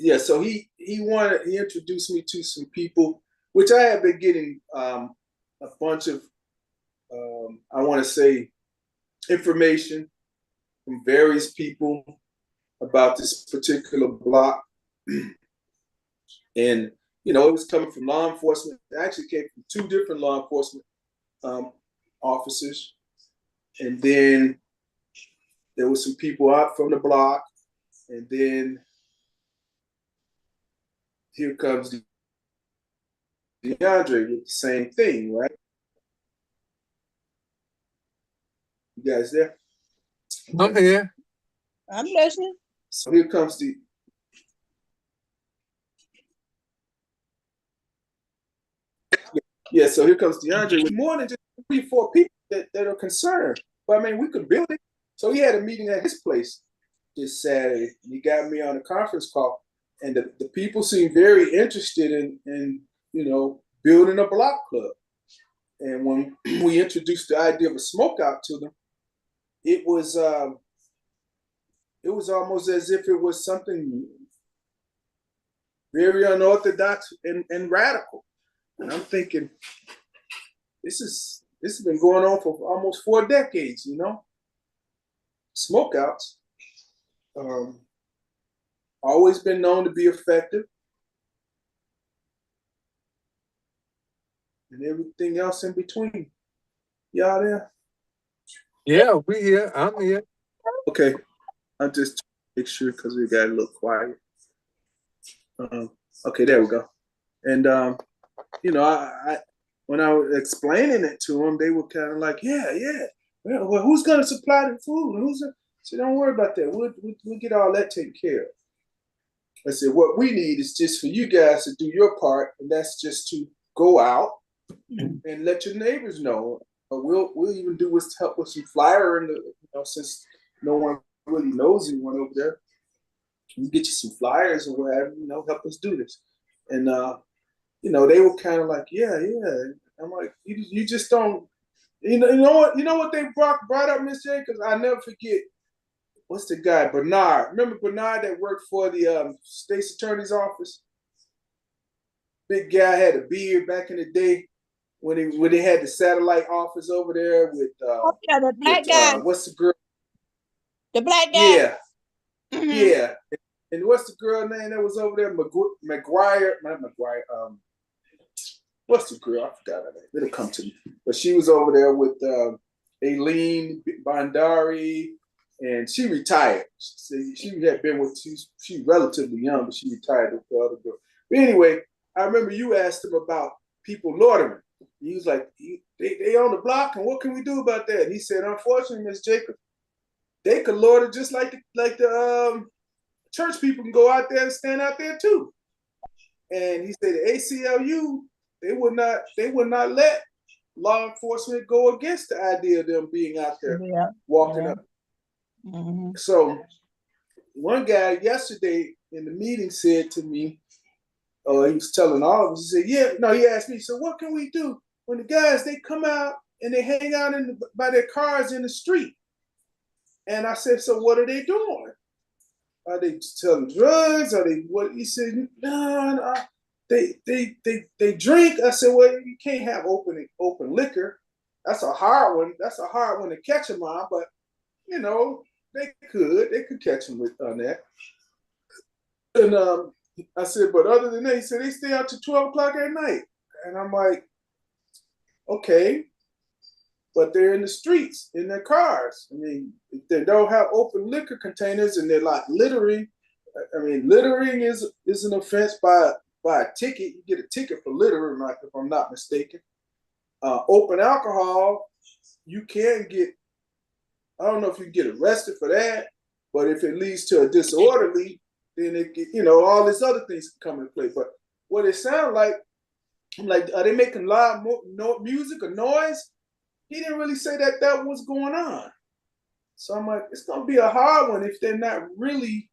yeah, so he introduced me to some people, which I have been getting a bunch of I want to say information from various people about this particular block. And it was coming from law enforcement. It actually came from two different law enforcement um, officers. And then there were some people out from the block. And then here comes DeAndre with the same thing, right? You guys there? I'm here. I'm listening. So here comes the yeah. So here comes DeAndre with more than just 3, 4 people that are concerned. But I mean, we could build it. So he had a meeting at his place this Saturday. He got me on a conference call, and the people seemed very interested in building a block club. And when we introduced the idea of a smokeout to them, it was almost as if it was something very unorthodox and radical. And I'm thinking, this has been going on for almost 4 decades, Smokeouts always been known to be effective, and everything else in between. Y'all there? Yeah, we here. I'm here. Okay, I'm just make sure because we got a little quiet. Okay, there we go. And I when I was explaining it to them, they were kind of like, yeah. Well, who's gonna supply the food? So don't worry about that. We'll get all that taken care of. I said, what we need is just for you guys to do your part, and that's just to go out and let your neighbors know. We'll even do what's help with some flyer in the since no one really knows anyone over there. We get you some flyers or whatever, help us do this. And they were kind of like, yeah. I'm like, you just don't, you know what they brought up, Miss J, because I never forget. What's the guy, Bernard? Remember Bernard that worked for the state's attorney's office? Big guy, had a beard back in the day when they had the satellite office over there with yeah, the black guy. What's the girl? The black guy. Yeah. Mm-hmm. Yeah. And what's the girl name that was over there? McGuire, not McGuire. What's the girl? I forgot her name. It'll come to me. But she was over there with Aileen Bandari, and she retired. She had been with, she's relatively young, but she retired with the other girl. But anyway, I remember you asked him about people loitering. He was like, they on the block, and what can we do about that? And he said, unfortunately, Miss Jacob, they could loiter just like the church people can go out there and stand out there too. And he said the ACLU, they would not let law enforcement go against the idea of them being out there walking up. Mm-hmm. So one guy yesterday in the meeting said to me, he was telling all of us, he said, he asked me, so what can we do when the guys, they come out and they hang out by their cars in the street? And I said, so what are they doing? Are they selling drugs? Are they what? He said, no, they drink. I said, well, you can't have open liquor. That's a hard one. That's a hard one to catch them on, but they could catch them on that. And I said, but other than that, he said they stay out to 12 o'clock at night. And I'm like, okay, but they're in the streets, in their cars. I mean, if they don't have open liquor containers and they're like littering, I mean, littering is an offense by a ticket. You get a ticket for littering, if I'm not mistaken. Open alcohol, you can get, I don't know if you get arrested for that, but if it leads to a disorderly, then it get, all these other things can come into play. But what it sounds like, I'm like, are they making loud music or noise? He didn't really say that was going on. So I'm like, it's going to be a hard one if they're not really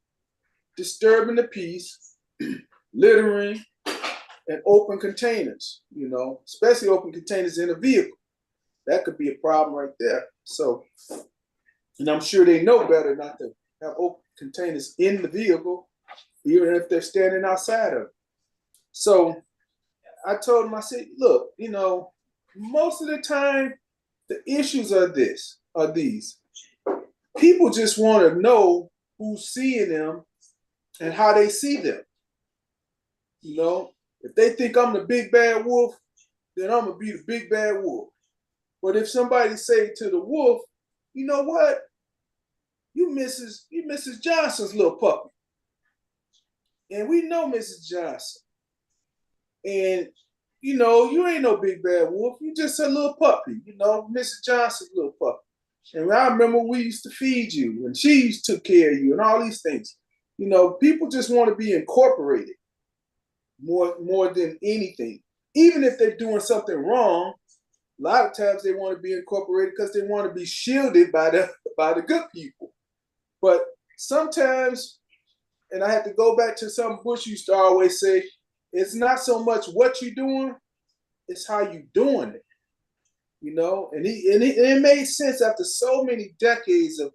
disturbing the peace, littering, and open containers, especially open containers in a vehicle. That could be a problem right there. So, and I'm sure they know better not to have open containers in the vehicle, even if they're standing outside of it. So I told him, I said, look, most of the time, the issues are these. People just want to know who's seeing them and how they see them. If they think I'm the big bad wolf, then I'm gonna be the big bad wolf. But if somebody say to the wolf, you know what? You Mrs. Johnson's little puppy. And we know Mrs. Johnson. And you ain't no big bad wolf. You just a little puppy, Mrs. Johnson's little puppy. And I remember we used to feed you and she took care of you and all these things. People just want to be incorporated more than anything. Even if they're doing something wrong, a lot of times they want to be incorporated because they want to be shielded by the good people. But sometimes, and I have to go back to something Bush used to always say, it's not so much what you're doing, it's how you're doing it. And it made sense after so many decades of,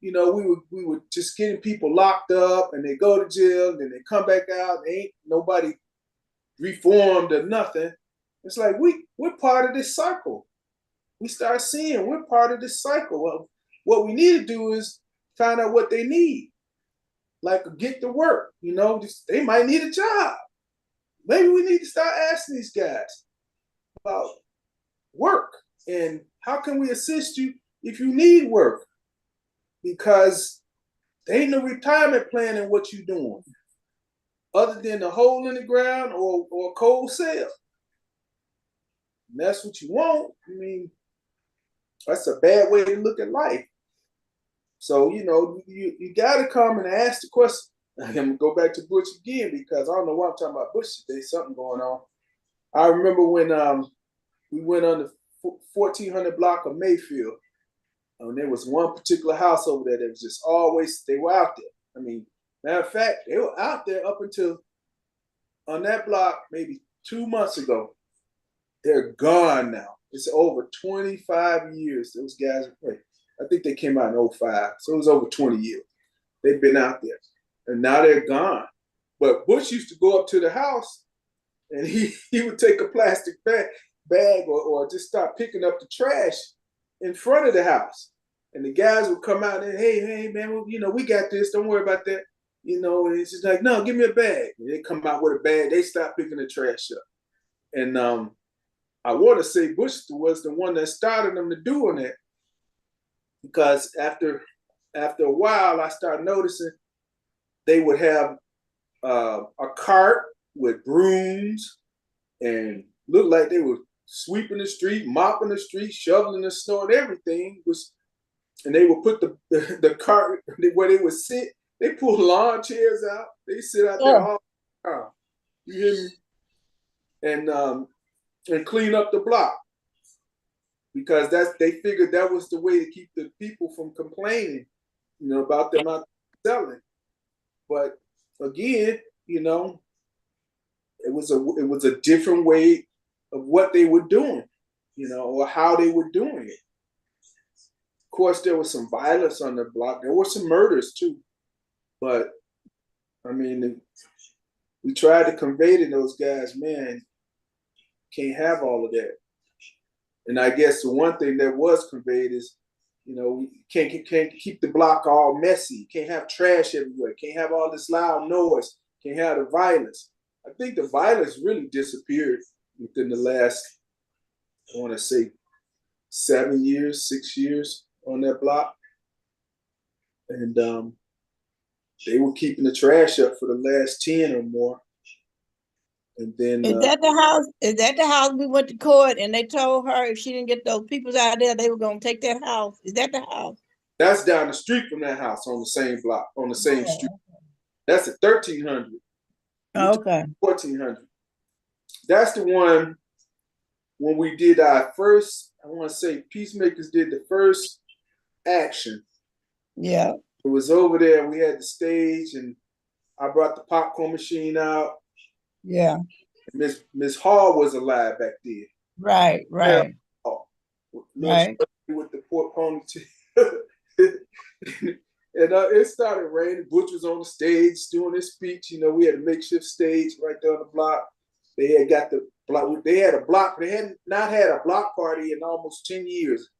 we were just getting people locked up and they go to jail and then they come back out and ain't nobody reformed or nothing. It's like we're part of this cycle. We start seeing we're part of this cycle. Well, what we need to do is find out what they need, like get to work. They might need a job. Maybe we need to start asking these guys about work and how can we assist you if you need work, because there ain't no retirement plan in what you're doing other than a hole in the ground or a cold cell. And that's what you want. That's a bad way to look at life. So, you got to come and ask the question. I'm going to go back to Butch again because I don't know why I'm talking about Butch today. Something going on. I remember when we went on the 1400 block of Mayfield. And there was one particular house over there that was just always, they were out there. Matter of fact, they were out there up until on that block maybe 2 months ago. They're gone now. It's over 25 years. Those guys, I think they came out in 05. So it was over 20 years. They've been out there. And now they're gone. But Bush used to go up to the house and he would take a plastic bag or just start picking up the trash in front of the house. And the guys would come out and, hey, man, we got this. Don't worry about that. And it's just like, no, give me a bag. And they come out with a bag. They stop picking the trash up. And I want to say Bush was the one that started them to doing that, because after a while, I started noticing they would have a cart with brooms and looked like they were sweeping the street, mopping the street, shoveling the snow and everything. And they would put the cart where they would sit. They pull lawn chairs out. They sit out there all the time. You hear me? And clean up the block, because they figured that was the way to keep the people from complaining, about them not selling. But again, it was a different way of what they were doing, or how they were doing it. Of course, there was some violence on the block. There were some murders too, but we tried to convey to those guys, man, can't have all of that. And I guess the one thing that was conveyed is, we can't keep the block all messy. Can't have trash everywhere. Can't have all this loud noise. Can't have the violence. I think the violence really disappeared within the last, I want to say, 7 years, 6 years on that block. And they were keeping the trash up for the last 10 or more. And then Is that the house? Is that the house we went to court and they told her if she didn't get those peoples out there, they were gonna take that house? Is that the house? That's down the street from that house on the same block, on the same street. That's at 1300. Okay. 1400. That's the one when we did our first, I want to say Peacemakers did the first action. Yeah. It was over there. We had the stage and I brought the popcorn machine out. Yeah. Miss Hall was alive back then. Right. Right. With the poor ponytail. And it started raining. Butch was on the stage doing his speech. You know, we had a makeshift stage right there on the block. They had got the block. They had a block. They had not had a block party in almost 10 years.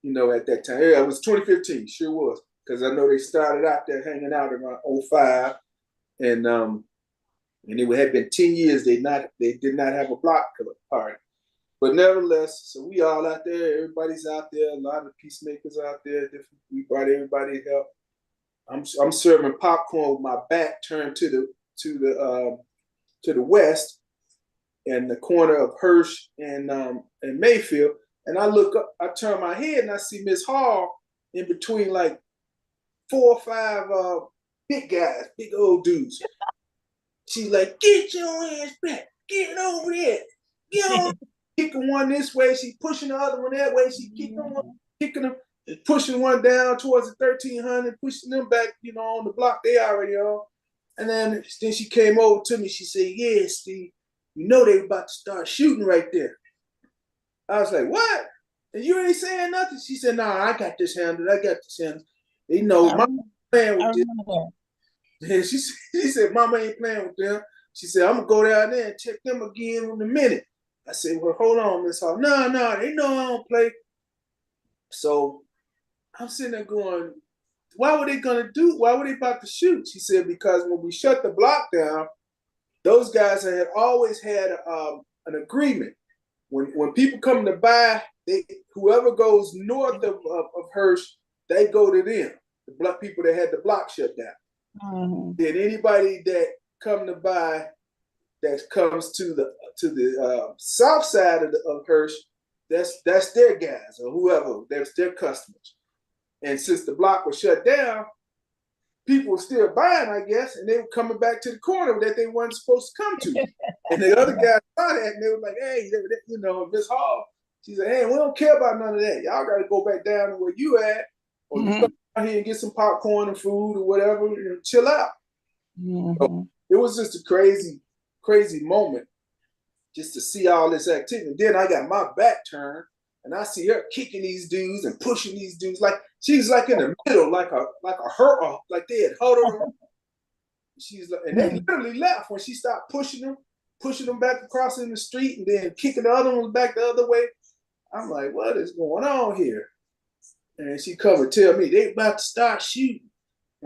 You know, at that time. Yeah, it was 2015. Sure was. Because I know they started out there hanging out around 05. And it had been 10 years they did not have a block party. But nevertheless, so we all out there, everybody's out there, a lot of peacemakers out there. We brought everybody help. I'm serving popcorn with my back turned to the west, and the corner of Hirsch and Mayfield. And I look up, I turn my head and I see Miss Hall in between like 4 or 5 big guys, big old dudes. She's like, "Get your ass back, get over there, get on." Kicking one this way, she pushing the other one that way. She kicking them, pushing one down towards the 1300, pushing them back, you know, on the block they already on. And then she came over to me. She said, "Yeah, Steve, you know they about to start shooting right there." I was like, "What? And you ain't saying nothing?" She said, "Nah, I got this handled. I got this handled. They know my plan with this." And she said, "Mama ain't playing with them." She said, "I'm gonna go down there and check them again in a minute." I said, "Well, hold on, Miss Hall." No, they know I don't play. So I'm sitting there going, why were they about to shoot? She said, "Because when we shut the block down, those guys had always had an agreement. When people come to buy, whoever goes north of Hirsch, they go to them. The black people that had the block shut down. Mm-hmm. Then anybody that come to buy that comes to the south side of Hirsch, that's their guys or whoever, that's their customers. And since the block was shut down, people were still buying, I guess, and they were coming back to the corner that they weren't supposed to come to. And the other guys saw that, and they were like, "Hey, you know, Miss Hall," she said, "Hey, we don't care about none of that. Y'all got to go back down to where you at, or you come out here and get some popcorn and food or whatever, and chill out." So it was just a crazy moment just to see all this activity. And then I got my back turned, and I see her kicking these dudes and pushing these dudes like she's like in the middle, like they had huddled her. She's like, and they literally left when she stopped pushing them back across in the street, and then kicking the other ones back the other way. I'm like, what is going on here? And she come and tell me they about to start shooting.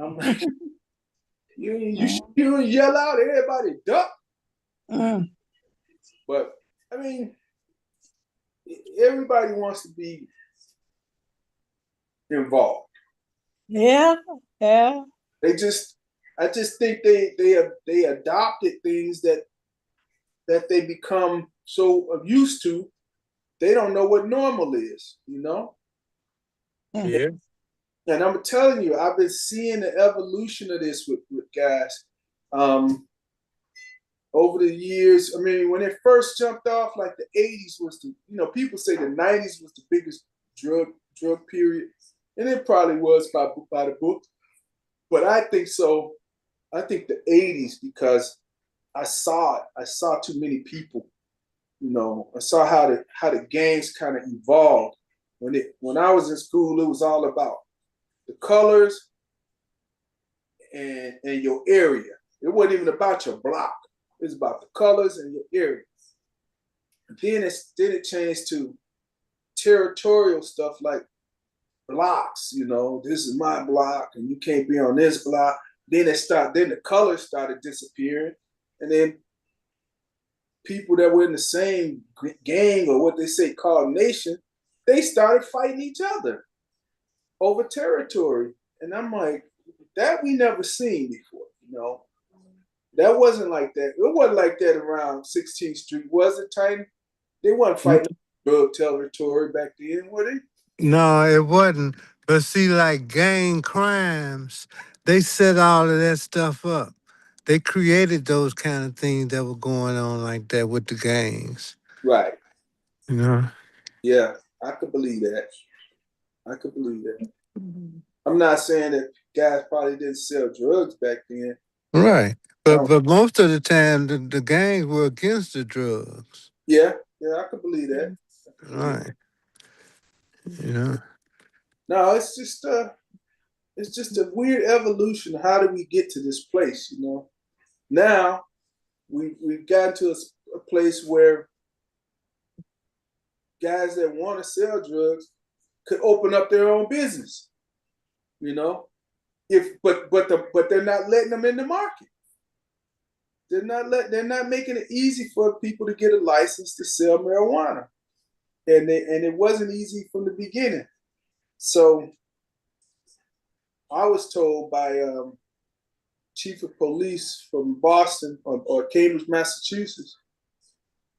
I'm like, you yell out, everybody duck. But I mean, everybody wants to be involved. Yeah. I just think they adopted things that they become so used to, they don't know what normal is, you know? Yeah. And I'm telling you, I've been seeing the evolution of this with guys. Over the years, I mean, when it first jumped off, like the 80s was people say the 90s was the biggest drug period. And it probably was by the book. But I think so. I think the 80s, because I saw it. I saw too many people. You know, I saw how the gangs kind of evolved. When I was in school, it was all about the colors and your area. It wasn't even about your block. It was about the colors and your area. And then it changed to territorial stuff like blocks. You know, this is my block, and you can't be on this block. Then the colors started disappearing, and then people that were in the same gang, or what they say called nation, they started fighting each other over territory. And I'm like, that we never seen before, you know. That wasn't like that. It wasn't like that around 16th Street, was it, Tiny? They weren't fighting drug territory back then, were they? No, it wasn't. But see, like gang crimes, they set all of that stuff up. They created those kind of things that were going on like that with the gangs. Right. You know? Yeah, I could believe that. I'm not saying that guys probably didn't sell drugs back then. Right. But most of the time, the gangs were against the drugs. Yeah, I could believe that. Right. You know? No, it's just it's just a weird evolution. How did we get to this place? You know, now we've gotten to a place where guys that want to sell drugs could open up their own business. You know, but they're not letting them in the market. They're not making it easy for people to get a license to sell marijuana, and it wasn't easy from the beginning. So I was told by chief of police from Boston or Cambridge, Massachusetts.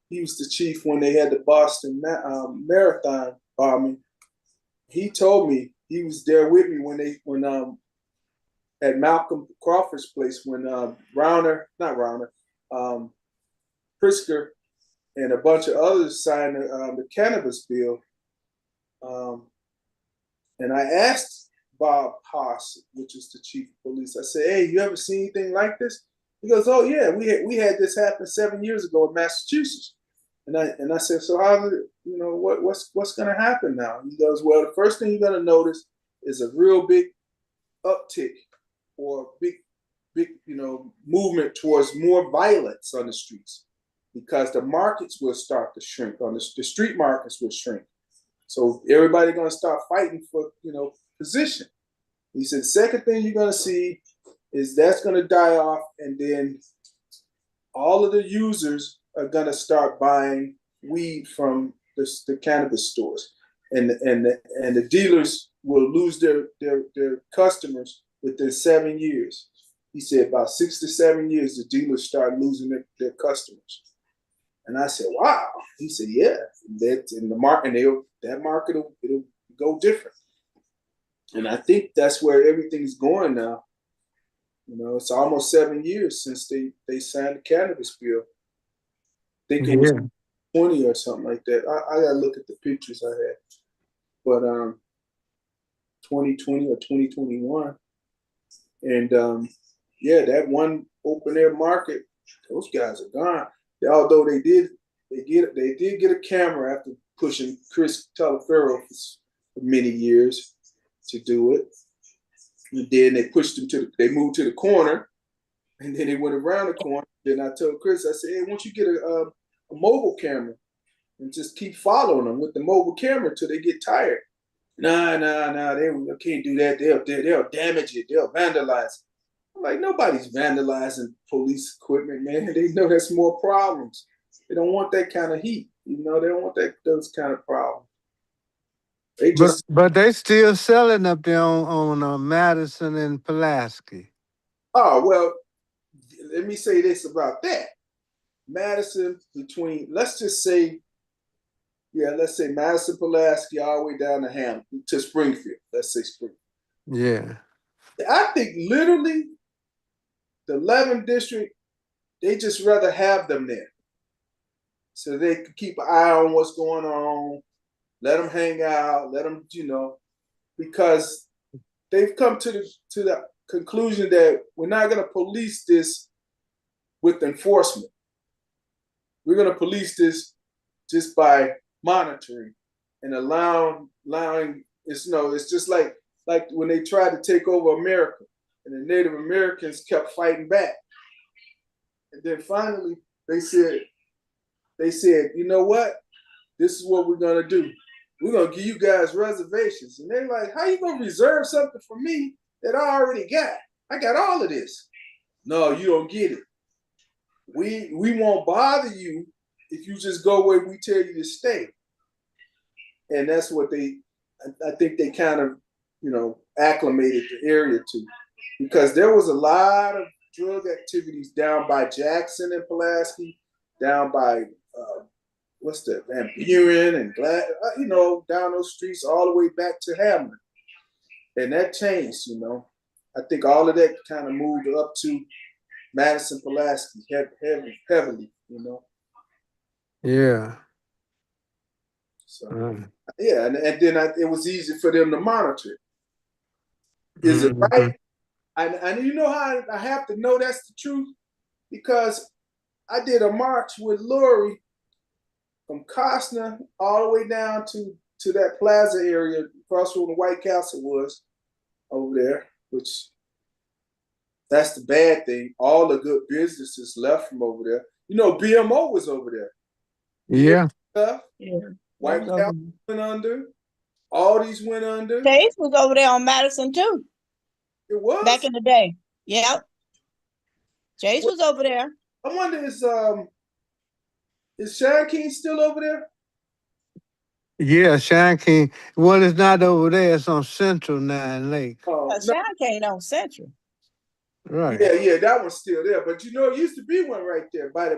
He was the chief when they had the Boston Marathon bombing. He told me he was there with me when at Malcolm Crawford's place when Pritzker and a bunch of others signed the cannabis bill. And I asked Bob Haas, which is the chief of police, I said, hey, you ever seen anything like this? He goes, oh yeah, we had this happen 7 years ago in Massachusetts. And I said, so how, you know, what's going to happen now? He goes, well, the first thing you're going to notice is a real big uptick or big, you know, movement towards more violence on the streets because the markets will start to shrink. The street markets will shrink. So everybody going to start fighting for, you know, position. He said, the second thing you're going to see is that's going to die off, and then all of the users are going to start buying weed from the cannabis stores, and the dealers will lose their customers within 7 years. He said about 6 to 7 years, the dealers start losing their customers. And I said, wow. He said, yeah, that's in the market, that market it'll go different. And I think that's where everything's going now. You know, it's almost 7 years since they signed the cannabis bill. I think it was 20 or something like that. I gotta look at the pictures I had. But 2020 or 2021. And yeah, that one open air market, those guys are gone. Although they did get a camera after pushing Chris Talaferro for many years to do it. And then they pushed him they moved to the corner, and then they went around the corner. Then I told Chris, I said, hey, why don't you get a mobile camera and just keep following them with the mobile camera till they get tired. Nah, they can't do that. They'll damage it. They'll vandalize it. I'm like, nobody's vandalizing police equipment, man. They know that's more problems. They don't want that kind of heat. You know, they don't want those kind of problems. They just but they still selling up there on Madison and Pulaski. Oh, well, let me say this about that. Madison let's say Madison, Pulaski, all the way down to Hamilton, to Springfield. Let's say Springfield. Yeah. I think literally the 11th district, they just rather have them there. So they can keep an eye on what's going on, let them hang out, let them, you know, because they've come to the conclusion that we're not going to police this with enforcement. We're going to police this just by monitoring and allowing it's just like when they tried to take over America and the Native Americans kept fighting back. And then finally they said, you know what? This is what we're going to do. We're going to give you guys reservations. And they're like, how you going to reserve something for me that I already got? I got all of this. No, you don't get it. We won't bother you if you just go where we tell you to stay. And that's what I think they kind of, you know, acclimated the area to, because there was a lot of drug activities down by Jackson and Pulaski, down by Van Buren and you know, down those streets all the way back to Hamlin. And that changed, you know. I think all of that kind of moved up to Madison, Pulaski heavily, you know. Yeah. So yeah, and then it was easy for them to monitor. Is it right? And you know how I have to know that's the truth? Because I did a march with Lori from Costner all the way down to that plaza area across from the White Castle was over there, which that's the bad thing. All the good businesses left from over there. You know, BMO was over there. Yeah. Left. Yeah. White That was Castle over went under. All these went under. there. Chase was over there on Madison too, It was. back in the day. Yep. Chase was over there. I wonder is Shine King still over there? Yeah, Shine King. Well, it's not over there. It's on Central Nine Lake. No. Shine came on Central. Right. Yeah, that one's still there. But you know, it used to be one right there by the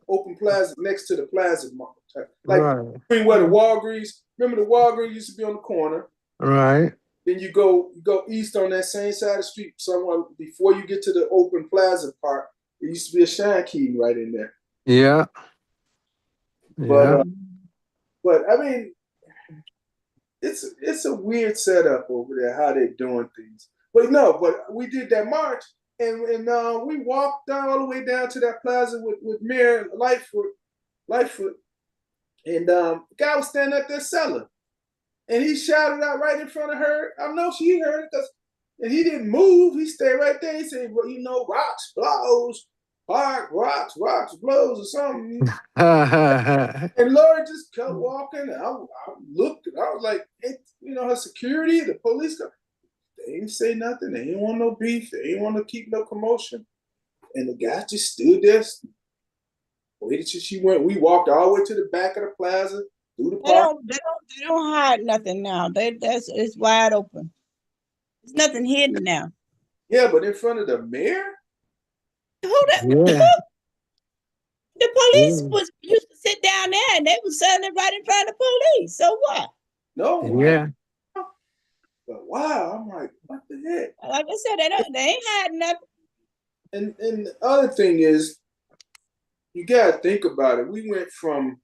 open plaza next to the plaza market. Like Right. between where the Walgreens, remember the Walgreens used to be on the corner. Right. Then you go east on that same side of the street, somewhere before you get to the open plaza part. There used to be a Shine King right in there. Yeah. But Yeah. but I mean, it's a weird setup over there how they're doing things. But no, but we did that march and we walked down all the way down to that plaza with Mayor Lightfoot, and the guy was standing at there selling, and he shouted out right in front of her. I know she heard it and he didn't move. He stayed right there. He said, "Well, you know, rocks blows, park rocks blows or something." And Laura just kept walking. And I looked, and I was like, hey, you know, her security, the police, they didn't say nothing. They didn't want no beef. They didn't want to keep no commotion. And the guy just stood there, waited till she went. We walked all the way to the back of the plaza, through the park. They don't hide nothing now. It's wide open. There's nothing hidden now. Yeah, but in front of the mayor? Yeah. The police Yeah. was used to sit down there and they was selling it right in front of the police. So what? No. Yeah. But wow, I'm like, what the heck? Like I said, they ain't hiding nothing. And the other thing is, you gotta think about it. We went from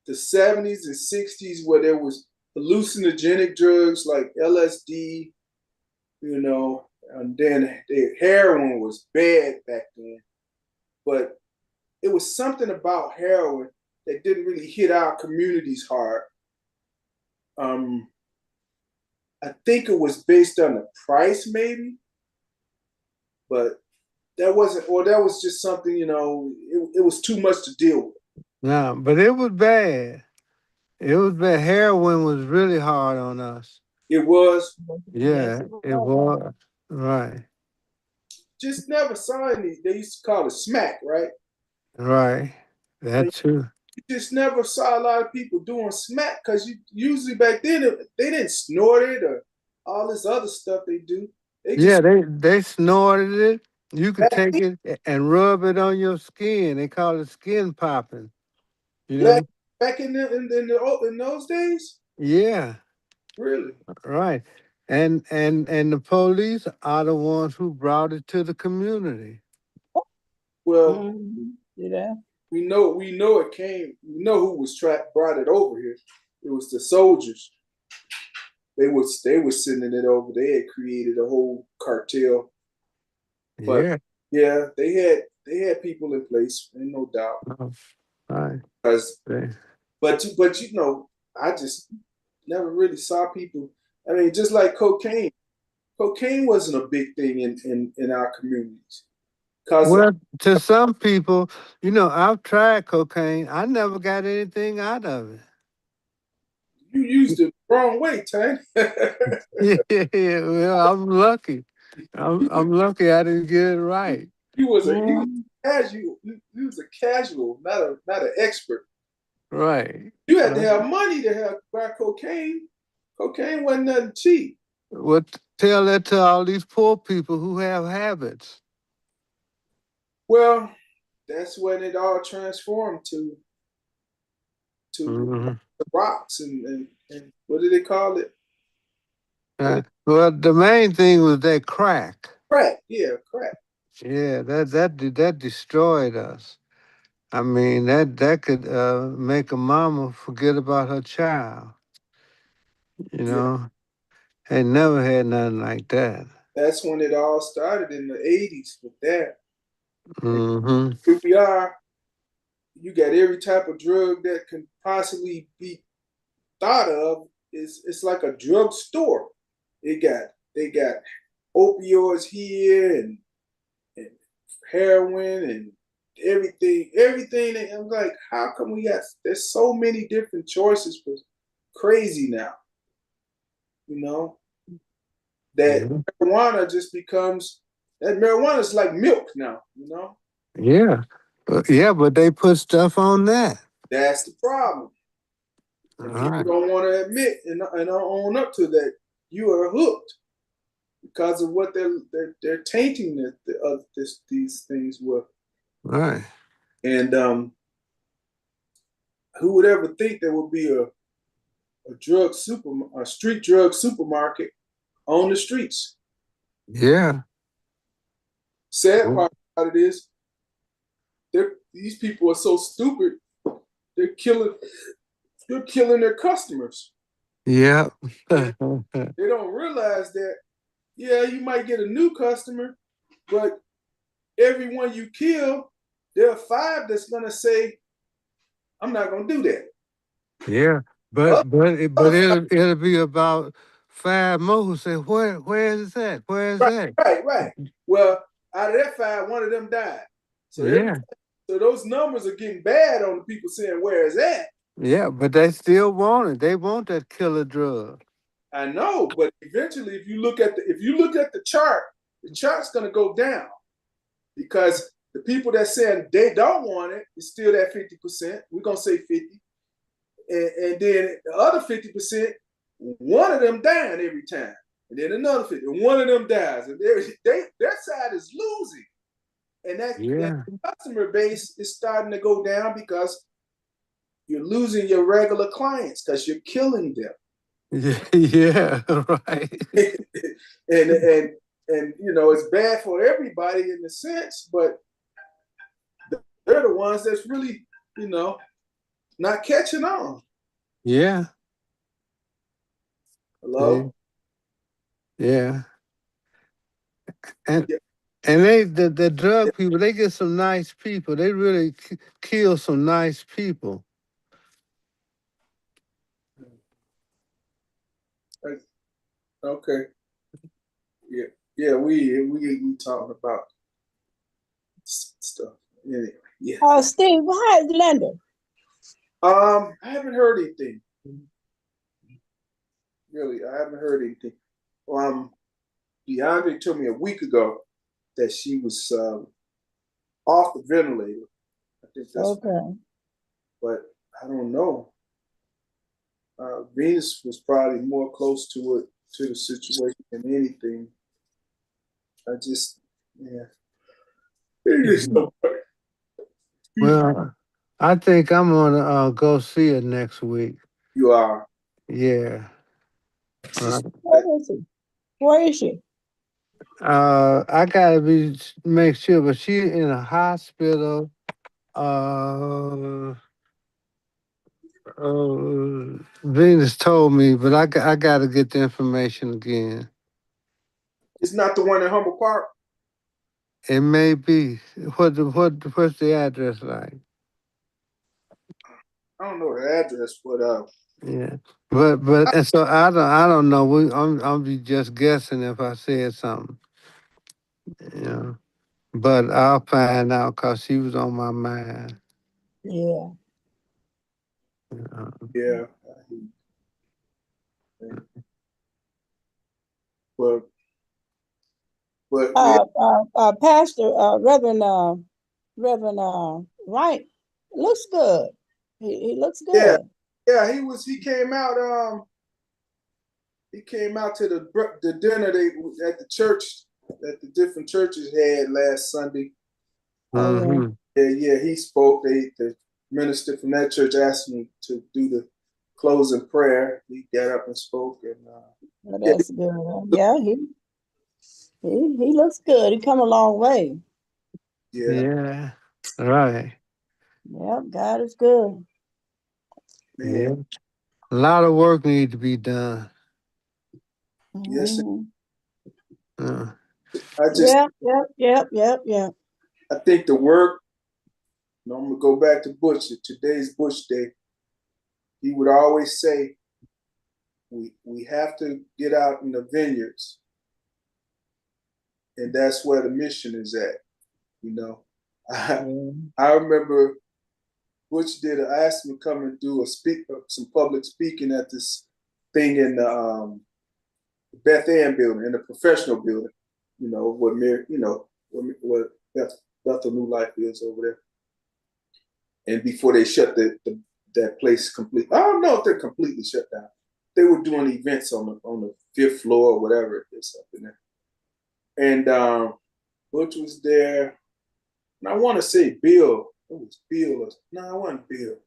the 70s and 60s where there was hallucinogenic drugs like LSD, you know, and then the heroin was bad back then. But it was something about heroin that didn't really hit our communities hard. I think it was based on the price, maybe, but that wasn't, or that was just something, you know, it was too much to deal with. No, but it was bad. It was bad. Heroin was really hard on us. It was. Yeah, it was. Right. Just never saw any. They used to call it smack, right? Right. That too. You just never saw a lot of people doing smack because usually back then they didn't snort it or all this other stuff they do. Yeah, they snorted it. You could back take then, it and rub it on your skin. They call it skin popping. You yeah, know? back in those days, Yeah. really. Right. And the police are the ones who brought it to the community. Well, Yeah. we know it came. We know who brought it over here. It was the soldiers. They were sending it over. They had created a whole cartel. But Yeah. they had people in place, ain't no doubt. Oh, right. But you know, I just never really saw people. I mean, just like cocaine. Cocaine wasn't a big thing in our communities. Well, to some people, you know, I've tried cocaine. I never got anything out of it. You used it the wrong way, Tank. Yeah, well, I'm lucky. I'm lucky I didn't get it right. You was casual. You was a casual, not an expert. Right. You had to have money to buy cocaine. Cocaine wasn't nothing cheap. Well, tell that to all these poor people who have habits. Well, that's when it all transformed to the rocks and what do they call it? Well, the main thing was that crack. Crack, yeah, crack. Yeah, that destroyed us. I mean, that could make a mama forget about her child. You know, ain't never had nothing like that. That's when it all started in the 80s with that. Mm-hmm. Here we are. You got every type of drug that can possibly be thought of it's like a drug store. They got opioids here and heroin and everything. I'm like, how come there's so many different choices for crazy now, you know, that marijuana just becomes, that marijuana is like milk now, you know? Yeah. Yeah, but they put stuff on that. That's the problem. And All people right. don't want to admit and own up to that you are hooked because of what they're tainting these things with. All right. And who would ever think there would be a street drug supermarket on the streets? Yeah. Sad part about it is, these people are so stupid. They're killing their customers. Yeah. They don't realize that. Yeah, you might get a new customer, but every one you kill, there are 5 that's gonna say, "I'm not gonna do that." Yeah. But it'll be about 5 more who say, where is that? Where is that? Right. Well, out of that 5, one of them died. So Yeah. so those numbers are getting bad on the people saying, "Where is that?" Yeah, but they still want it. They want that killer drug. I know, but eventually, if you look at the chart, the chart's going to go down because the people that saying they don't want it is still at 50%. We're going to say 50, and then the other 50%, one of them dying every time, and then another 50, and one of them dies, and their side is losing, and that customer base is starting to go down because you're losing your regular clients because you're killing them. Yeah, right. and you know, it's bad for everybody in a sense, but they're the ones that's really, you know, not catching on. Yeah. Hello? Yeah. And the drug people, they get some nice people. They really kill some nice people. Okay. Yeah, we talking about stuff. Anyway, yeah. Steve, how is Linda? I haven't heard anything. Really, I haven't heard anything. DeAndre told me a week ago that she was off the ventilator. I think that's okay. But I don't know. Venus was probably more close to the situation than anything. I just, yeah. Well, I think I'm gonna go see her next week. You are. Yeah. Right. Where is she? I gotta make sure, but she's in a hospital. Venus told me, but I gotta get the information again. It's not the one in Humboldt Park. It may be. What's the address like? I don't know the address, but Yeah, but and so I don't know. I'm be just guessing if I said something. You know, but I'll find out because she was on my mind. Yeah. yeah. But yeah. Pastor Reverend Wright looks good. He looks good. Yeah, he came out. He came out to the dinner at the church that the different churches had last Sunday. Mm-hmm. Yeah, he spoke. The minister from that church asked me to do the closing prayer. He got up and spoke, and well, that's good. Yeah, he looks good. He come a long way. Yeah. Right. Yep, God is good. Man. Yeah. A lot of work needs to be done. Yes. Mm-hmm. I just. Yep. I think the work. I'm gonna go back to Bush. Today's Bush Day. He would always say, we have to get out in the vineyards, and that's where the mission is at. You know, I remember Butch asked me to come and do some public speaking at this thing in the Beth Ann building, in the professional building. You know what Bethel New Life is over there. And before they shut that place completely, I don't know if they're completely shut down. They were doing events on the 5th floor or whatever it is up in there. And Butch was there, and I want to say Bill. It was Bill. No, it wasn't Bill.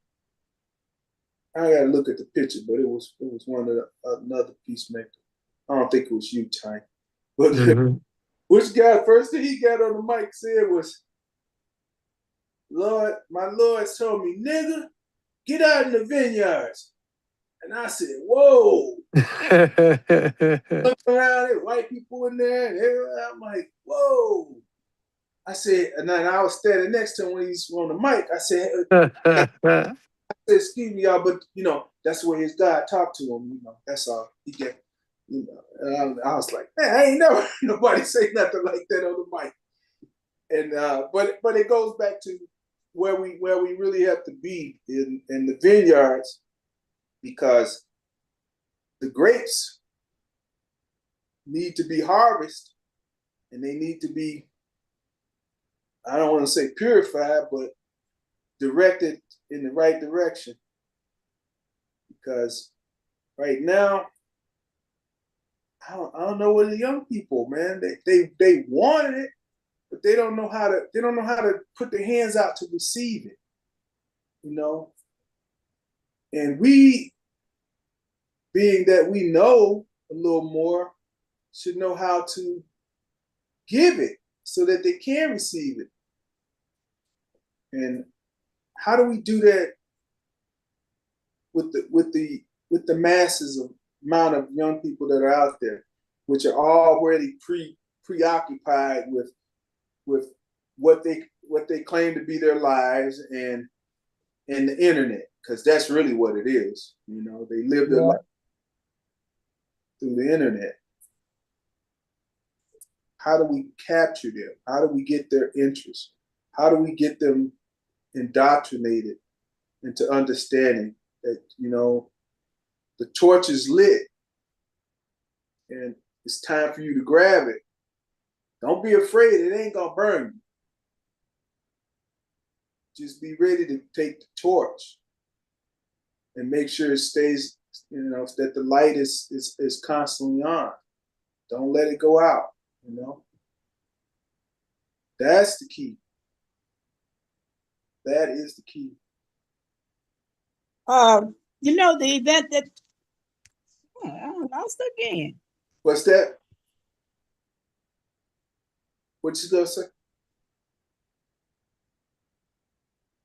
I gotta look at the picture, but it was one of another peacemaker. I don't think it was you, Ty. But which guy first thing he got on the mic said was, "Lord, my Lord told me, nigga, get out in the vineyards." And I said, "Whoa." Look around, there white people in there, and I'm like, "Whoa." I said, and then I was standing next to him when he's on the mic. I said, "Excuse me, y'all, but that's the way his God talked to him. That's all he get." And I was like, "Man, I ain't never heard nobody say nothing like that on the mic." And but it goes back to where we really have to be in the vineyards, because the grapes need to be harvested, and they need to be, I don't want to say purified, but directed in the right direction. Because right now, I don't know what the young people, man, they wanted it, but they don't know how to put their hands out to receive it. And we, being that we know a little more, should know how to give it so that they can receive it. And how do we do that with the masses of amount of young people that are out there, which are already preoccupied with what they claim to be their lives and the internet, because that's really what it is. They live their life through the internet. How do we capture them? How do we get their interest? How do we get them indoctrinated into understanding that the torch is lit and it's time for you to grab it? Don't be afraid, it ain't gonna burn you. Just be ready to take the torch and make sure it stays, that the light is constantly on. Don't let it go out. That's the key. That is the key. The event that I lost again. What's that? What you gonna say?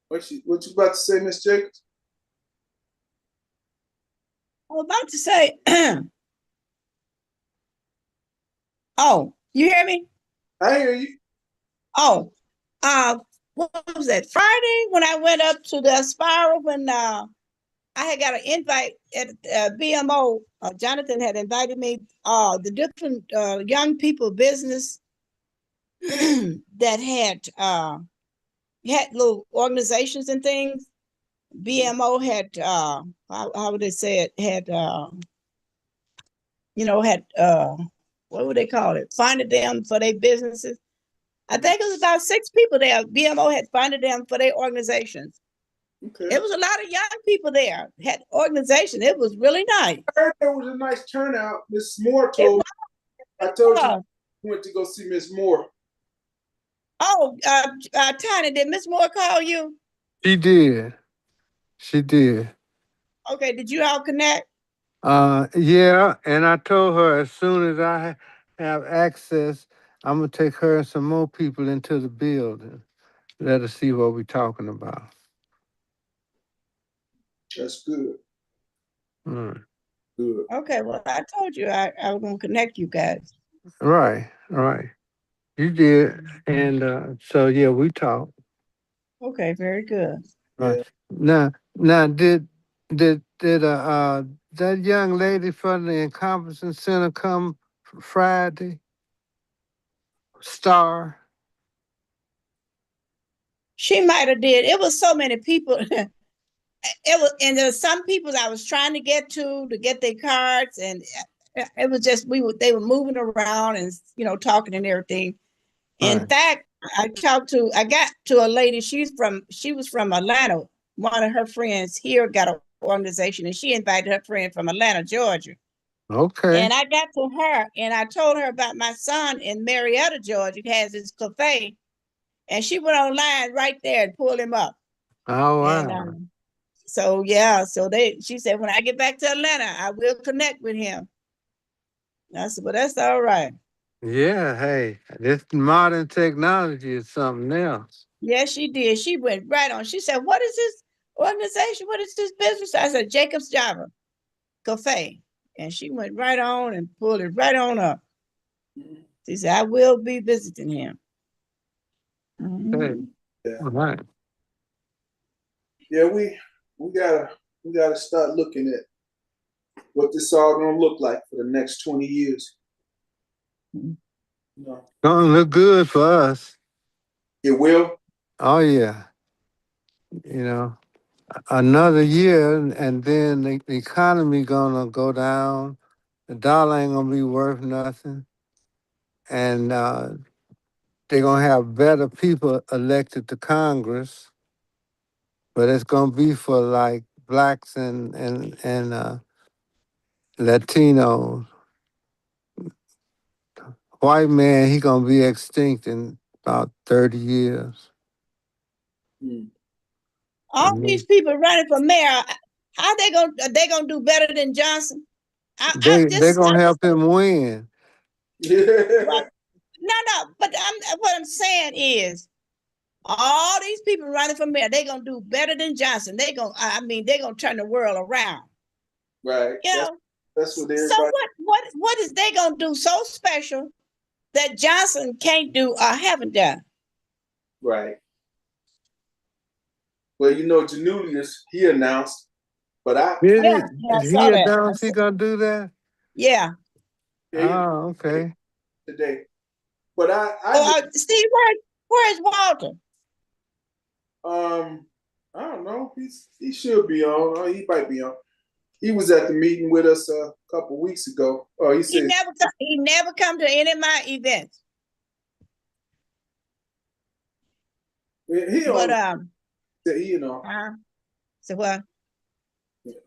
What you about to say, Miss Jacobs? I was about to say, oh, you hear me? I hear you. Oh, what was that? Friday when I went up to the Spiral, when I had got an invite at BMO. Jonathan had invited me. The different young people business that had little organizations and things. BMO had how would they say it? Had what would they call it? Funded them for their businesses. I think it was about 6 people there. BMO had funded them for their organizations. Okay. It was a lot of young people there, had organization. It was really nice. I heard there was a nice turnout. Miss Moore told me. I told you we went to go see Miss Moore. Oh, Tiny, did Miss Moore call you? She did. She did. Okay, did you all connect? Yeah, and I told her as soon as I have access, I'm gonna take her and some more people into the building. Let her see what we're talking about. That's good. Mm. Good. Okay, well, I told you I was gonna connect you guys. Right. You did, and so yeah, we talked. Okay, very good. Right. Now, did Did that young lady from the Encompassing Center come Friday? Star. She might have did. It was so many people. It was, and there were some people I was trying to get their cards, and it was just they were moving around and talking and everything. In Right. fact, I got to a lady. She was from Atlanta. One of her friends here got an organization, and she invited her friend from Atlanta, Georgia. Okay. And I got to her, and I told her about my son in Marietta, Georgia. He has his cafe, and she went online right there and pulled him up. Oh And wow. so she said, when I get back to Atlanta, I will connect with him. I said, well, that's all right. Yeah, hey, this modern technology is something else. Yes, she did. She went right on. She said, what is this organization? What is this business? I said, Jacob's Java Cafe. And she went right on and pulled it right on up. She said, I will be visiting him. Hey, Yeah, all right. yeah. We gotta start looking at what this all gonna look like for the next 20 years. You know, Gonna look good for us. it will. Oh yeah. You know, another year and then the economy gonna go down. The dollar ain't gonna be worth nothing. And they're gonna have better people elected to Congress, but it's gonna be for like blacks and Latinos. White man, he gonna be extinct in about 30 years. Hmm. All these people running for mayor, how they gonna do better than Johnson? They gonna help him win. Well, no, but what I'm saying is all these people running for mayor, they gonna do better than Johnson. They gonna turn the world around. Right. You know, That's what so everybody. what is they gonna do so special that Johnson can't do or haven't done? Right. Well, Janulius, he announced, but Did Yeah, he? I Did he saw that. announce he gonna do that? Yeah. he Oh, okay. today. But Steve, where's Walter? I don't know. He should be on. He might be on. He was at the meeting with us a couple weeks ago. Oh, he said He never come to any of my events. he But on. so what?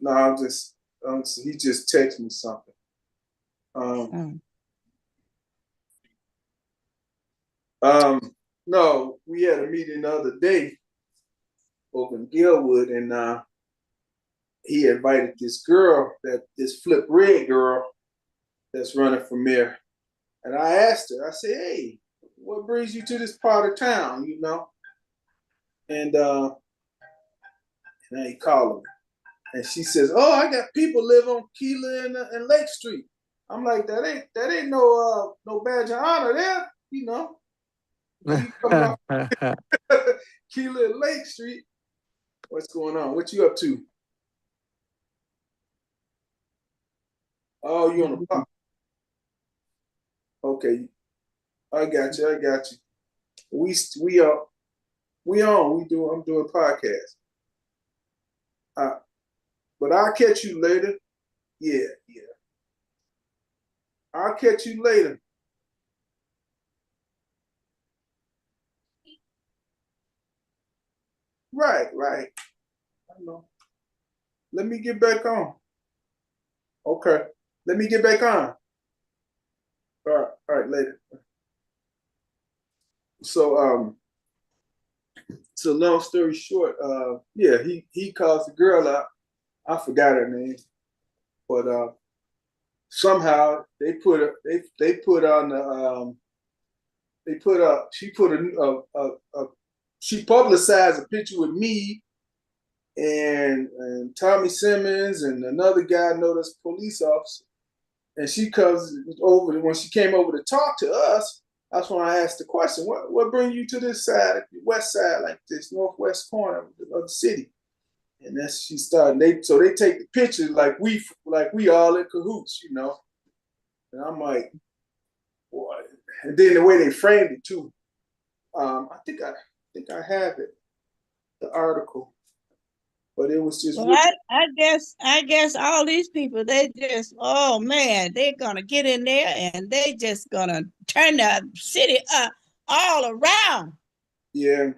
No, he just texted me something. No, we had a meeting the other day over in Gilwood, and he invited this Flip Red girl that's running for mayor. And I asked her, I said, hey, what brings you to this part of town, And he called her. And she says, oh, I got people live on Keeler and Lake Street. I'm like, that ain't no badge of honor there, You come out Keeler and Lake Street. What's going on? What you up to? Oh, you on the pop. Okay. I got you. I'm doing podcast. But I'll catch you later. Yeah. I'll catch you later. Right. I know. Let me get back on. Okay. Let me get back on. All right, later. So long story short, yeah, he calls the girl out. I forgot her name, but somehow they put she publicized a picture with me and Tommy Simmons and another guy, noticed police officer, and she comes over. When she came over to talk to us, that's when I asked the question, what brings you to this side, the west side, like this northwest corner of the city? And then she started. They take the pictures like we all in cahoots, you know. And I'm like, boy. And then the way they framed it too. I think I have it, the article, but it was just. Well, I guess all these people, they just, oh man, they're gonna get in there and they just gonna turn the city up all around. Yeah.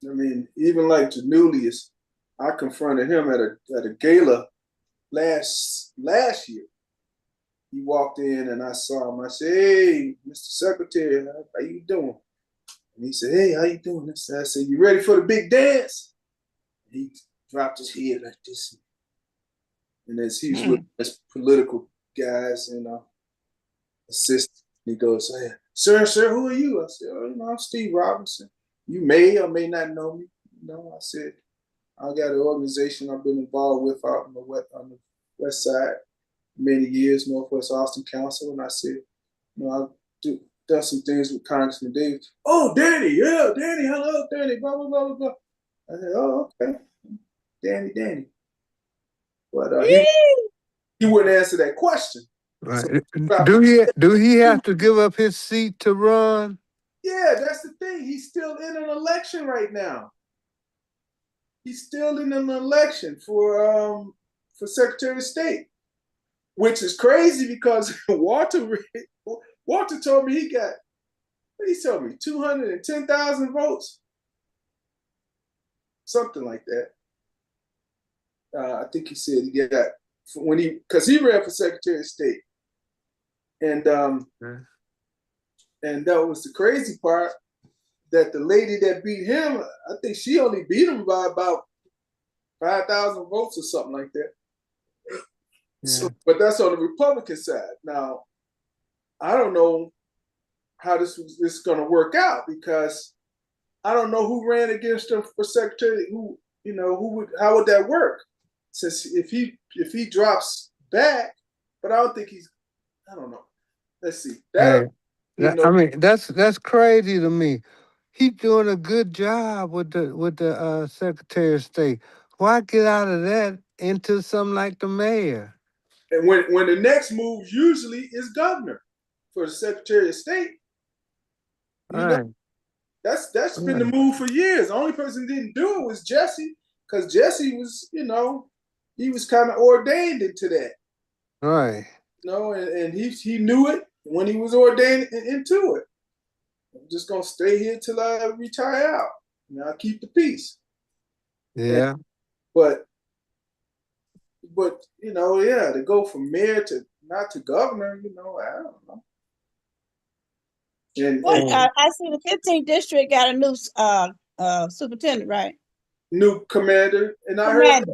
I mean, even like Janulius, I confronted him at a gala last year. He walked in and I saw him. I said, "Hey, Mr. Secretary, how you doing?" And he said, "Hey, how you doing?" I said, "You ready for the big dance?" He dropped his head like this. And as he's with his political guys and assistant, he goes, "Hey, sir, who are you?" I said, "Oh, I'm Steve Robinson. You may or may not know me." I said, "I got an organization I've been involved with out on the west side many years, Northwest Austin Council." And I said, I've done some things with Congressman Davis. "Oh, Danny, yeah, Danny, hello, Danny, blah, blah, blah, blah." I said, "Oh, okay, Danny." But he wouldn't answer that question. Right. So, Do he have to give up his seat to run? yeah, that's the thing. He's still in an election right now. He's still in an election for Secretary of State, which is crazy because Walter told me he got, what he told me, 210,000 votes, something like that. I think he said he got because he ran for Secretary of State, and and that was the crazy part, that the lady that beat him, I think she only beat him by about 5,000 votes or something like that. Yeah. So, but that's on the Republican side. Now, I don't know how this is going to work out, because I don't know who ran against him for secretary. How would that work? Since if he drops back, but I don't think I don't know. Let's see. I mean, that's crazy to me. He's doing a good job with the Secretary of State. Why get out of that into something like the mayor? And when the next move usually is governor for the Secretary of State. That's been the move for years. The only person who didn't do it was Jesse, because Jesse was, he was kind of ordained into that. Right. And he knew it when he was ordained into it. I'm just gonna stay here till I retire out. I'll keep the peace. Yeah. But to go from mayor to not to governor, I don't know. I see the 15th district got a new superintendent, right? New commander, and I heard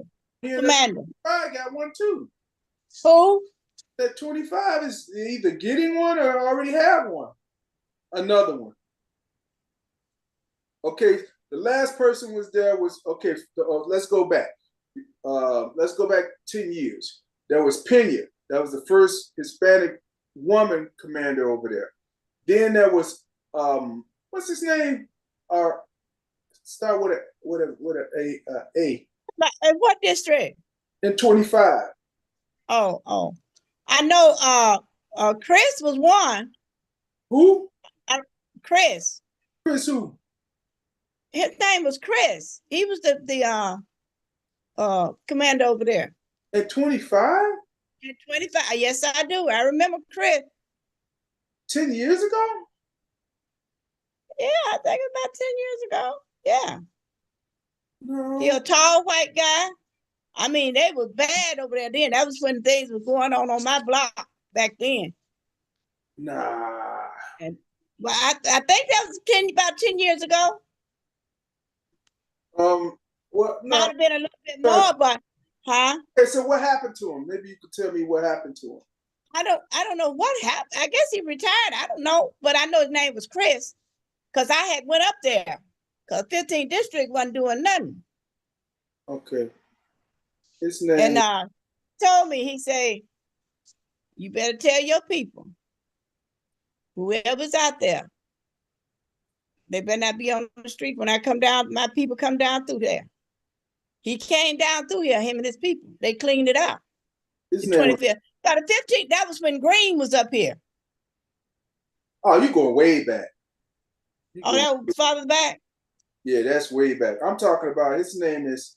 commander. I got one too. Who? That 25 is either getting one or already have one. Another one. Okay, the last person was there was okay. Let's go back. Let's go back 10 years. There was Pena. That was the first Hispanic woman commander over there. Then there was what's his name? Start with a A. In what district? In 25. Oh. I know Chris was one. Who? Chris. Chris who? His name was Chris. He was the commander over there. At 25? At 25. Yes, I do. I remember Chris. 10 years ago? Yeah, I think about 10 years ago. Yeah. No. He a tall white guy. I mean, they was bad over there then. That was when things were going on my block back then. Nah. Well, I think that was about 10 years ago. Well, no. Might have been a little bit more, but Okay, so what happened to him? Maybe you could tell me what happened to him. I don't know what happened. I guess he retired. I don't know, but I know his name was Chris, because I had went up there, because 15th district wasn't doing nothing. Okay. His name. And told me, he said, "You better tell your people, whoever's out there, they better not be on the street when I come down. My people come down through there." He came down through here, him and his people. They cleaned it out. His The name was, 25th. Now the 15th, that was when Green was up here. oh, you going way back. You Oh, going, that was farther back. yeah, that's way back. I'm talking about his name is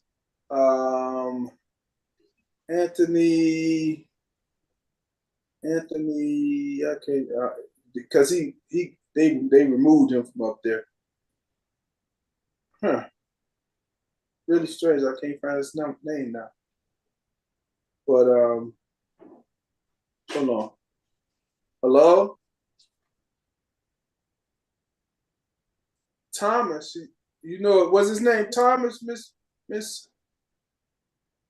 Anthony. Okay, because they removed him from up there. Huh. Really strange. I can't find his name now. But hold on. Hello? Thomas. You know, was his name Thomas, Miss?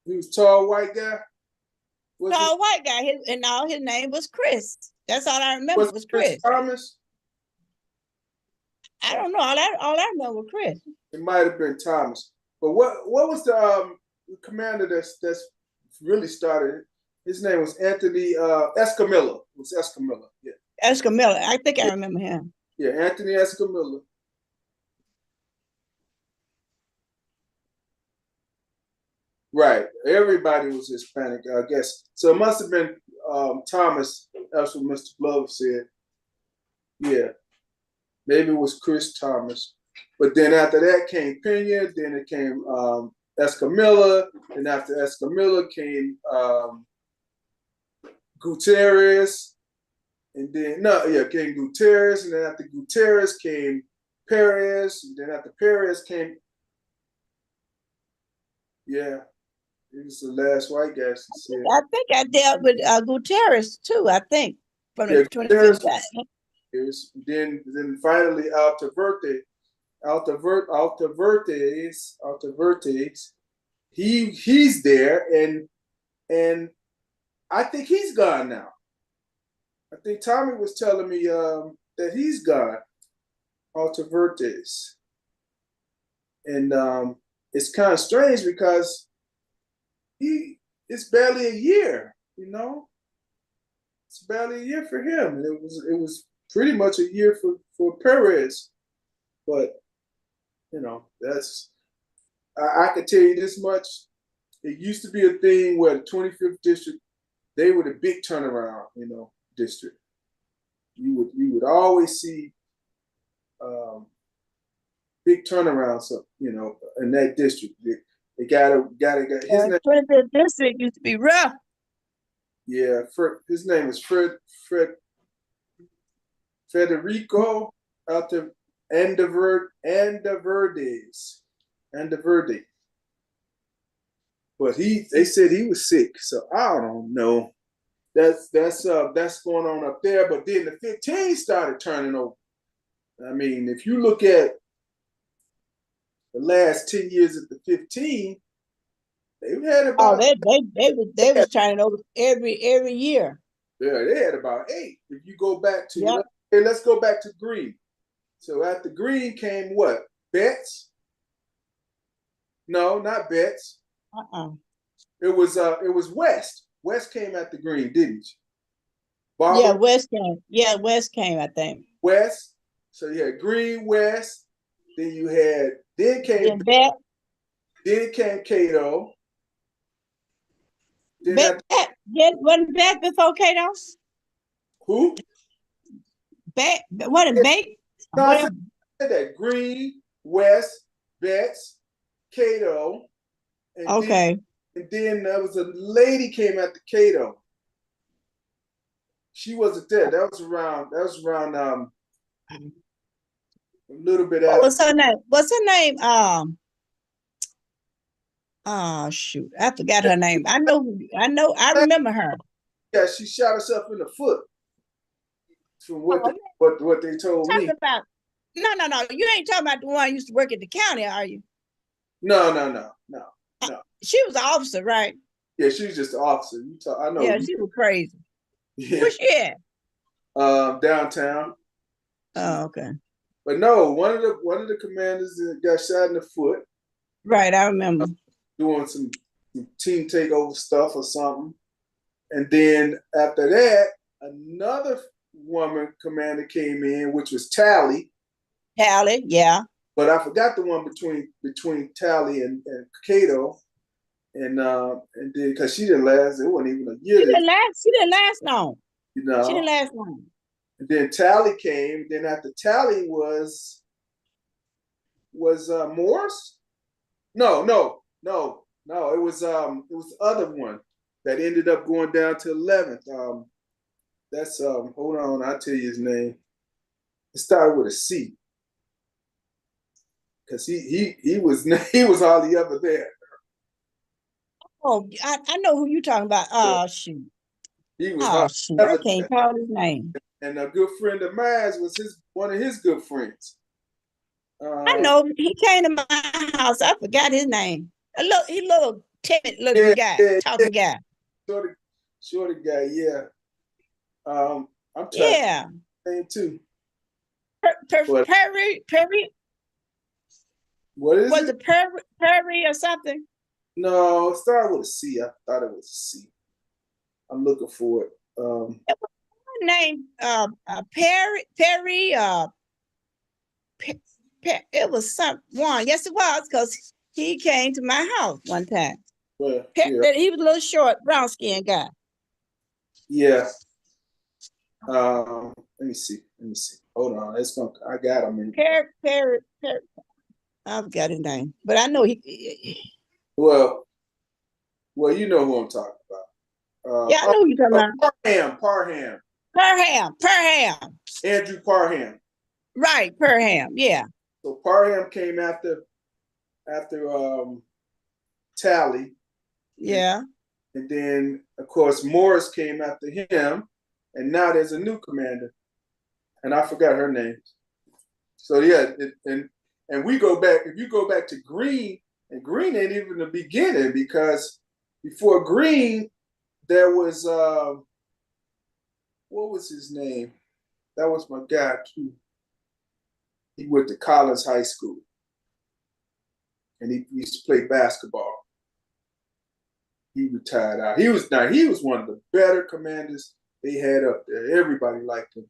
He was tall white guy. Tall white guy, his name was Chris. That's all I remember was Chris. Thomas? I don't know. All I remember was Chris. It might have been Thomas. But what was the commander that's really started? His name was Anthony Escamilla. It was Escamilla. Yeah. Escamilla. I think I remember him. Yeah, Anthony Escamilla. Right. Everybody was Hispanic, I guess. So it must have been Thomas. That's what Mr. Glover said. Yeah. Maybe it was Chris Thomas. But then after that came Pena, then it came Escamilla, and after Escamilla came Gutierrez, and then came Gutierrez, and then after Gutierrez came Perez, and then after Perez came, yeah, he was the last white guy. She said. I think I dealt with Gutierrez too. I think from the 25th. Then finally Altavertes, he's there, and I think he's gone now. I think Tommy was telling me that he's gone, Altavertes, and it's kind of strange because it's barely a year, you know. It's barely a year for him. It was pretty much a year for Perez, but you know I can tell you this much. It used to be a thing where the 25th district, they were the big turnaround, district. You would always see big turnarounds, in that district. They got his name. 25th district used to be rough. Yeah, his name is Federico Andeverde. But they said he was sick, so I don't know. That's going on up there. But then the 15 started turning over. I mean, if you look at the last 10 years of the 15, they've had about they was turning over every year. Yeah, they had about 8. If you go back to let's go back to Green. So after Green came what? Betts? No, not Betts. It was West. West came after Green, didn't you? Barbara? Yeah, West came. Yeah, West came, I think. West. So you had Green, West. Then you had came Cato. Wasn't Beck before Cato? Who? Beck? What a Beck? No, I said that Green, West, Betts, Cato. And then there was a lady came after Cato. She wasn't there. That was around a little bit after. What's her name? Oh shoot, I forgot her name. I remember her. Yeah, she shot herself in the foot. From what they told me. About, no. You ain't talking about the one who used to work at the county, are you? No. She was an officer, right? Yeah, she was just an officer. I know. Yeah, she was crazy. Yeah. Where's she at? Downtown. Oh, okay. But no, one of the commanders got shot in the foot. Right, I remember. Doing some team takeover stuff or something. And then after that, another woman commander came in, which was Tally. Tally, yeah. But I forgot the one between Tally and Cato. and then because she didn't last, it wasn't even a year. She didn't last long. You She didn't know. last long. And then Tally came. Then after Tally was Morris? No. It was the other one that ended up going down to 11th. That's hold on, I'll tell you his name. It started with a C. Cause he was he was hardly ever there. Oh, I know who you talking about. Yeah. Oh shoot. He was Oh hardly shoot. I ever can't there. call his name. And a good friend of mine was one of his good friends. I know he came to my house. I forgot his name. He little timid looking guy, talking guy. Shorty guy, yeah. I'm trying Yeah. to name too. Perry. What is Was it? it Perry or something? No, it started with a C. I thought it was a C. I'm looking for it. It was name Perry. It was someone. Yes, it was, because he came to my house one time. Well, yeah. He was a little short, brown skinned guy. Yeah. Let me see. Hold on. I got him. Perry. I forgot his name, but I know he. Well, you know who I'm talking about. Yeah, I know who you're talking about. Parham. Parham. Andrew Parham. Right, Parham. Yeah. So Parham came after Tally. Yeah. And then of course Morris came after him, and now there's a new commander, and I forgot her name. So yeah, and we go back. If you go back to Green, and Green ain't even the beginning, because before Green there was what was his name? That was my guy too. He went to Collins High School, and he used to play basketball. He retired out. He was one of the better commanders they had up there. Everybody liked him.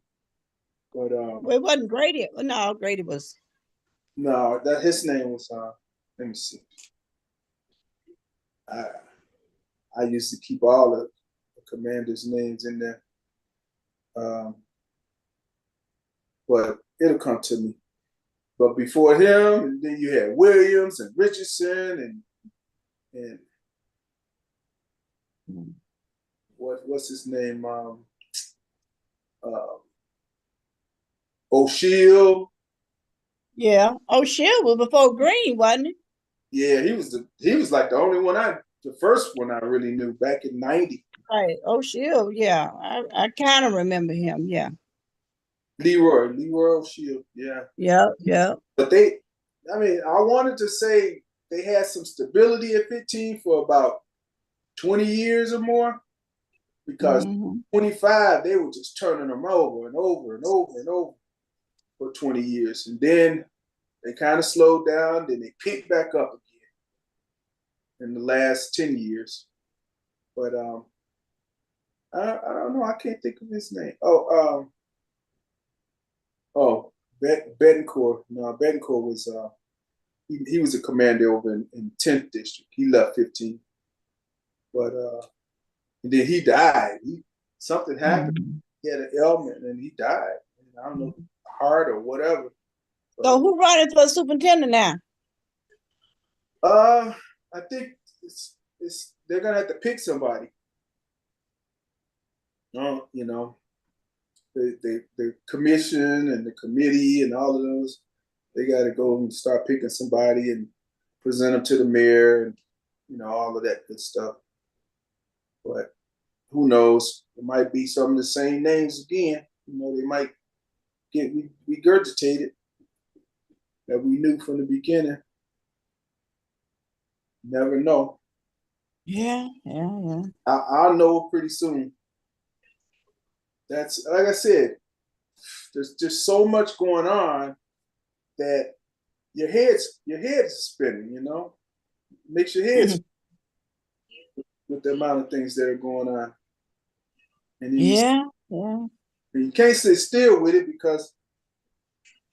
But well, it wasn't Grady. No, Grady was. No, that his name was let me see. I used to keep all the commanders' names in there. But it'll come to me. But before him, and then you had Williams and Richardson and what's his name? O'Sheill. Yeah, O'Sheill was before Green, wasn't it? Yeah, he was like the only one the first one I really knew back in '90. Right, O'Sheill. Yeah, I kind of remember him. Yeah. Leroy O'Sheill. Yeah. Yeah. But I wanted to say they had some stability at 15 for about 20 years or more, because 25 they were just turning them over and over and over and over for 20 years, and then they kind of slowed down. Then they picked back up again in the last 10 years. But I don't know. I can't think of his name. Betancourt. No, Betancourt was he was a commander over in 10th district. He left 15, but and then he died. Something happened. He had an ailment and he died. I don't know, heart or whatever. But, so who running for superintendent now? I think they're gonna have to pick somebody. The commission and the committee and all of those, they got to go and start picking somebody and present them to the mayor and all of that good stuff. But who knows? It might be some of the same names again. They might get regurgitated that we knew from the beginning. Never know. Yeah. I'll know pretty soon. That's like I said. There's just so much going on that your head's spinning. Makes your head with the amount of things that are going on. And you can't sit still with it, because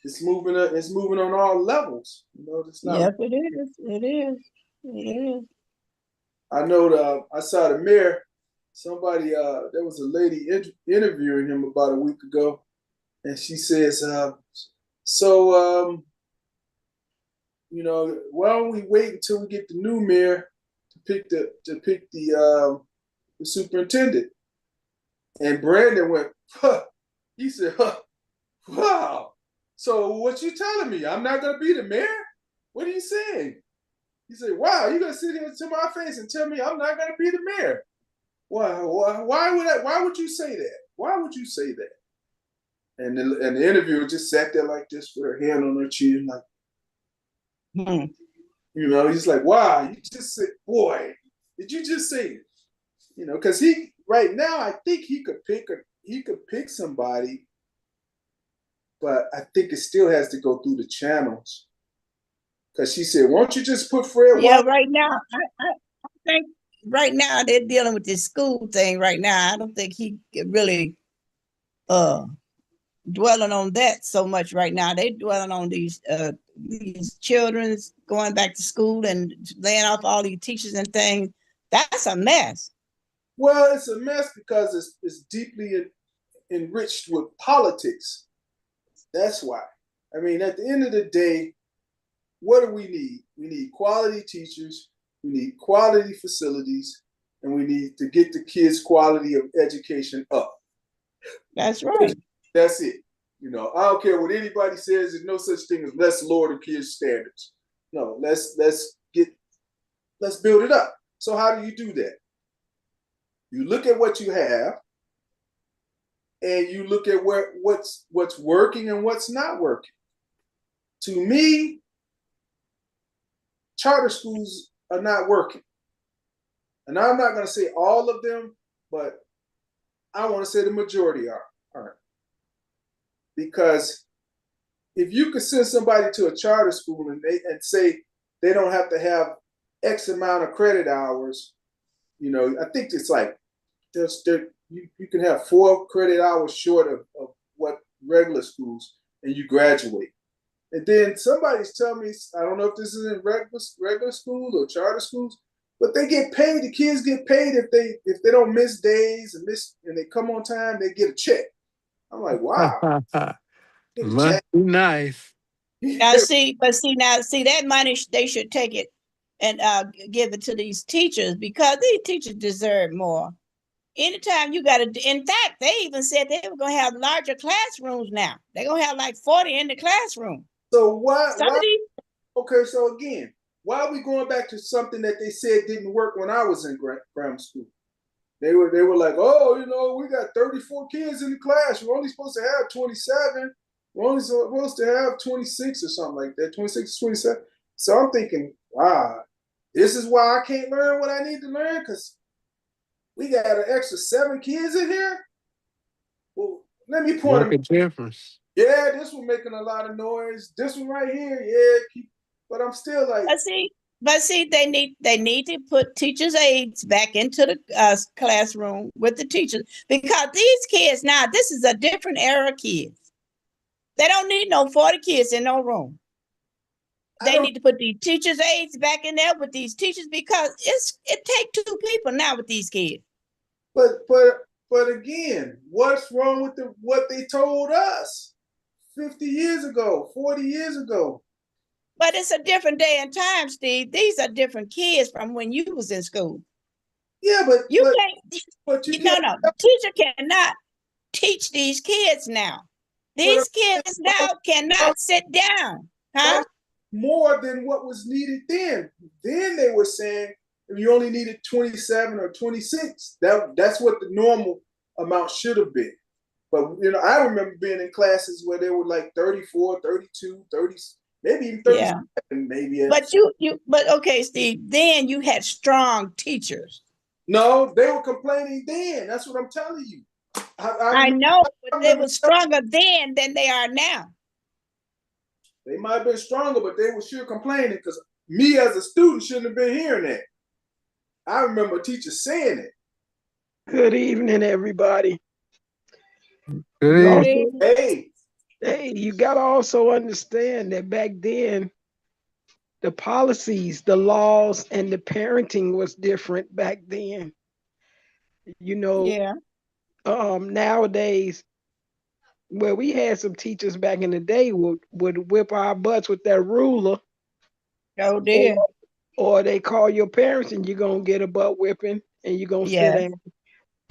it's moving. It's moving on all levels. It's not. Yes, it is. I know I saw the mayor. Somebody, there was a lady interviewing him about a week ago, and she says, why don't we wait until we get the new mayor to pick the superintendent? And Brandon went, huh. He said, huh, wow. So what you telling me? I'm not gonna be the mayor? What are you saying? He said, wow, you're gonna sit here to my face and tell me I'm not gonna be the mayor? Why would you say that? Why would you say that? And the interviewer just sat there like this with her hand on her chin, like, he's like, wow, you just said, boy, did you just say it? Because he right now, I think he could pick somebody, but I think it still has to go through the channels. Because she said, won't you just put Fred? Yeah, right now, I think right now they're dealing with this school thing right now. I don't think he really dwelling on that so much right now. They dwelling on these children's going back to school and laying off all these teachers and things. That's a mess. Well, it's a mess because it's deeply enriched with politics. That's why. I mean, at the end of the day, what do we need? We need quality teachers, we need quality facilities, and we need to get the kids' quality of education up. That's right. That's it. I don't care what anybody says. There's no such thing as let's lower the kids' standards. No, let's build it up. So how do you do that? You look at what you have, and you look at what's working and what's not working. To me, charter schools are not working. And I'm not going to say all of them, but I want to say the majority aren't. Because if you could send somebody to a charter school and say they don't have to have X amount of credit hours, I think it's like you can have 4 credit hours short of what regular schools, and you graduate. And then somebody's telling me, I don't know if this is in regular school or charter schools, but they get paid. The kids get paid if they don't miss days and they come on time, they get a check. I'm like, wow. Must be nice. Now see that money they should take it and give it to these teachers, because these teachers deserve more. Anytime you got to, in fact, they even said they were going to have larger classrooms now. They're going to have like 40 in the classroom. So okay, so again, why are we going back to something that they said didn't work when I was in grammar school? They were like, oh, we got 34 kids in the class. We're only supposed to have 27. We're only supposed to have 26 or something like that, 26, 27. So I'm thinking, wow, this is why I can't learn what I need to learn, because we got an extra 7 kids in here. Well, let me point Make a difference. Yeah, this one making a lot of noise. This one right here, yeah. But I'm still like. But see, they need to put teachers' aides back into the classroom with the teachers, because these kids now, this is a different era of kids. They don't need no 40 kids in no room. They need to put the teachers' aides back in there with these teachers, because it takes 2 people now with these kids. But again, what's wrong with what they told us 50 years ago, 40 years ago? But it's a different day and time, Steve. These are different kids from when you was in school. Yeah, but the teacher cannot teach these kids now. These kids now cannot sit down, huh? More than what was needed then. Then they were saying if you only needed 27 or 26, that's what the normal amount should have been. But I remember being in classes where they were like 34, 32, 30, maybe even 37, maybe. But okay, Steve, then you had strong teachers. No, they were complaining then. That's what I'm telling you. I know, but they were stronger then than they are now. They might have been stronger, but they were sure complaining, because me as a student shouldn't have been hearing that. I remember a teacher saying it. Good evening, everybody. Good evening. Hey, you got to also understand that back then, the policies, the laws, and the parenting was different back then. You know, Yeah. nowadays, well, we had some teachers back in the day would whip our butts with that ruler, Oh or, dear. or they call your parents and you're gonna get a butt whipping and you're gonna sit Yeah. down.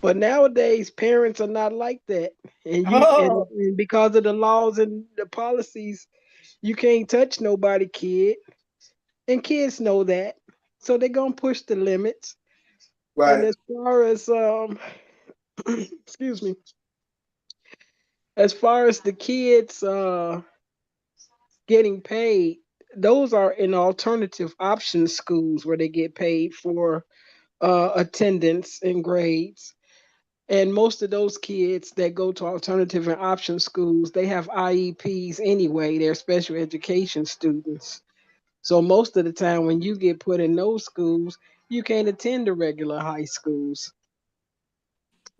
But nowadays, parents are not like that, and Oh. and because of the laws and the policies, you can't touch nobody, kid, and kids know that, so they're gonna push the limits. And Right. as far as excuse me, as far as the kids getting paid, those are in alternative option schools where they get paid for attendance and grades. And most of those kids that go to alternative and option schools, they have IEPs anyway. They're special education students. So most of the time when you get put in those schools, you can't attend the regular high schools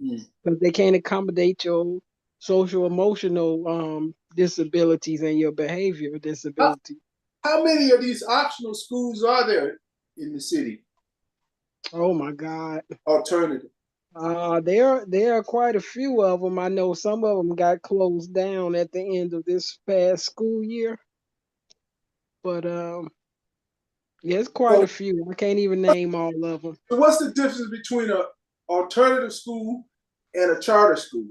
Mm. because they can't accommodate your social emotional disabilities and your behavior How, disability. how many of these optional schools are there in the city? Oh my God. Alternative. There are quite a few of them. I know some of them got closed down at the end of this past school year, but yeah, it's quite So, a few. I can't even name all of them. so what's the difference between a alternative school and a charter school?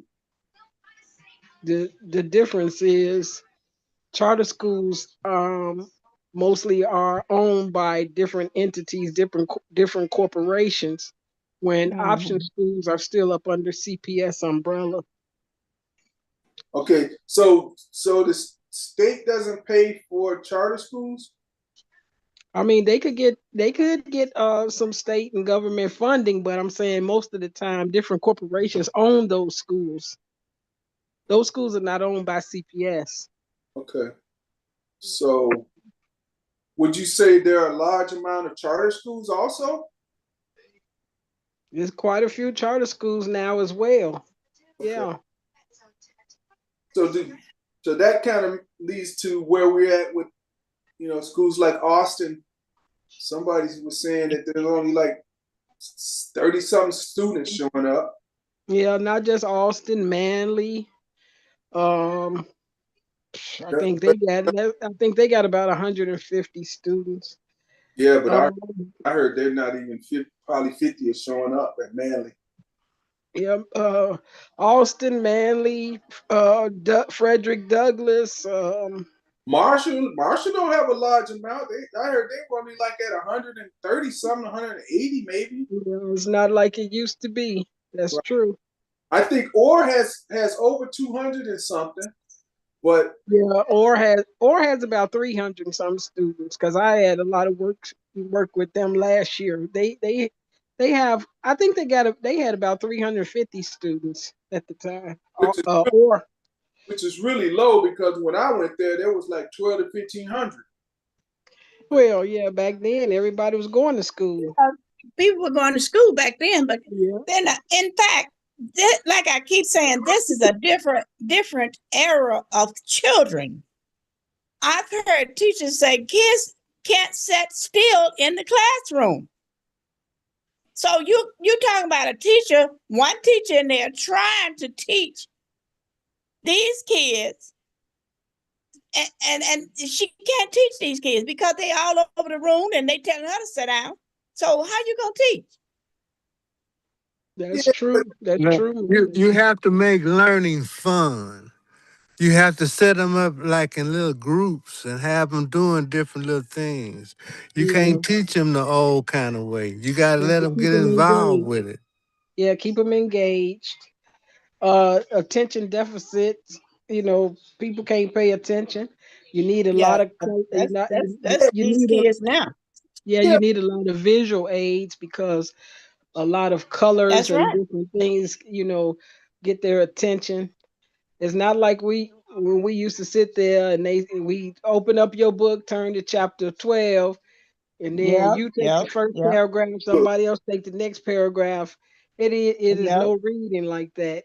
The difference is charter schools mostly are owned by different entities, different corporations, when option Mhm. schools are still up under CPS umbrella. Okay, so the state doesn't pay for charter schools? I mean, they could get some state and government funding, but I'm saying most of the time, different corporations own those schools. Those schools are not owned by CPS. Okay. So would you say there are a large amount of charter schools also? There's quite a few charter schools now as well. Okay. Yeah, So do so that kind of leads to where we're at with schools like Austin. Somebody was saying that there's only like 30 something students showing up. yeah, not just Austin, Manly. Um, I think they got about 150 students. Yeah, but I Um, I heard they're not even 50, probably 50 are showing up at Manly. yeah, Austin, Manly, Frederick Douglass. Marshall don't have a large amount. I heard they were only like at 130 something, 180 maybe. It's not like it used to be. That's Right. true. I think Orr has over 200 and something, but Yeah, or has about 300 and some students because I had a lot of work with them last year. They have, I think they had about 350 students at the time. which is Or which is really low because when I went there was like 12 to 1500. well, yeah, back then everybody was going to school. People were going to school back then, but Yeah, then, in fact, like I keep saying, this is a different era of children. I've heard teachers say kids can't sit still in the classroom. So you talking about one teacher in there trying to teach these kids, and she can't teach these kids because they all over the room and they telling her to sit down. So how you gonna teach? that's Yeah, true. That's No, true. you have to make learning fun. You have to set them up like in little groups and have them doing different little things. You Yeah, can't teach them the old kind of way. You got to yeah, let them keep get them involved engaged. with it. Yeah, keep them engaged. Attention deficits. People can't pay attention. You need a Yeah, lot of that's you these need a kids now. yeah, yeah. you need a lot of visual aids because a lot of colors That's and right. different things, get their attention. It's not like when we used to sit there and we open up your book, turn to chapter 12, and then Yeah, you take yeah, the first yeah, paragraph, Look, somebody else take the next paragraph. It is yeah, no reading like that.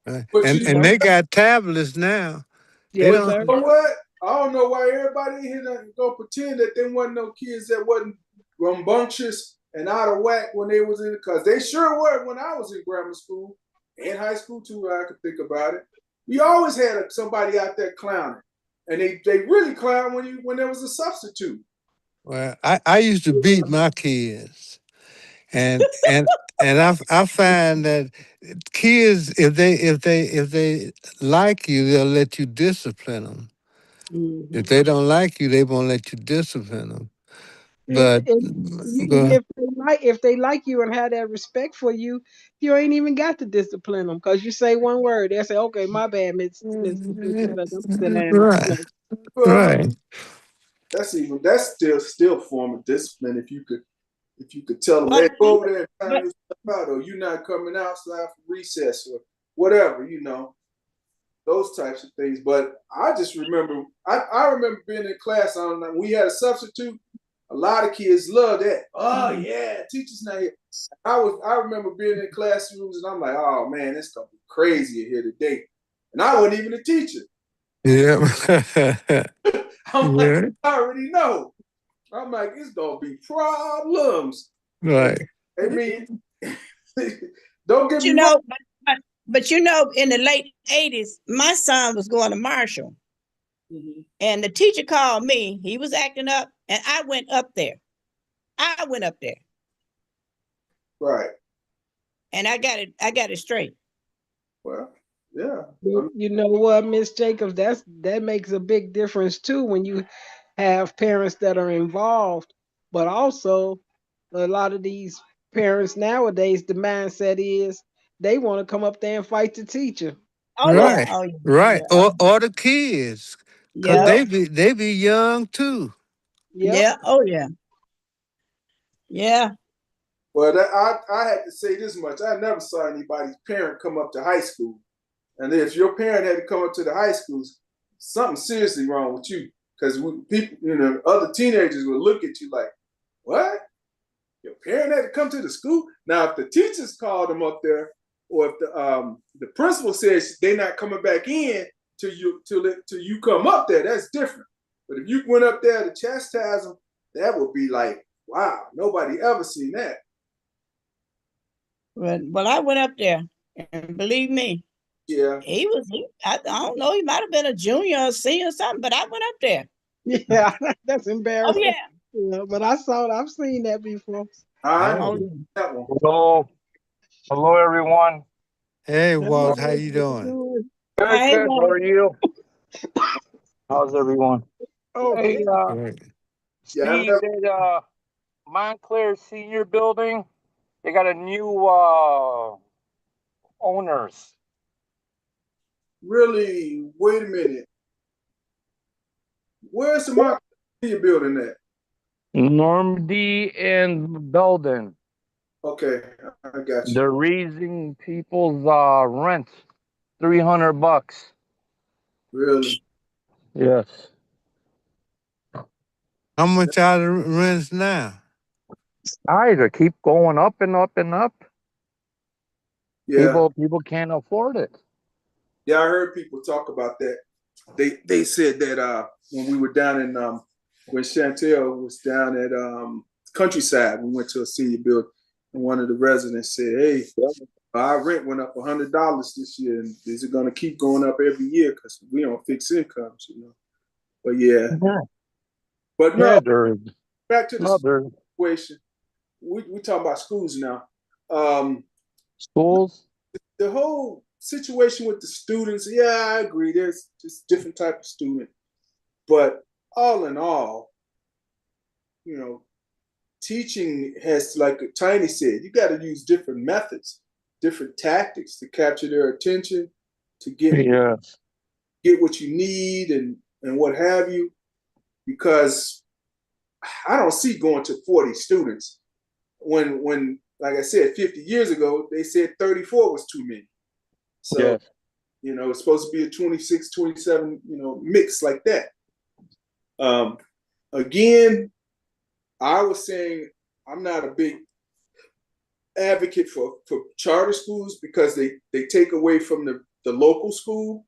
but And you and yeah. they got tablets now. They Yes, but don't. sir. you know what? I don't know why everybody here gonna pretend that there wasn't no kids that wasn't rambunctious and out of whack when they was in, because they sure were when I was in grammar school and high school too. I could think about it. We always had somebody out there clowning, and they really clown when there was a substitute. Well, I used to beat my kids, and I find that kids, if they like you, they'll let you discipline them. If they don't like you, they won't let you discipline them. But And if they like you and have that respect for you, you ain't even got to discipline them because you say one word, they say, "Okay, my bad, Miss Discipline. I'm sit down." right, Well, right, that's still a form of discipline if you could tell them, hey, But, go over there and but time yourself out, or you're not coming outside for recess or whatever, those types of things. But I just remember, I remember being in class. I don't know, we had a substitute. A lot of kids love that. Oh yeah, teacher's not here. I remember being in classrooms and I'm like, oh man, it's gonna be crazy in here today. And I wasn't even a teacher. yeah, I'm like, yeah, I already know. I'm like, it's gonna be problems. And right, I mean, don't get you me wrong. know, but in the late 80s, my son was going to Marshall. And the teacher called me. He was acting up, and I went up there. Right. And I got it straight. Well, yeah. You know what, Miss Jacobs? That makes a big difference too when you have parents that are involved, but also a lot of these parents nowadays, the mindset is they want to come up there and fight the teacher. Oh yeah. right, Oh yeah. right. Yeah. Or the kids, cause Yeah. they be young too. Yep. Yeah. Oh yeah. Yeah. Well, I had to say this much. I never saw anybody's parent come up to high school. And if your parent had to come up to the high schools, something seriously wrong with you. Because people, other teenagers would look at you like, what? Your parent had to come to the school? Now, if the teachers called them up there, or if the principal says they're not coming back in till you come up there, that's different. But if you went up there to chastise them, that would be like, wow, nobody ever seen that. Well, I went up there, and believe me, Yeah. I don't know, he might have been a junior or senior or something, but I went up there. Yeah, that's Oh embarrassing. yeah. Yeah, but I've seen that before. I Oh. know Oh, that one. Hello, everyone. Hey, Walt, how Hello, you doing? Good, hey, good. How well, are you? How's everyone? Okay. Hey, Right. Yeah, I've Steve, never, that Montclair Senior Building, they got a new owners. really, wait a minute. Where's the Montclair building at? Normandy and Belden. Okay, I got you. They're raising people's rent, $300. Really? Yes. How much are the rents now? Either keep going up and up and up. Yeah. People can't afford it. Yeah, I heard people talk about that. They said that when we were down in when Chantel was down at Countryside, we went to a senior building, and one of the residents said, "Hey, our rent went up $100 this year, and these are going to keep going up every year because we don't fix incomes." But yeah, but Yeah, no, there's back to the other situation. We talking about schools now. Um, schools. the whole situation with the students, yeah, I agree. There's just different type of student, but all in all, teaching has, like Tiny said, you got to use different methods, different tactics to capture their attention, to Yeah. get what you need and what have you. Because I don't see going to 40 students when like I said, 50 years ago they said 34 was too many. So Yes. it's supposed to be a 26, 27, mix like that. Again, I was saying I'm not a big advocate for charter schools because they take away from the local school.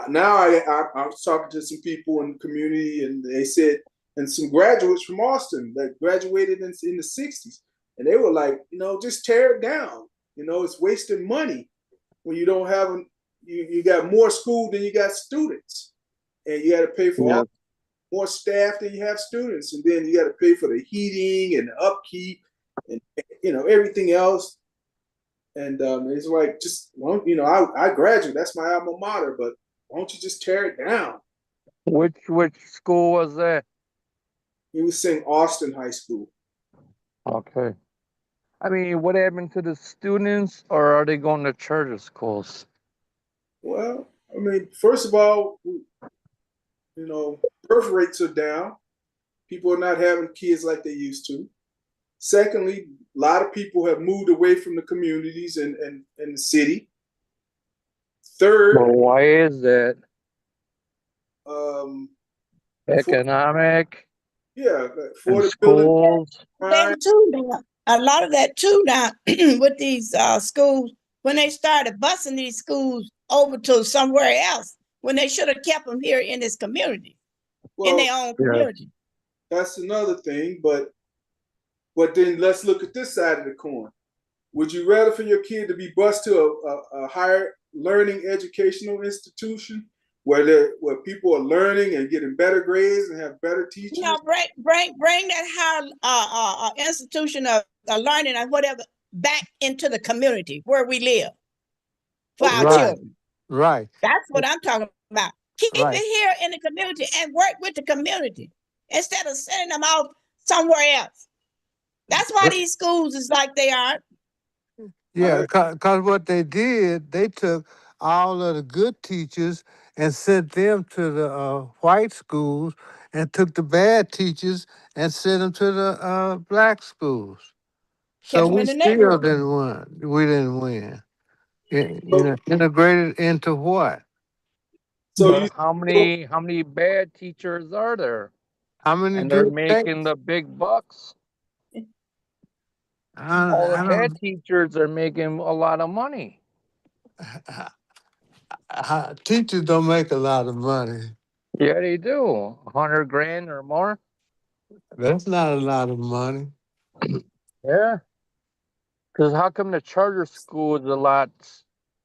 now I was talking to some people in the community, and they said, and some graduates from Austin that graduated in the 60s, and they were like, just tear it down. It's wasting money when you don't have you got more school than you got students, and you got to pay for more staff than you have students, and then you got to pay for the heating and the upkeep and everything else. And it's like, just I graduate. That's my alma mater, but why don't you just tear it down? Which school was that? He was saying Austin High School. Okay. I mean, what happened to the students, or are they going to charter schools? Well, I mean, first of all, birth rates are down. People are not having kids like they used to. Secondly, a lot of people have moved away from the communities and the city. Third, Well, why is that? Economic and affordability. schools. Then too, now, a lot of that too now with these schools, when they started busing these schools over to somewhere else, when they should have kept them here in this community, in their own community. That's another thing, but then let's look at this side of the coin. Would you rather for your kid to be bused to a higher learning educational institution where people are learning and getting better grades and have better teachers? Bring that higher institution of learning or whatever back into the community where we live for our children. Right. That's what I'm talking about. Keep it here in the community and work with the community instead of sending them out somewhere else. That's why these schools is like they are. Yeah, because what they did, they took all of the good teachers and sent them to the white schools, and took the bad teachers and sent them to the black schools. So we still didn't win. We didn't win. Integrated into what? So how many bad teachers are there? How many? And they're making the big bucks. All the bad teachers are making a lot of money. Teachers don't make a lot of money. Yeah, they do. 100 grand or more. That's not a lot of money. Yeah. Because how come the charter school is a lot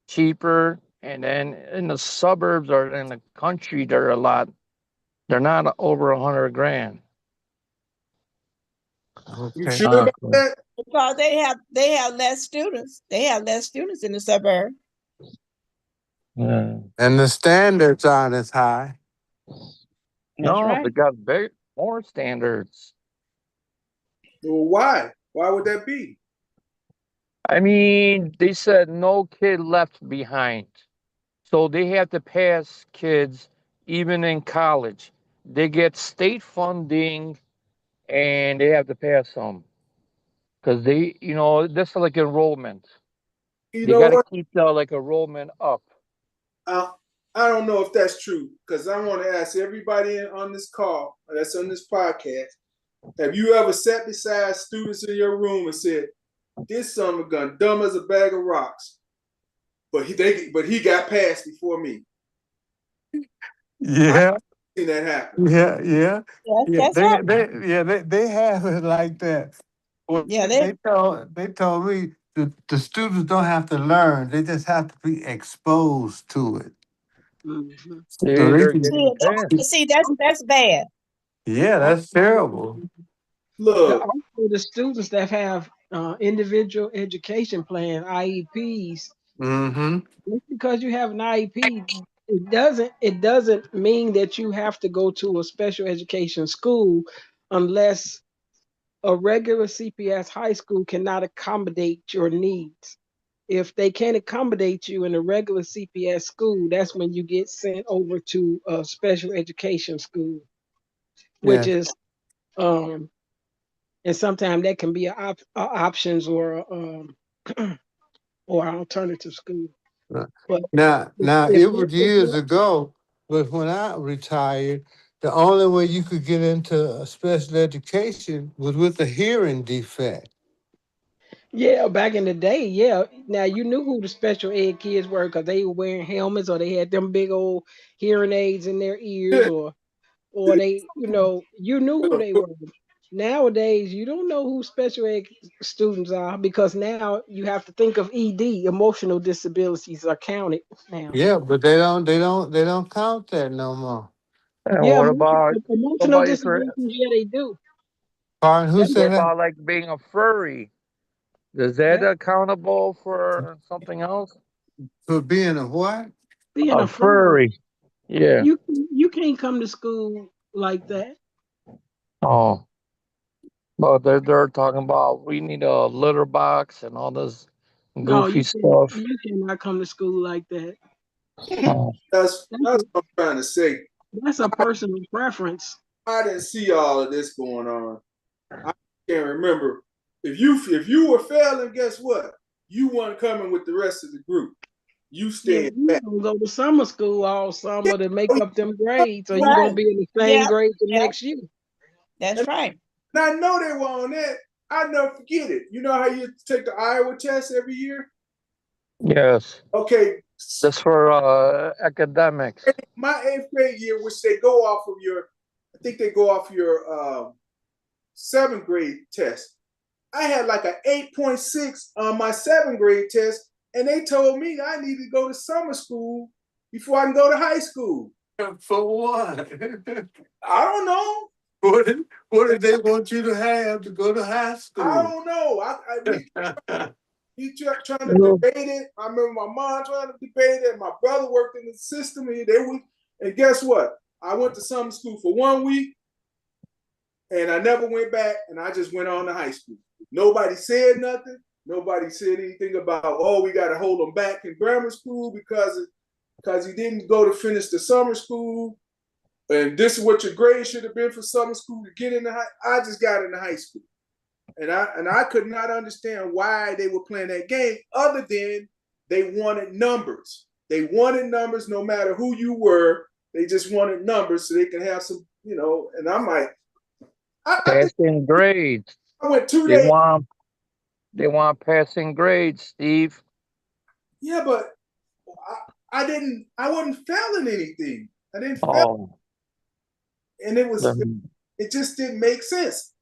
cheaper, and then in the suburbs or in the country they're not over 100 grand? You sure about that? Because they have less students. They have less students in the suburb. And the standards aren't as high. No, they got more standards. Well, why? Why would that be? I mean, they said no kid left behind. So they have to pass kids even in college. They get state funding and they have to pass them. Because this is like enrollment. They got to keep the enrollment up. I don't know if that's true, because I want to ask everybody on this call, that's on this podcast, have you ever sat beside students in your room and said, this son of a gun, dumb as a bag of rocks, but he got passed before me? Yeah. I've seen that happen. Yeah. That's right. They have it like that. Well, Yeah, they told me the students don't have to learn; they just have to be exposed to it. Mm-hmm. See, that's bad. Yeah, that's terrible. Look, also the students that have individual education plan IEPs. Mm-hmm. Just because you have an IEP, it doesn't mean that you have to go to a special education school unless a regular CPS high school cannot accommodate your needs. If they can't accommodate you in a regular CPS school, that's when you get sent over to a special education school, which is and sometimes that can be options or or alternative school. But now it was years ago, but when I retired, the only way you could get into a special education was with a hearing defect. Yeah, back in the day, yeah. Now you knew who the special ed kids were because they were wearing helmets or they had them big old hearing aids in their ears or they, you knew who they were. Nowadays, you don't know who special ed students are because now you have to think of ED, emotional disabilities are counted now. Yeah, but they don't count that no more. And Yeah, what emotional about if disabilities, yeah, they do. Pardon, who That's what said that? about like being a furry? Is that that accountable for something else? For being a what? being A a furry. furry. Yeah. You can't come to school like that. Oh. But they're talking about we need a litter box and all this No, goofy stuff. you cannot come to school like that. Oh. That's That's what I'm trying to say. that's a personal preference. I didn't see all of this going on. I can't remember. If you were failing, guess what? You weren't coming with the rest of the group. You Yeah, stayed you back. gonna go to summer school all summer to make up them grades, or you gonna Right. be in the same Yeah, grade the yeah, next year. that's right. And I know they were on that. I never forget it. You know how you take the Iowa test every year? Yes. Okay, That's for academics. my eighth grade year, which they go off of your, I think they go off your seventh grade test. I had like an 8.6 on my seventh grade test, and they told me I needed to go to summer school before I can go to high school. For what? I don't know. What did they want you to have to go to high I school? don't know. We trying to Well, debate it. I remember my mom trying to debate it. My brother worked in the system, and guess what? I went to summer school for 1 week, and I never went back, and I just went on to high school. Nobody said nothing. Nobody said anything about, oh, we got to hold them back in grammar school because he didn't go to finish the summer school, and this is what your grade should have been for summer school to get into high. I just got into high school, and I could not understand why they were playing that game, other than they wanted numbers. They wanted numbers, no matter who you were. They just wanted numbers so they can have some, And I'm like, passing grades. I went 2 They days. want they want passing grades, Steve. Yeah, but I wasn't failing anything. I didn't fail, Oh, and then it just didn't make sense.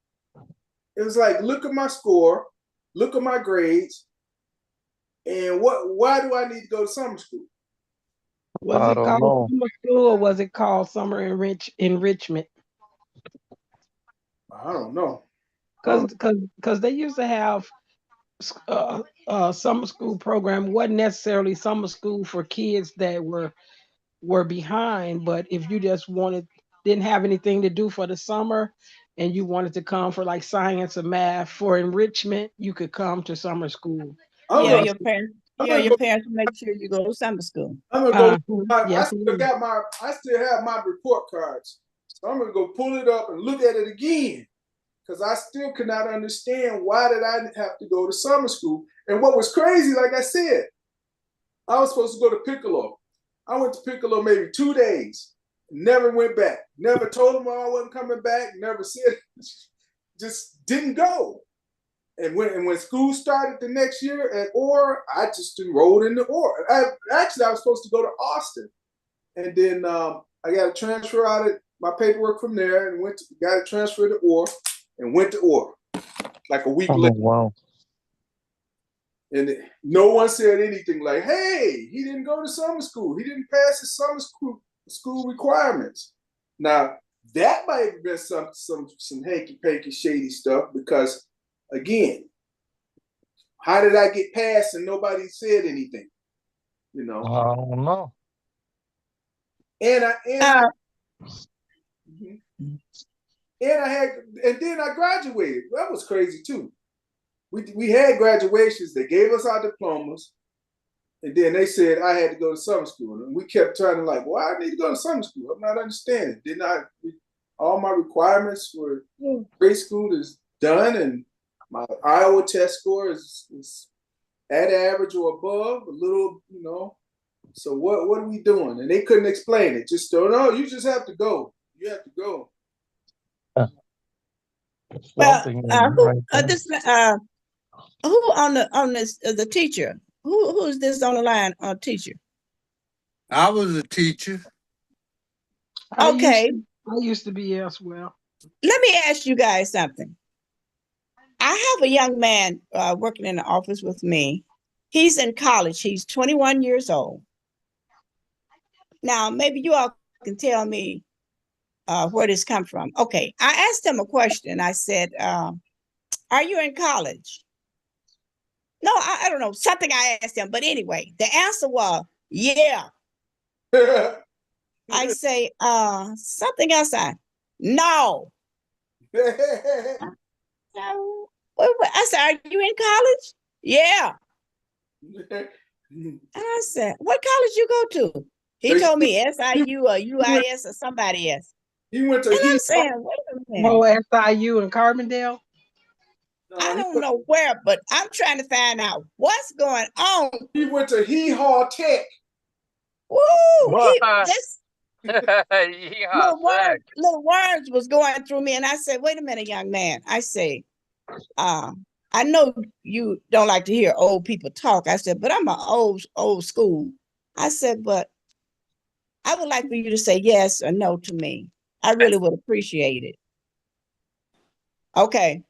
It was like, look at my score, look at my grades, and why do I need to go to summer school? Was I it don't called know. summer school or was it called summer enrichment? I don't know. Because they used to have summer school program wasn't necessarily summer school for kids that were behind, but if you just didn't have anything to do for the summer and you wanted to come for like science or math for enrichment, you could come to summer school. I'm Yeah, gonna Uh, your parents. I'm Yeah, gonna your go. parents will make sure you go to summer school. I'm gonna go. I yes, still got I still have my report cards, so I'm gonna go pull it up and look at it again, because I still could not understand why did I have to go to summer school. And what was crazy, like I said, I was supposed to go to Piccolo. I went to Piccolo maybe 2 days, never went back. Never told them I wasn't coming back. Never said, just didn't go. And when school started the next year at Orr, I just enrolled in the Orr. I was supposed to go to Austin, and then I got a transfer out of my paperwork from there, and got a transfer to Orr, and went to Orr like a week Oh later. wow. And no one said anything like, "Hey, he didn't go to summer school. He didn't pass his summer school requirements." Now that might have been some hanky panky shady stuff, because again, how did I get passed and nobody said anything? I don't know. And I Uh, and then I graduated. That was crazy too. We had graduations. They gave us our diplomas, and then they said I had to go to summer school. And we kept trying to like, well, I need to go to summer school. I'm not understanding. All my requirements for grade school is done, and my Iowa test score is at average or above, a little, So what are we doing? And they couldn't explain it. Just don't know. You just have to go. You have to go. well, Something who, right there. this Who on this the teacher? Who's this on the line? Teacher. I was a teacher. Okay, I used to be as well. let me ask you guys something. I have a young man working in the office with me. He's in college. He's 21 years old. Now, maybe you all can tell me where this come from. Okay, I asked him a question. I said, are you in college? No, I don't know, something I asked him. But anyway, the answer was, yeah. I say, something else. No. So, I said, are you in college? Yeah. And I said, what college you go to? He told me SIU or UIS or somebody else. He went to And I'm saying, wait a minute. Oh, SIU in Carbondale? I don't know where, but I'm trying to find out what's going on. He went to Hee Haw Tech. Woo! What? This Yeah, little words was going through me, and I said, "Wait a minute, young man." I say, "I know you don't like to hear old people talk." I said, "But I'm an old school." I said, "But I would like for you to say yes or no to me. I really would appreciate it." Okay.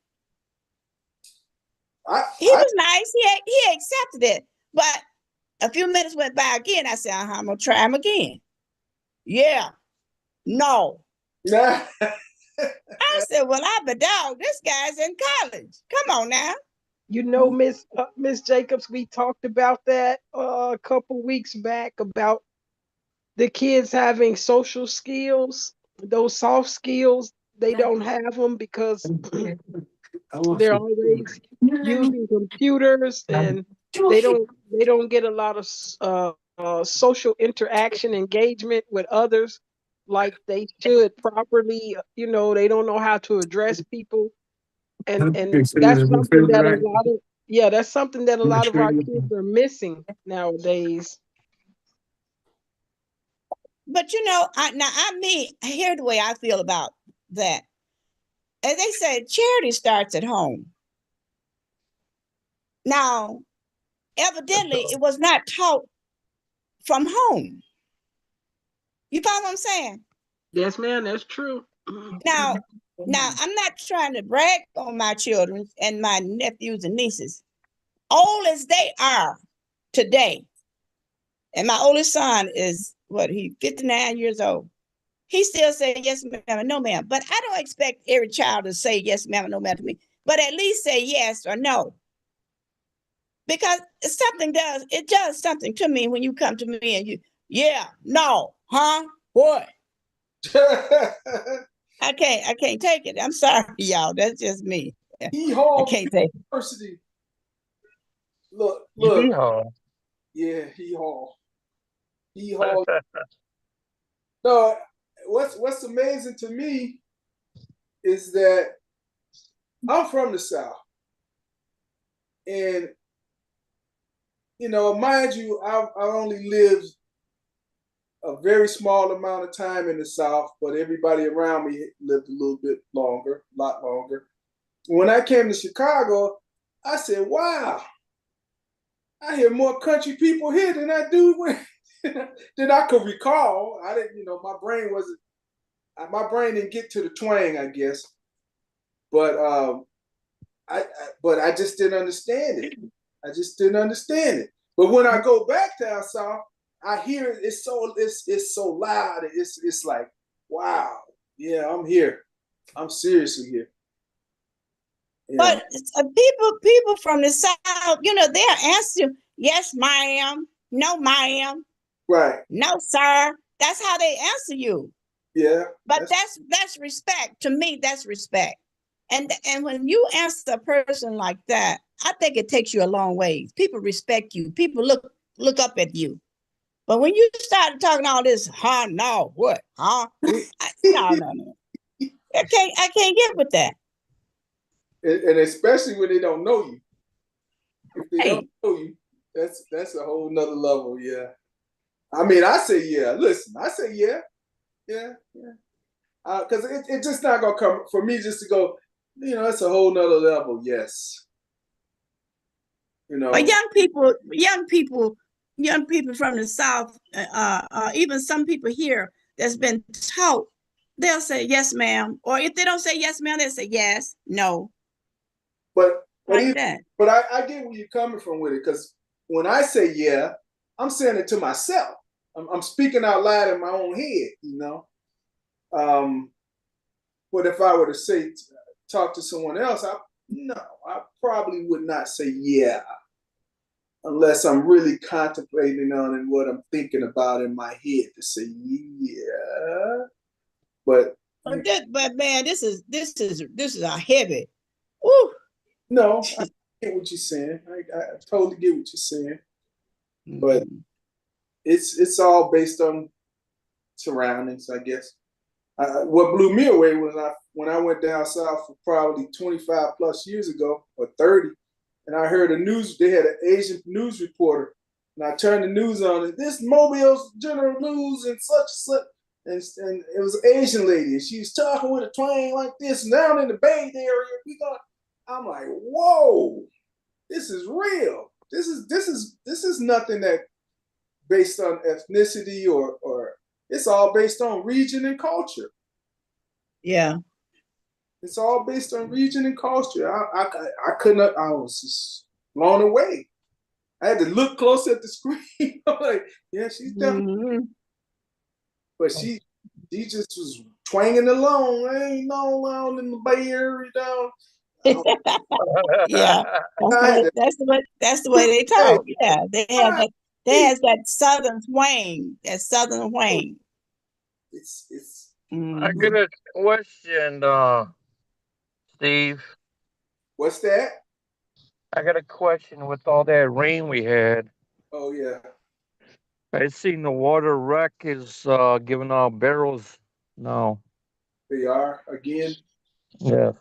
He was nice. He accepted it, but a few minutes went by again. I said, I'm gonna try him again. Yeah. No. I said, well, I'm a dog. This guy's in college. Come on now. You know, Miss Jacobs, we talked about that a couple weeks back about the kids having social skills, those soft skills. They don't have them because they're always using computers, and they don't get a lot of social interaction engagement with others like they should properly. You know, they don't know how to address people, and that's something that a lot of our kids are missing nowadays. But here's the way I feel about that. As they say, charity starts at home. Now, evidently, it was not taught from home. You follow what I'm saying? Yes, ma'am, that's true. Now, I'm not trying to brag on my children and my nephews and nieces. Old as they are today, and my oldest son is he's 59 years old. He still said yes, ma'am, and no, ma'am. But I don't expect every child to say yes, ma'am, and no, ma'am to me. But at least say yes or no. Because it does something to me when you come to me and yeah, no, huh? What? I can't take it. I'm sorry, y'all. That's just me. Hee Haw I can't take it. University. Look. Yeah, Hee Haw. Hee Haw. No, what's amazing to me is that I'm from the South. And, mind you, I only lived a very small amount of time in the South, but everybody around me lived a little bit longer, a lot longer. When I came to Chicago, I said, wow, I hear more country people here than I do than I could recall. I didn't, my brain didn't get to the twang, I guess. But I just didn't understand it. But when I go back down south, I hear it's so loud. It's like, wow, yeah, I'm here. I'm seriously here. Yeah. But people from the South, they'll answer yes, ma'am, no, ma'am, right, no, sir. That's how they answer you. Yeah. But that's respect. To me, that's respect. And when you answer a person like that, I think it takes you a long way. People respect you. People look up at you. But when you start talking all this, huh, no, what, huh? No. I can't get with that. And especially when they don't know you. If they don't know you, that's a whole nother level, yeah. I mean, I say yeah. Listen, I say yeah. Yeah. Because it's just not going to come for me just to go, it's a whole nother level, yes. You know, But young people from the South, even some people here that's been taught, they'll say yes, ma'am, or if they don't say yes, ma'am, they'll say yes, no, but like that. but I get where you're coming from with it, because when I say yeah, I'm saying it to myself. I'm speaking out loud in my own head, you know. But if I were to say talk to someone else, I probably would not say yeah, unless I'm really contemplating on and what I'm thinking about in my head to say yeah. But But man, this is a heavy. Woo. no, I get what you're saying. I totally get what you're saying. But it's all based on surroundings, I guess. What blew me away was when I went down south for probably 25 plus years ago, or 30, and I heard they had an Asian news reporter, and I turned the news on, and this Mobile's General News and such, and it was an Asian lady, and she was talking with a twang like this, and down in the Bay Area, I'm like, whoa, this is real. This is nothing that based on ethnicity or it's all based on region and culture. Yeah. It's all based on region and culture. I was just blown away. I had to look close at the screen. I'm like, yeah, she's definitely, but she just was twanging along. I ain't no around in the Bay Area down. Yeah. That's the way they talk. Yeah. They has that southern twang. That southern twang. It's I got a question, Steve. What's that? I got a question with all that rain we had. Oh yeah. I seen the water wreck is giving out barrels now. They are again. Yeah.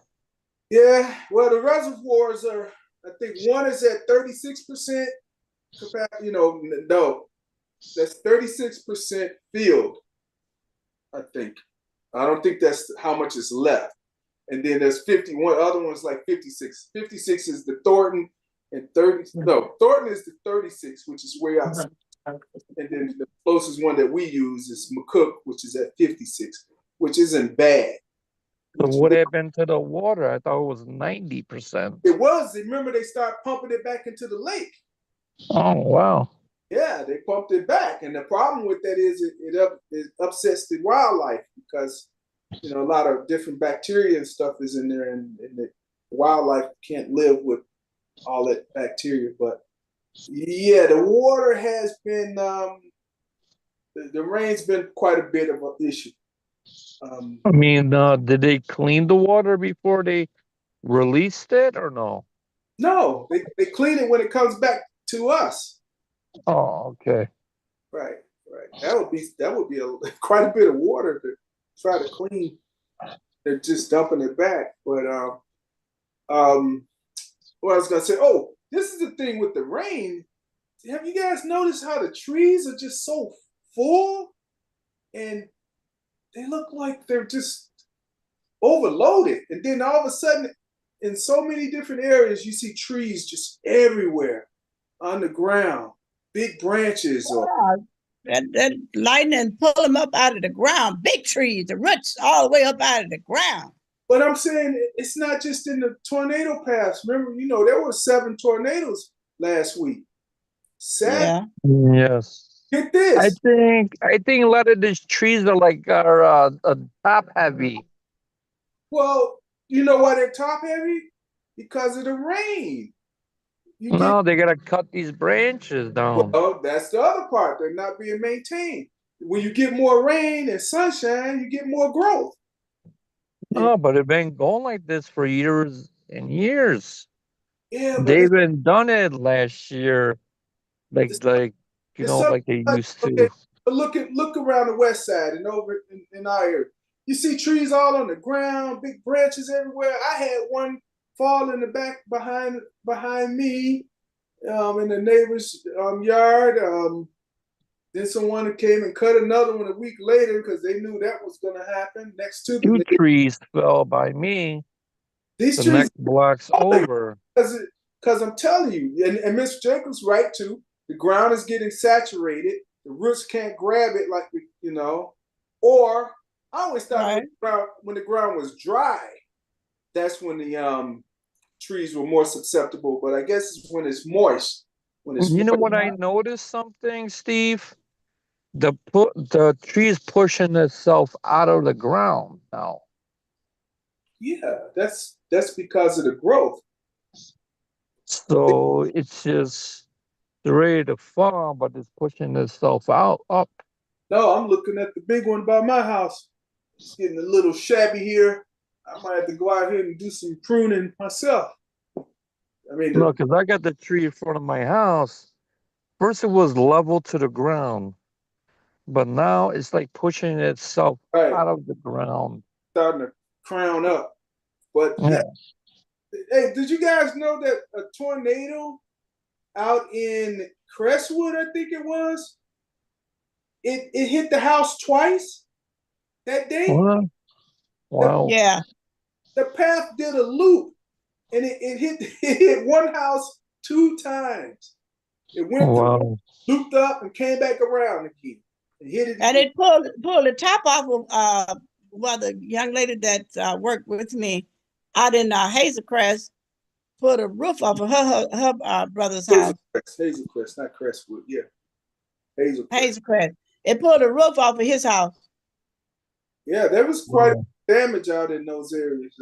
Yeah. Well, the reservoirs are. I think one is at 36% capacity. No, that's 36% filled. I think. I don't think that's how much is left. And then there's 51. Other one's like 56. 56 is the Thornton, and 30. No, Thornton is the 36, which is way outside. And then the closest one that we use is McCook, which is at 56, which isn't bad. So what happened to the water? I thought it was 90%. It was. Remember, they started pumping it back into the lake. Oh, wow. Yeah, they pumped it back. And the problem with that is it upsets the wildlife, because a lot of different bacteria and stuff is in there, and the wildlife can't live with all that bacteria. But yeah, the water has been the rain's been quite a bit of an issue. I mean, did they clean the water before they released it, or no? No, they clean it when it comes back to us. Oh, okay. Right. That would be quite a bit of water to try to clean. They're just dumping it back. But what I was gonna say, this is the thing with the rain. Have you guys noticed how the trees are just so full, and they look like they're just overloaded? And then all of a sudden, in so many different areas, you see trees just everywhere on the ground, big branches. That lightning pull them up out of the ground, big trees, the roots all the way up out of the ground. But I'm saying it's not just in the tornado paths. Remember, there were 7 tornadoes last week. 7. Yeah. Yes. Get this. I think a lot of these trees are top heavy. Well, you know why they're top heavy? Because of the rain. They gotta cut these branches down. Well, that's the other part. They're not being maintained. When you get more rain and sunshine, you get more growth. No, but it's been going like this for years and years. Yeah, but they've been done it last year, like they used to. Okay, but look around the west side and over in our area. You see trees all on the ground, big branches everywhere. I had one fall in the back behind me, in the neighbor's yard. Then someone came and cut another one a week later because they knew that was going to happen next to the 2 trees fell by me. These the trees next block's over. Because Because I'm telling you, and Mr. Jacobs right too. The ground is getting saturated. The roots can't grab it like you know. Or I always thought Right. when the ground was dry, that's when the trees were more susceptible. But I guess it's when it's moist. When it's You know moist. what I noticed something, Steve? The tree is pushing itself out of the ground now. Yeah, that's because of the growth. So it's just ready to fall, but it's pushing itself out up. No, I'm looking at the big one by my house. It's getting a little shabby here. I might have to go out here and do some pruning myself. I mean, Look, because I got the tree in front of my house. First, it was level to the ground, but now it's like pushing itself right, out of the ground. starting to crown up. But Yeah. yeah, hey, did you guys know that a tornado out in Crestwood, I think it was, it hit the house twice that day? What? The, Wow. Yeah. the path did a loop and it hit it hit one house 2 times. It went through, Wow. looped up, and came back around again. And hit it And again. it pulled the top off of well, the young lady that worked with me out in Hazelcrest put a roof off of her brother's house. Hazelcrest, not Crestwood. Yeah, Hazelcrest. Hazelcrest. It pulled a roof off of his house. Yeah, there was quite damage out in those areas.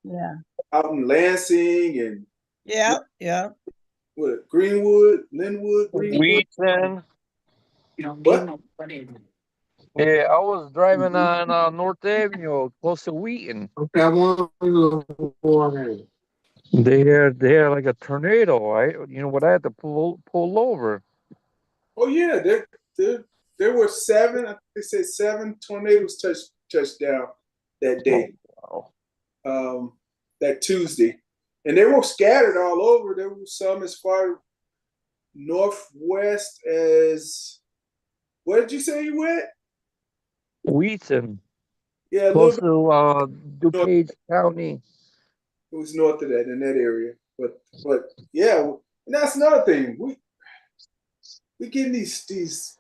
Yeah. Out in Lansing and Yeah. Yeah. what, Greenwood, Linwood, Greenwood. Wheaton. What? Yeah, I was driving on North Avenue, close to Wheaton. Okay, I want to They had like a tornado. You know what? I had to pull over. Oh yeah, there were 7. I think they said 7 tornadoes touched down that day. Wow. That Tuesday, and they were scattered all over. There were some as far northwest as, where did you say you went? Wheaton, Yeah, a close little to bit north. DuPage County. It was north of that, in that area. But yeah, and that's another thing. We getting these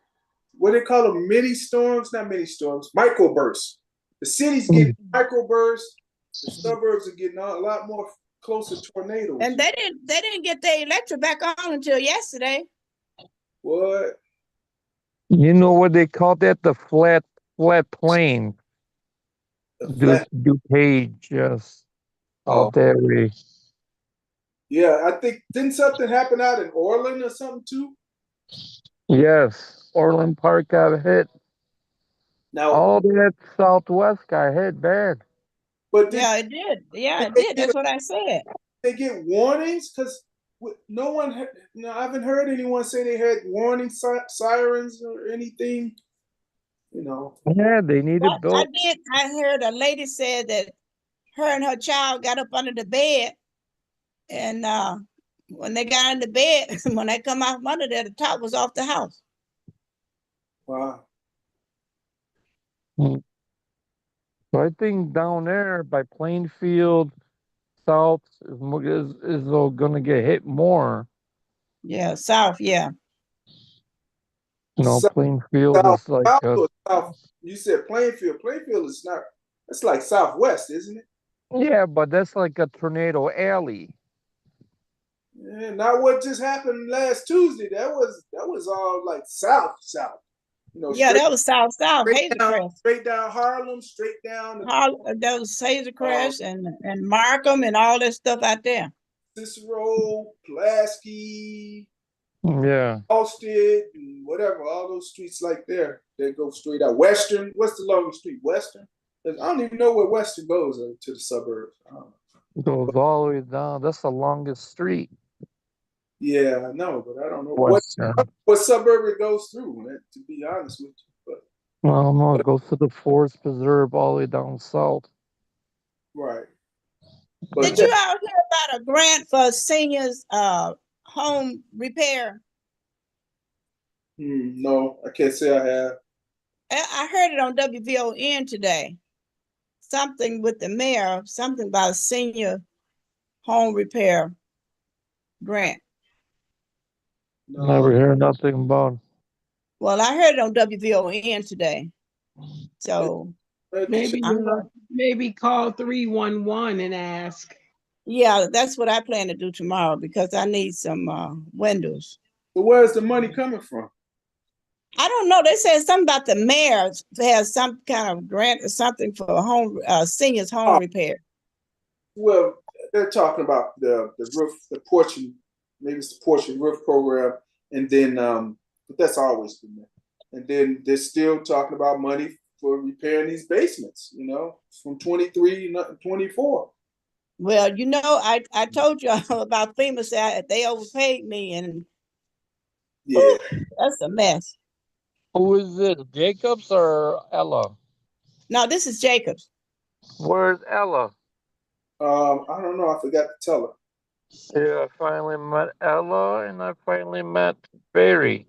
what they call them, mini storms, not mini storms, microbursts. The city's getting microbursts. The suburbs are getting a lot more closer tornadoes. And they didn't get their electric back on until yesterday. What? You know what they call that? The flat plane. DuPage, yes. Oh. Out that way. Yeah, I think, didn't something happen out in Orland or something too? Yes, Orland Park got hit. Now, All that Southwest got hit bad. but Yeah, it did. Yeah, it did. That's what I said. They get warnings? Because no one, I haven't heard anyone say they had warning sirens or anything. You know. Yeah, they needed What built. I heard a lady said that her and her child got up under the bed, and when they got in the bed, when they come out from under there, the top was off the house. Wow. So I think down there by Plainfield South is going to get hit more. Yeah, south. Yeah. You know, Plainfield South, is like South. You said Plainfield. Plainfield is not. It's like Southwest, isn't it? Yeah, but that's like a tornado alley. Yeah, not what just happened last Tuesday. That was all like south. You know, Yeah, that was south. Straight down Harlem, straight down That was Hazelcrest and Markham and all that stuff out there. Cicero, Pulaski, Yeah. Halsted, and whatever, all those streets like there, they go straight out. Western, what's the longest street? Western? I don't even know where Western goes to the suburbs. It goes all the way down. That's the longest street. Yeah, I know, but I don't know Western. what suburb it goes through, man, to be honest with you. Well, no, it goes to the Forest Preserve all the way down south. Right. Did you all hear about a grant for seniors home repair? No, I can't say I have. I heard it on WVON today. Something with the mayor, something about senior home repair grant. Never No, hear nothing about. Well, I heard it on WVON today. So Maybe I'm going. maybe call 311 and ask. Yeah, that's what I plan to do tomorrow because I need some windows. so where's the money coming from? I don't know. They said something about the mayor has some kind of grant or something for home seniors home repair. Well, they're talking about the roof, the porch, maybe it's the porch and roof program, and then but that's always been there. And then they're still talking about money for repairing these basements, from 23 to 24. Well, I told you about FEMA said they overpaid me, and Yeah. that's a mess. Who is this? Jacobs or Ella? No, this is Jacobs. Where's Ella? I don't know. I forgot to tell her. Yeah, I finally met Ella and I finally met Barry.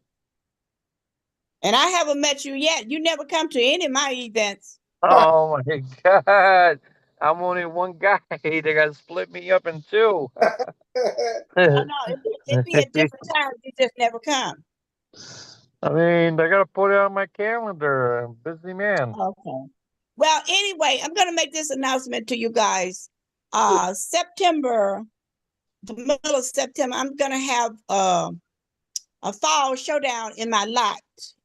And I haven't met you yet. You never come to any of my events. Oh my God. I'm only one guy. They got to split me up in two. No, it'd be a different time. You just never come. I mean, I got to put it on my calendar. I'm a busy man. Okay. Well, anyway, I'm going to make this announcement to you guys. September, the middle of September, I'm going to have a fall showdown in my lot.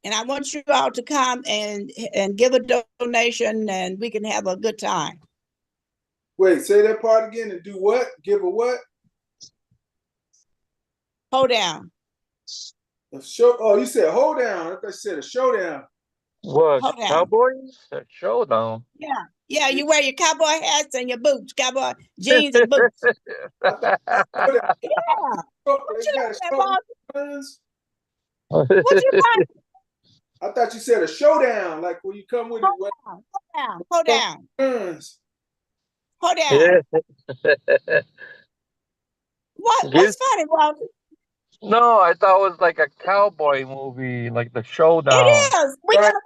And I want you all to come and give a donation and we can have a good time. Wait, say that part again and do what? Give a what? Hold down. A show. Oh, you said hold down. I thought you said a showdown. What? Hold down. Cowboys? A showdown. Yeah, you wear your cowboy hats and your boots, cowboy jeans and boots. Yeah. Oh, What they you got looking at, Bob? guns? What you want? I thought you said a showdown, like when you come with it. Hold down. Guns. Hold down. What's funny, Walter? No, I thought it was like a cowboy movie, like the showdown. It is. We gotta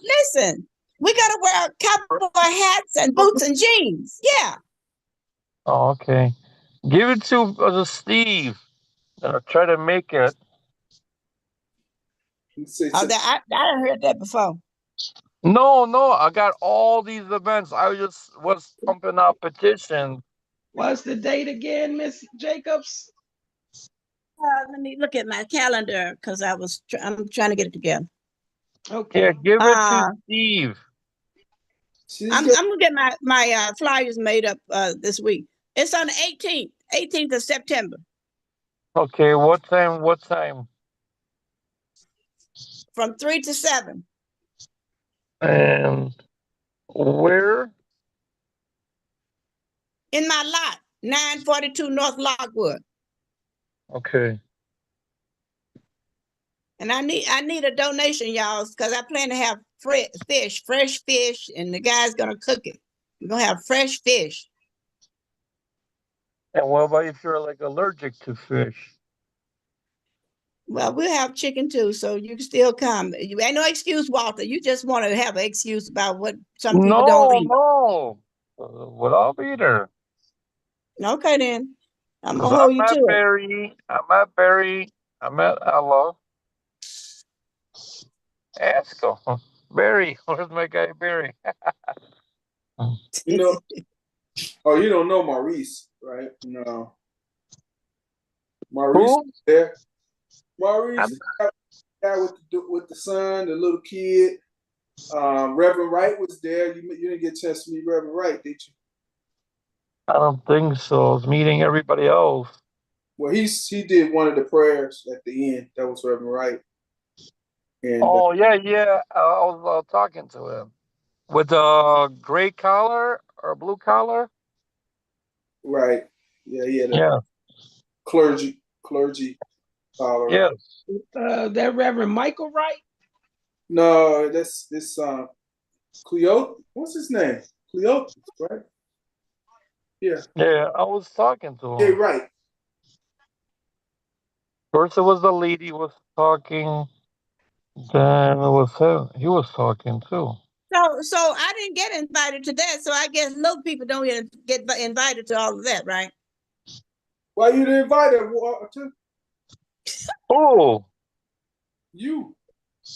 listen. We gotta wear cowboy hats and boots and jeans. Yeah. Oh, okay. Give it to Steve. I'll try to make it. I done heard that before. No, I got all these events. I just was pumping out petitions. What's the date again, Miss Jacobs? Let me look at my calendar because I'm trying to get it together. Okay. Yeah, give it to Steve. I'm gonna get my flyers made up this week. It's on the 18th of September. Okay, what time? What time? From 3 to 7. And where? In my lot, 942 North Lockwood. Okay. And I need a donation, y'all, because I plan to have fresh fish, and the guy's gonna cook it. We're gonna have fresh fish. And what about if you're like allergic to fish? Well, we'll have chicken too, so you can still come. You ain't no excuse, Walter. You just want to have an excuse about what some people don't eat. No. Well, I'll be there. Okay, then. I'm gonna 'Cause hold I'm you at to it. Barry. I'm at Barry. I'm at Ella. Ask him. Barry, where's my guy Barry? You know, oh, you don't know Maurice, right? No. Maurice Who? is there. Maurice, the guy with the son, the little kid. Reverend Wright was there. You didn't get a chance to meet Reverend Wright, did you? I don't think so. I was meeting everybody else. Well, he did one of the prayers at the end. That was Reverend Wright. And Oh, yeah. I was talking to him. With a gray collar or blue collar? right, yeah, he had a Yeah. clergy collar. Yes. That Reverend Michael Wright? No, that's this Cleote. What's his name? Cleote, right? Yeah. Yeah, I was talking to Jay him. Wright. First it was the lady was talking. Then it was him. He was talking too. So I didn't get invited to that. So I guess little people don't even get invited to all of that, right? Why you didn't invite her, Walter? Oh, You.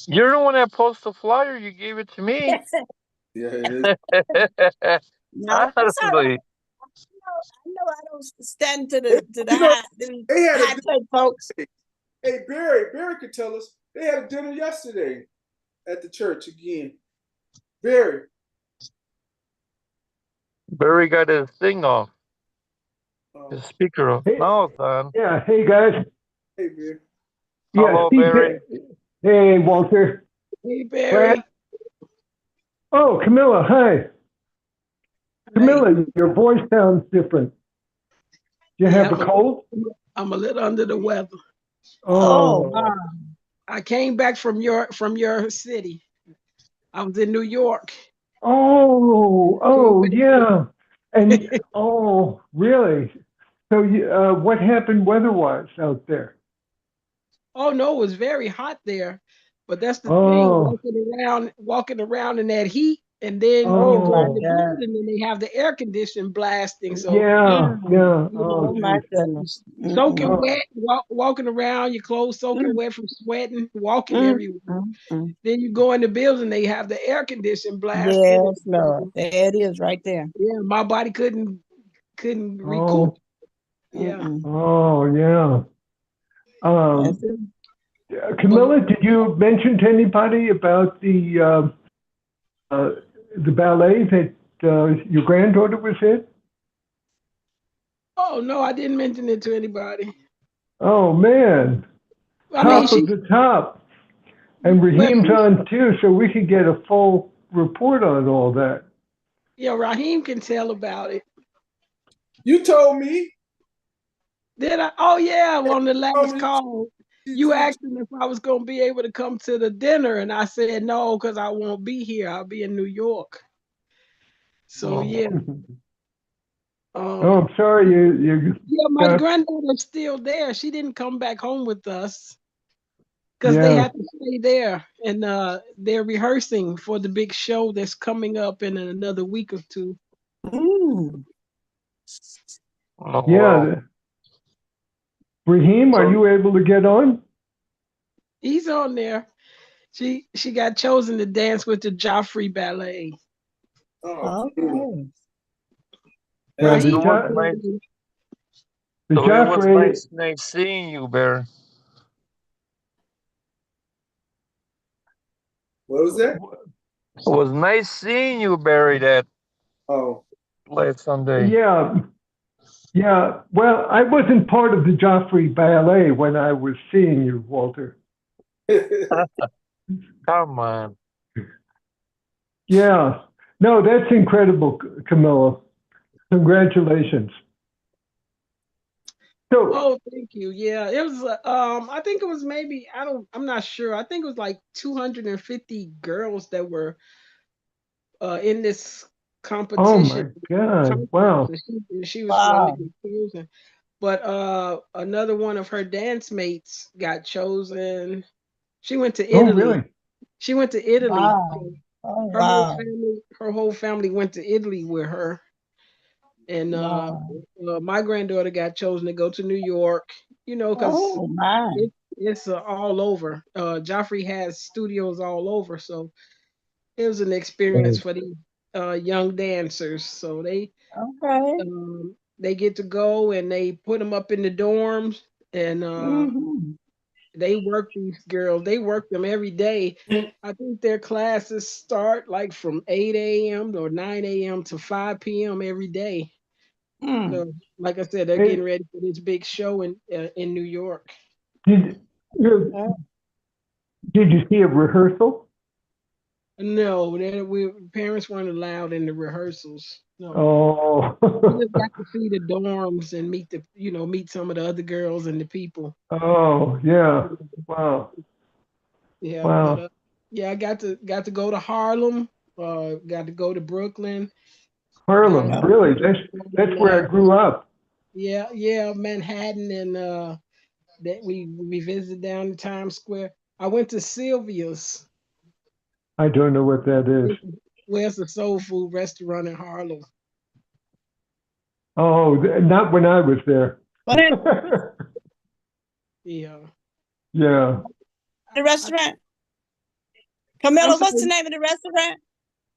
you're the one that posted the flyer. You gave it to me. Yeah, it is. No, that's all right. Honestly, I know I don't stand to the You know, the they had high a tech folks. hey Barry could tell us they had a dinner yesterday at the church again. Barry. Barry got his thing off, Oh, his speaker off. Hey, Now it's on. yeah, hey guys. hey Barry. Yeah, Hello, Steve. Barry. Hey, Walter. Hey, Brad. Barry. Oh, Camilla. Hi, Hey. Camilla. Your voice sounds different. You Yeah, have a cold? I'm a little under the weather. Oh, Oh, wow. I came back from your city. I was in New York. oh, yeah. And oh, really? So, what happened weather-wise out there? Oh no, it was very hot there. But that's the thing, Oh, walking around in that heat, and then you Oh go my in oh, the God. building and they have the air conditioning blasting. So yeah, Mm. yeah. you Oh, Oh know, my geez. goodness. soaking Oh, Mm-mm. wet, walking around, your clothes soaking Mm, wet from sweating, walking mm, everywhere. mm. Then you go in the building, they have the air conditioning blasting. Yes, Lord. There it is right there. Yeah, my body couldn't recoup. oh, Yeah. Mm-mm. oh, yeah. That's Um, it. But Camilla, did you mention to anybody about the ballet that your granddaughter was in? oh no, I didn't mention it to anybody. Oh man, I mean, top she of the top. And well, Raheem's on too, so we could get a full report on all that. yeah, Raheem can tell about it. You told me. Did I? Oh yeah, on the Told last me call, you you- asked him if I was gonna be able to come to the dinner, and I said no because I won't be here. I'll be in New York. So Oh, yeah, oh, um, I'm sorry you yeah, my got granddaughter's still there. She didn't come back home with us because they yeah. had to stay there, and they're rehearsing for the big show that's coming up in another week or two. Mm. Oh, wow. Yeah. Raheem, are So, you able to get on? He's on there. She got chosen to dance with the Joffrey Ballet. Oh, Okay. Yeah, that's so it Raheem, was nice. the So it was Joffrey. nice seeing you, Barry. what was that? It was nice seeing you, Barry, that Oh. last Sunday. Yeah, yeah. Well, I wasn't part of the Joffrey Ballet when I was seeing you, Walter. Come on. Yeah. No, that's incredible, Camilla. Congratulations. So, oh, thank you. Yeah, it was. I think it was maybe I'm not sure. I think it was like 250 girls that were in this oh competition my God. contest. Wow. So she was one to Wow. get chosen. But another one of her dance mates got chosen. She went to Oh, Italy. really? She went to Italy. Wow. Oh, Her whole wow. family went to Italy with her. And Wow. my granddaughter got chosen to go to New York, because Oh, my. it's all over. Joffrey has studios all over, so it was an experience Right. for the young dancers. So Okay. they get to go and they put them up in the dorms, and Mm-hmm. they work these girls. They work them every day. I think their classes start like from 8 a.m. or 9 a.m. to 5 p.m. every day. Mm. No, like I said, they're Hey, getting ready for this big show in New York. did you, Okay. did you see a rehearsal? No, parents weren't allowed in the rehearsals. No, Oh, we just got to see the dorms and meet some of the other girls and the people. oh, yeah. Wow. Yeah, but Wow. yeah, I got to go to Harlem. Got to go to Brooklyn. Down Harlem, really? That's in where I grew up. yeah, Manhattan, and that we visited down in Times Square. I went to Sylvia's. I don't know what that is. Where's the soul food restaurant in Harlem? Oh, not when I was there. What is Yeah. Yeah. the restaurant? Camilla, I'm what's the sorry, name of the restaurant?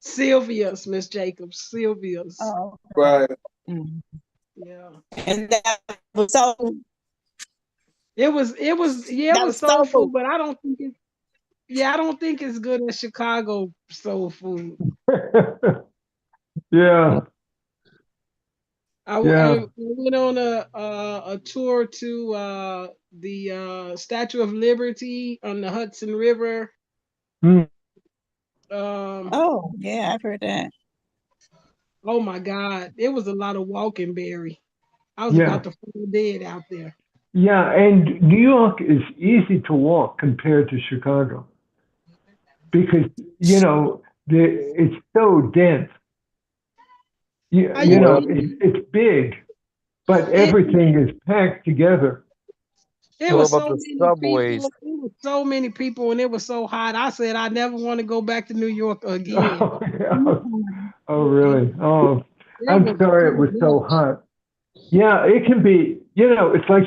Sylvia's, Miss Jacobs. Sylvia's. Oh, Right. mm. Yeah. And that was so It that was was soul so food, good. but I don't think it's good as Chicago soul food. Yeah. I Yeah. went on a tour to the Statue of Liberty on the Hudson River. Mm. Oh, yeah, I've heard that. Oh my God, it was a lot of walking, Barry. I was Yeah. about to fall dead out there. Yeah. And New York is easy to walk compared to Chicago because, it's so dense. I You used Well, know, to, it's big, but it everything is packed together. it what was about so the many people. subways? It was so many people, and it was so hot. I said I never want to go back to New York again. Oh, yeah. Oh, really? Oh, It I'm was sorry it too was so much. hot. Yeah, it can be, it's like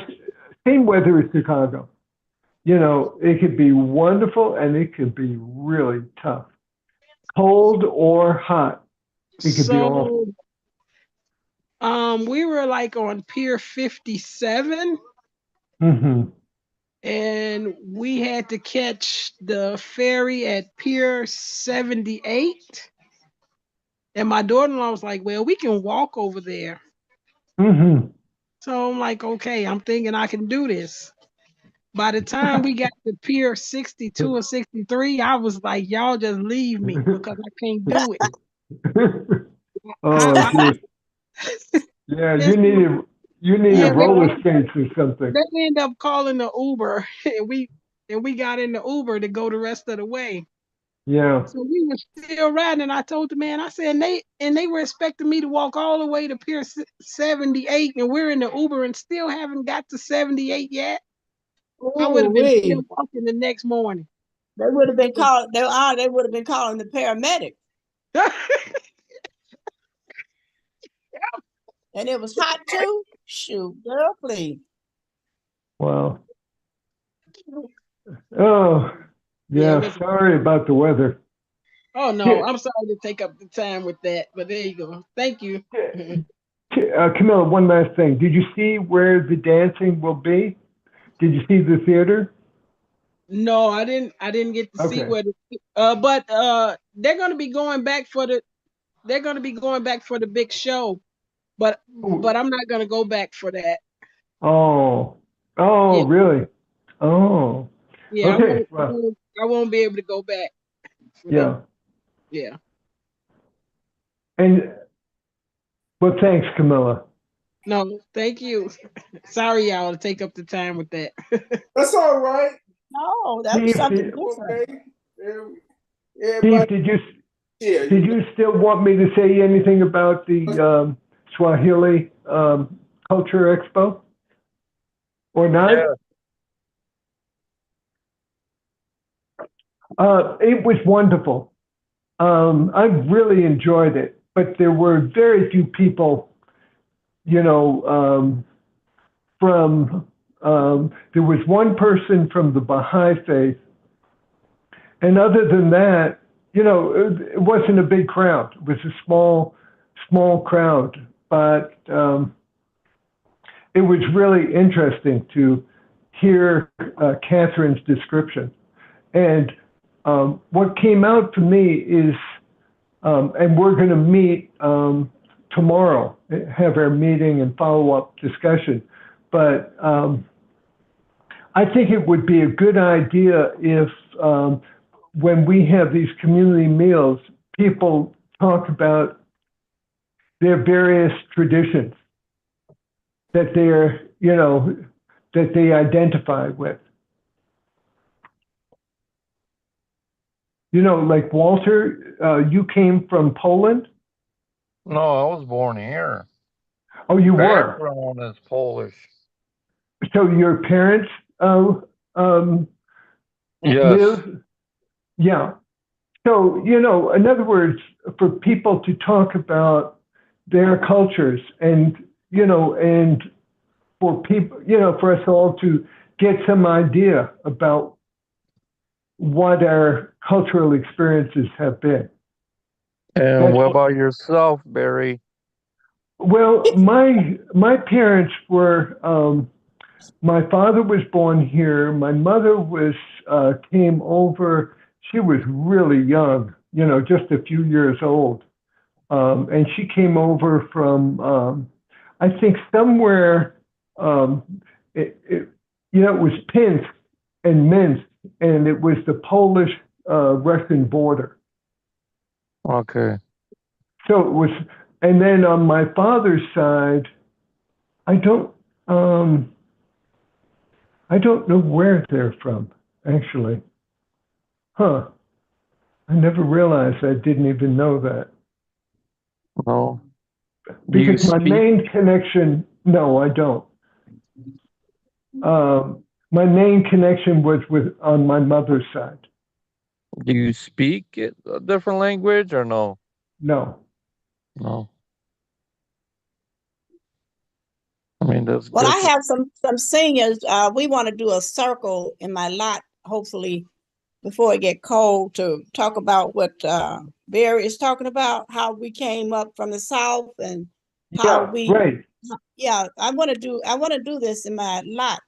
same weather as Chicago. It could be wonderful and it could be really tough. Cold or hot, it could be awful. So we were like on Pier 57, Hmm. and we had to catch the ferry at Pier 78. And my daughter-in-law was like, "Well, we can walk over there." Hmm. So I'm like, "Okay, I'm thinking I can do this." By the time we got to Pier 62 or 63, I was like, "Y'all just leave me because I can't do it." Oh, I geez. Yeah, it's, you needed yeah, roller skates or something. they end up calling the Uber, and we got in the Uber to go the rest of the way. Yeah. So we were still riding, and I told the man, I said, and they were expecting me to walk all the way to Pier 78, and we're in the Uber and still haven't got to 78 yet. I would Oh, have been still we. walking the next morning. They would have been called. They would have been calling the paramedic, and it was hot too. Shoot, girl, please. Wow. Oh, Yeah, it yeah. was. Sorry about the weather. Oh no, Ca- I'm sorry to take up the time with that, but there you go. Thank you. Camilla, one last thing. Did you see where the dancing will be? Did you see the theater? No, I didn't. I didn't get to see Okay. where the. But they're going to be going back for the. They're going to be going back for the big show, but Oh, I'm not going to go back for that. oh, oh, Yeah, really? Oh, yeah. okay. Well, I won't be able to go back for that. yeah. Yeah. And well, thanks, Camilla. No, thank you. Sorry, y'all, to take up the time with that. That's all right. No, that was Steve, something did, different. Okay. Steve, Everybody, yeah, did you still want me to say anything about the Swahili Culture Expo or not? Yeah. It was wonderful. I really enjoyed it, but there were very few people, there was one person from the Baha'i faith, and other than that, it wasn't a big crowd. It was a small crowd, but it was really interesting to hear Catherine's description. And what came out to me is, and we're going to meet tomorrow, have our meeting and follow-up discussion. But I think it would be a good idea if, when we have these community meals, people talk about their various traditions that that they identify with. Like Walter, you came from Poland? No, I was born here. Oh, you were. Background is Polish. So your parents Yes. live? Yeah. So, in other words, for people to talk about their cultures and for people, for us all to get some idea about what our cultural experiences have been. And That's what what- about yourself, Barry? Well, my parents were. My father was born here. My mother came over. She was really young, just a few years old, and she came over from, I think somewhere. It was Pinsk and Minsk, and it was the Polish Russian border. Okay. So it was, and then on my father's side, I don't know where they're from, actually. Huh. I never realized I didn't even know that. No. Do you Because my speak? main connection, no, I don't. My main connection was on my mother's side. Do you speak a different language or no? No. No. I mean, that's Well, good. I have some seniors. We want to do a circle in my lot, hopefully before it get cold, to talk about what Barry is talking about, how we came up from the South and how Right. yeah, I want to do this in my lot.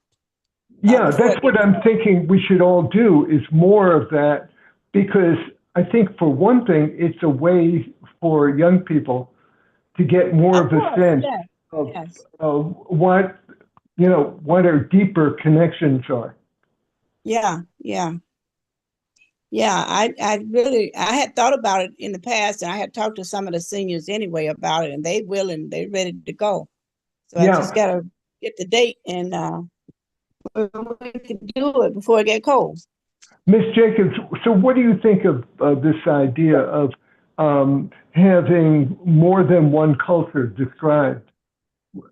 Yeah, before that's it what gets I'm cold. thinking we should all do, is more of that, because I think for one thing, it's a way for young people to get more of a course, sense yes, of, yes. of what our deeper connections are. Yeah, yeah. Yeah, I had thought about it in the past, and I had talked to some of the seniors anyway about it, and they're ready to go. So I Yeah. just gotta get the date, and we can do it before it get cold. Miss Jacobs, so what do you think of this idea of having more than one culture described?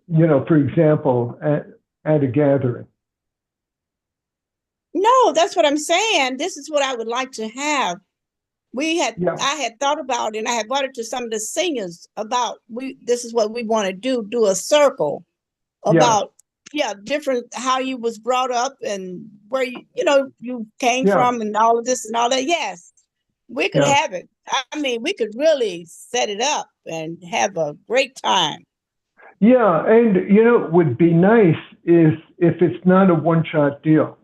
For example, at a gathering. No, that's what I'm saying. This is what I would like to have. Yeah. I had thought about it, and I had brought it to some of the seniors about this is what we want to do a circle about different, how you was brought up and where you came Yeah. from and all of this and all that. Yes, we could Yeah. have it. I mean, we could really set it up and have a great time. Yeah, and it would be nice if it's not a one-shot deal.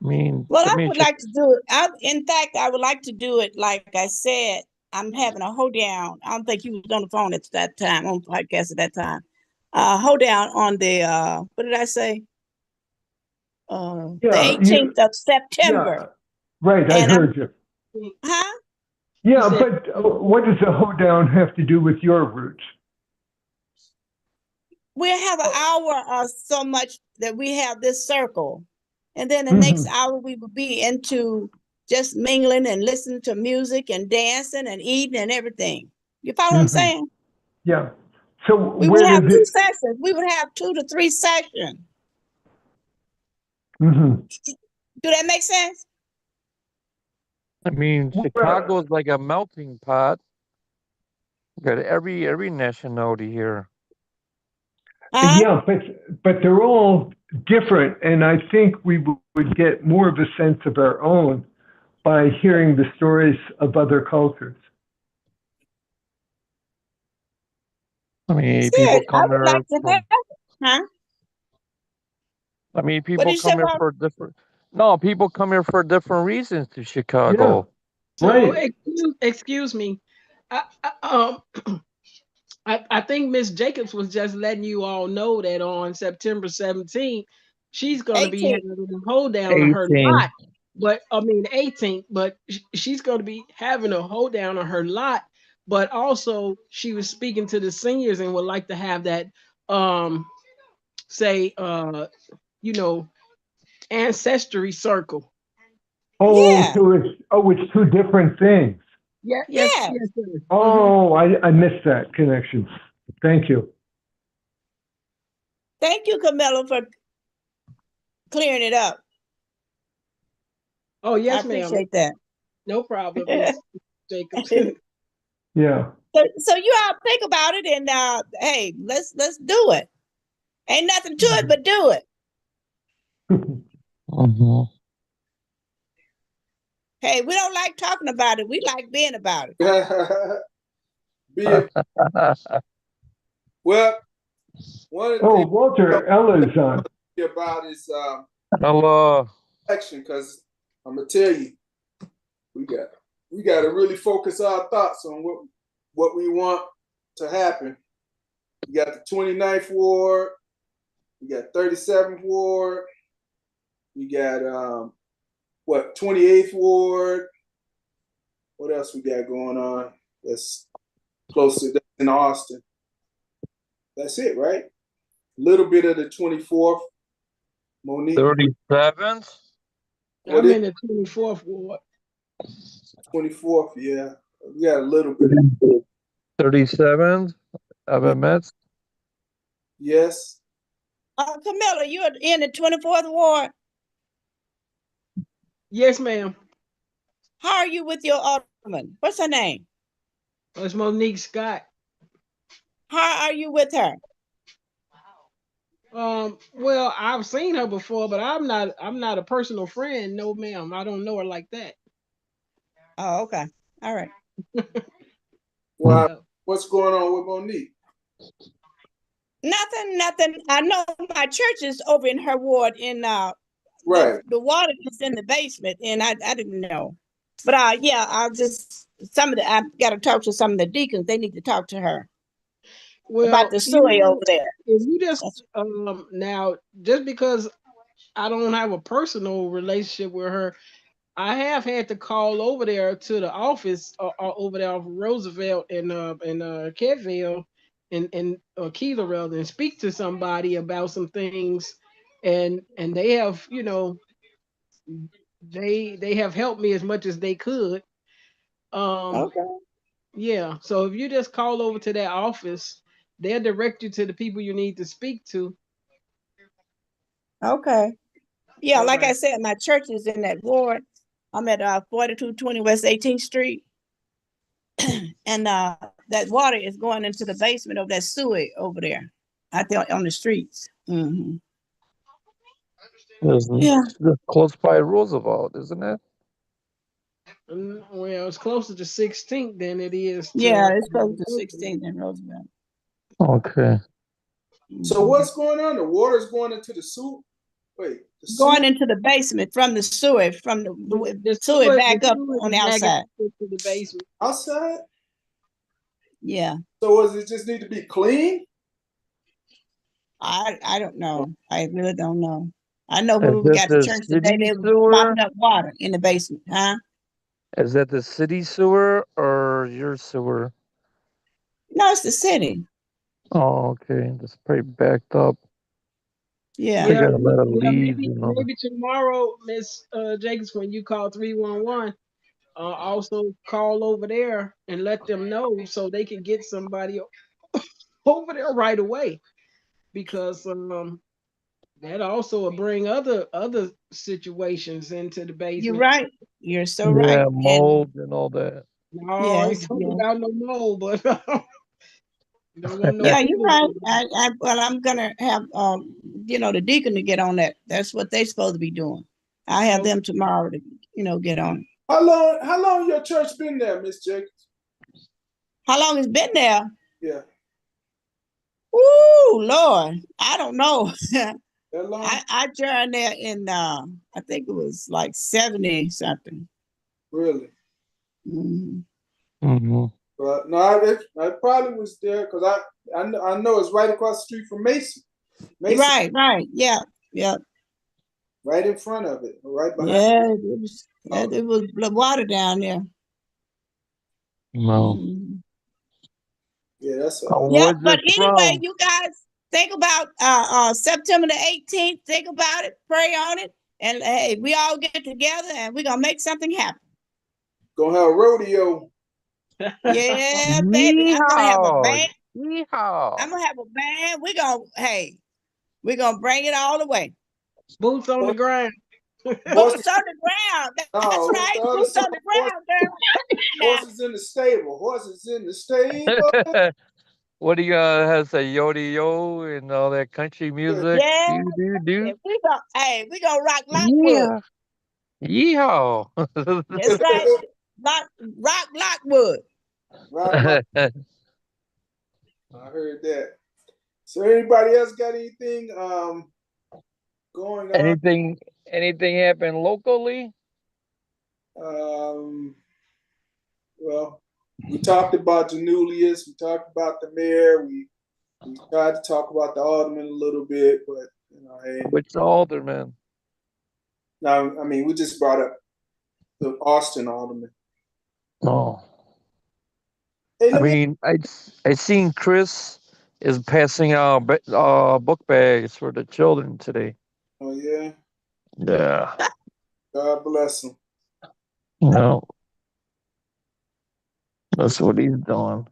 I mean, Well, I would like to do it. In fact, I would like to do it. Like I said, I'm having a hoedown. I don't think you was on the phone at that time, on podcast at that time. Hoedown on the what did I say? The 18th of September. Yeah, right, I And heard you. Huh? Yeah, You said- but what does a hoedown have to do with your roots? We'll have an hour or so much that we have this circle. And then the next hour we will be into just mingling and listening to music and dancing and eating and everything. You follow what I'm saying? Yeah. So We where would have does 2 it? sessions. We would have 2 to 3 sessions. Mhm. Do that make sense? I mean, Chicago is like a melting pot. You got every nationality here. Yeah, but they're all different, and I think we would get more of a sense of our own by hearing the stories of other cultures. I mean, Yeah, people I come would here. like to have, huh? I mean, What people did you say come here about? for different. No, people come here for different reasons to Chicago. So Right. excuse me. I think Miss Jacobs was just letting you all know that on September 17th, she's going to be 18th. having a hold down on her 18. lot. But I mean 18th, but she's going to be having a hold down on her lot. But also she was speaking to the seniors and would like to have that say ancestry circle. Oh, Yeah. so it's two different things. Yes. Sir. Oh, I missed that connection. Thank you. Thank you, Camilla, for clearing it up. Oh, I yes, ma'am. appreciate that. No problem, Miss Jacobs. Yeah. So you all think about it, and hey, let's do it. Ain't nothing to it but do it. Mhm. Hey, we don't like talking about it. We like being about it. Well, one of the Oh, things Walter, Ella's on. about is Hello. action, because I'm gonna tell you, we got to really focus our thoughts on what we want to happen. We got the 29th ward, we got 37th ward, we got 28th ward. What else we got going on? That's close to that in Austin. That's it, right? A little bit of the 24th. Monique, 37th? what I'm is in the 24th ward. 24th? Yeah, we got a little bit. 37th? FMS? Yes. Camilla, you're in the 24th ward. Yes, ma'am. How are you with your alderman? What's her name? That's Monique Scott. How are you with her? Well, I've seen her before, but I'm not a personal friend. No, ma'am. I don't know her like that. Oh, okay. All right. Wow. Yeah. What's going on with Monique? Nothing. I know my church is over in her ward in Right. the water is in the basement, and I didn't know. But yeah, I've got to talk to some of the deacons. They need to talk to her Well, about the sewer over there. if you just now, just because I don't have a personal relationship with her, I have had to call over there to the office over there off Roosevelt and Kedville and Keeler rather, and speak to somebody about some things, and they have, they have helped me as much as they could. Okay. Yeah. So if you just call over to that office, they'll direct you to the people you need to speak to. Okay. Yeah, All like I right. said, my church is in that ward. I'm at 4220 West 18th Street. And that water is going into the basement of that sewer over there. I think on the streets. Mm-hmm. Yeah. It's close by Roosevelt, isn't it? Well, it's closer to 16th than it is Yeah, to it's close to 16th and Roosevelt. Okay. So what's going on? The water's going into the sewer. Wait, the Going sewer? into the basement from the sewer, from the the sewer back the up sewer on is the back outside. into the basement. Outside? Yeah. So does it just need to be clean? I don't know. I really don't know. I know Is when we that got to the church today, city they were sewer? mopping up water in the basement, huh? Is that the city sewer or your sewer? No, it's the city. Oh, okay. That's pretty backed up. Yeah. They got a lot of Yeah, leaves, you know. maybe tomorrow, Miss Jacobs, when you call 311, also call over there and let them know so they can get somebody over there right away, because that also will bring other situations into the You're basement. right. You're so Yeah, right. And mold and all that. No, I ain't yes, talking yes. about no mold, but don't want no Yeah, you're food. right. Well, I'm gonna have the deacon to get on that. That's what they're supposed to be doing. I have them tomorrow to, get on it. How long your church been there, Miss Jacobs? How long it's been there? Yeah. Ooh, Lord, I don't know. That long? I joined there in I think it was like 70 something. Really? Mm-hmm. Mm-hmm. But no, I probably was there because I know it's right across the street from Mason. Mason. Right. Yeah. Right in front of it, right behind. Yeah, it was water down there. No. Mhm. Yeah, that's Yeah, Where's but it anyway, from? you guys think about September the 18th. Think about it, pray on it, and hey, we all get together and we're gonna make something happen. gonna have a rodeo. Yeah, baby, I'm gonna have a band. Yeehaw. I'm gonna have a band. We're gonna bring it all the way. Boots on the ground. Boots on the ground. That's No, right. the other Boots on side, the ground, girl. Now, horses in the stable. Horses in the stable. what do you has a yodi yo and all that country music? Yeah, Do. we gonna rock Lockwood. Yeah. Yeehaw. That's right. Rock Lockwood. Rock, I heard that. So anybody else got anything going on? anything happen locally? Well, we talked about Janulius, we talked about the mayor, we tried to talk about the alderman a little bit, but hey, Which alderman? now I mean we just brought up the Austin alderman. Oh. Hey, I mean, I seen Chris is passing out book bags for the children today. oh yeah, Yeah. God bless him. No. That's what he's doing.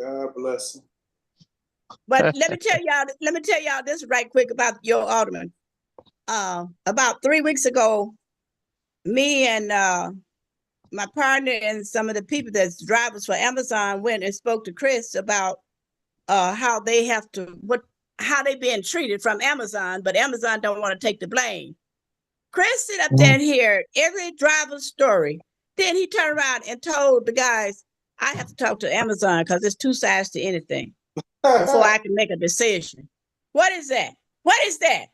God bless him. But let me tell y'all this right quick about your alderman. About 3 weeks ago, me and my partner and some of the people that's drivers for Amazon went and spoke to Chris about how they have to how they being treated from Amazon, but Amazon don't want to take the blame. Chris sit up there and hear every driver's story. Then he turned around and told the guys, I have to talk to Amazon because there's two sides to anything before I can make a decision. What is that? What is that?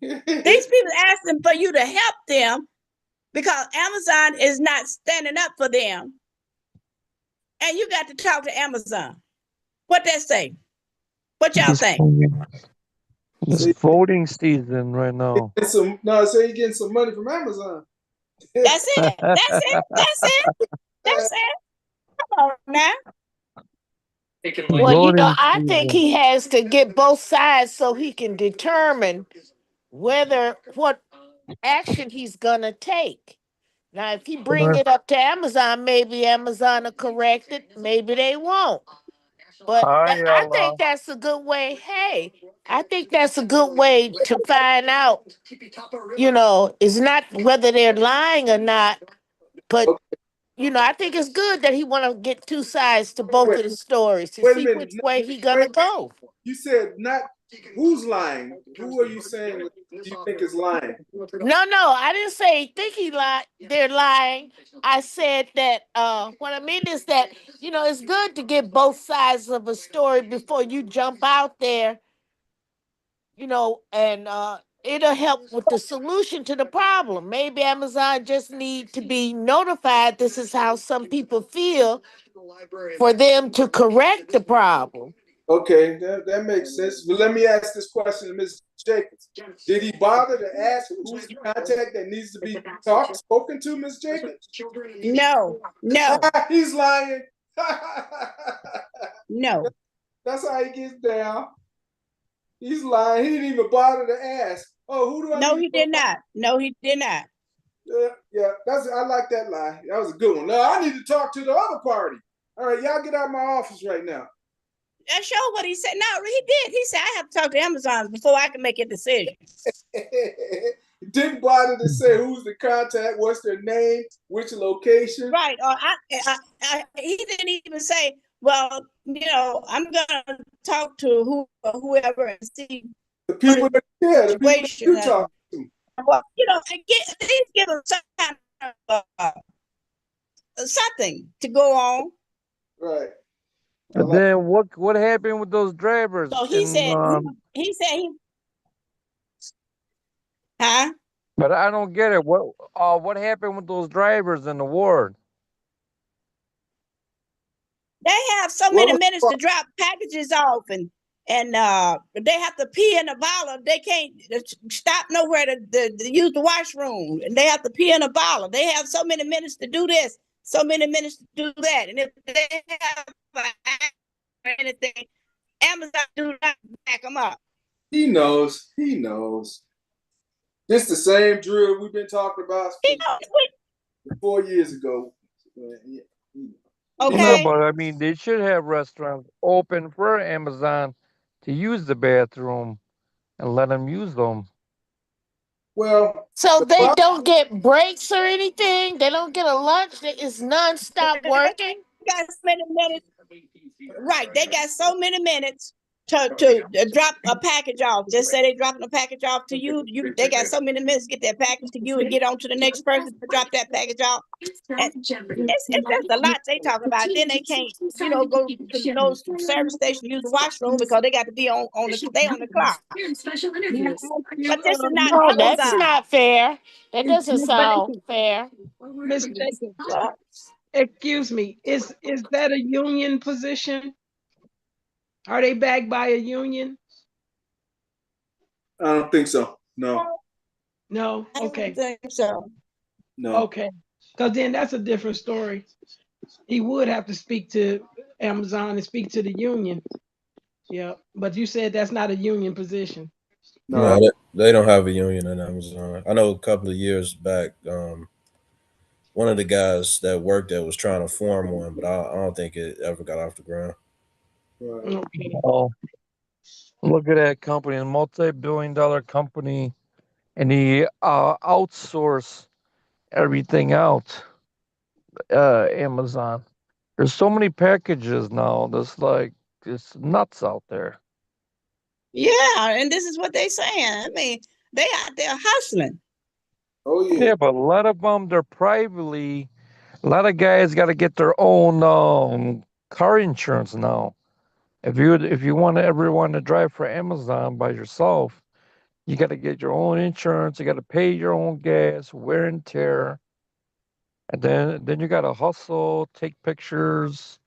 These people asking for you to help them because Amazon is not standing up for them. And you got to talk to Amazon. What that say? What y'all think? It's voting season right now. So you're getting some money from Amazon. That's it. That's it. That's it. That's it. Come on now. Well, Voting I think season. he has to get both sides so he can determine what action he's gonna take. Now, if he bring it up to Amazon, maybe Amazon will correct it, maybe they won't. But Hi, I Ella. think that's a good way. Hey, I think that's a good way to find out. It's not whether they're lying or not, but I think it's good that he want to get two sides to both of the stories to Wait a see minute. which way he gonna go. You said not who's lying. Who are you saying you think is lying? No, I didn't say think he lied. They're lying. I said that what I mean is that it's good to get both sides of a story before you jump out there. And it'll help with the solution to the problem. Maybe Amazon just need to be notified. This is how some people feel for them to correct the problem. Okay, that makes sense. But let me ask this question to Ms. Jacobs. Did he bother to ask who's the contact that needs to be spoken to, Ms. Jacobs? No. He's lying. No. That's how he gets down. He's lying. He didn't even bother to ask. Oh, who do I? No, he did not. No, he did not. Yeah. I like that lie. That was a good one. No, I need to talk to the other party. All right, y'all get out of my office right now. I showed what he said. No, he did. He said, I have to talk to Amazon before I can make a decision. Didn't bother to say who's the contact, what's their name, which location. Right. Or he didn't even say, well, I'm gonna talk to whoever and see the people that the people that you talk to. Well, at least give them some kind of something to go on. Right. But then what happened with those drivers? So he said huh? But I don't get it. What happened with those drivers in the ward? They have so many minutes to drop packages off and they have to pee in a bottle. They can't stop nowhere to use the washroom, and they have to pee in a bottle. They have so many minutes to do this, so many minutes to do that, and if they have anything, Amazon do not back them up. He knows. This the same drill we've been talking about 4 years ago. Okay. No, but I mean, they should have restaurants open for Amazon to use the bathroom and let them use them. Well, so they don't get breaks or anything. They don't get a lunch. It's nonstop working. Got so many minutes. Right. They got so many minutes to drop a package off. Just say they dropping a package off to you. They got so many minutes to get that package to you and get on to the next person to drop that package off. And it's just a lot they talk about. Then they can't, go to those service stations, use the washroom because they got to be on the clock. But this is not No, that's Amazon. not fair. That doesn't Miss sound Jacobs, fair. Miss Jacobs, excuse me, is that a union position? Are they backed by a union? I don't think so. No, No. I don't Okay. think so. no. Okay. Because then that's a different story. He would have to speak to Amazon and speak to the union. Yeah. But you said that's not a union position. No. No, they don't have a union in Amazon. I know a couple of years back, one of the guys that worked there was trying to form one, but I don't think it ever got off the ground. Right. Okay. Oh, look at that company, a multi-billion-dollar company, and he outsource everything out. Amazon. There's so many packages now. That's like it's nuts out there. Yeah, and this is what they saying. I mean, they out there hustling. Oh yeah. Yeah, but a lot of them they're privately. A lot of guys got to get their own car insurance now. If you want everyone to drive for Amazon by yourself, you got to get your own insurance. You got to pay your own gas, wear and tear, and then you got to hustle, take pictures.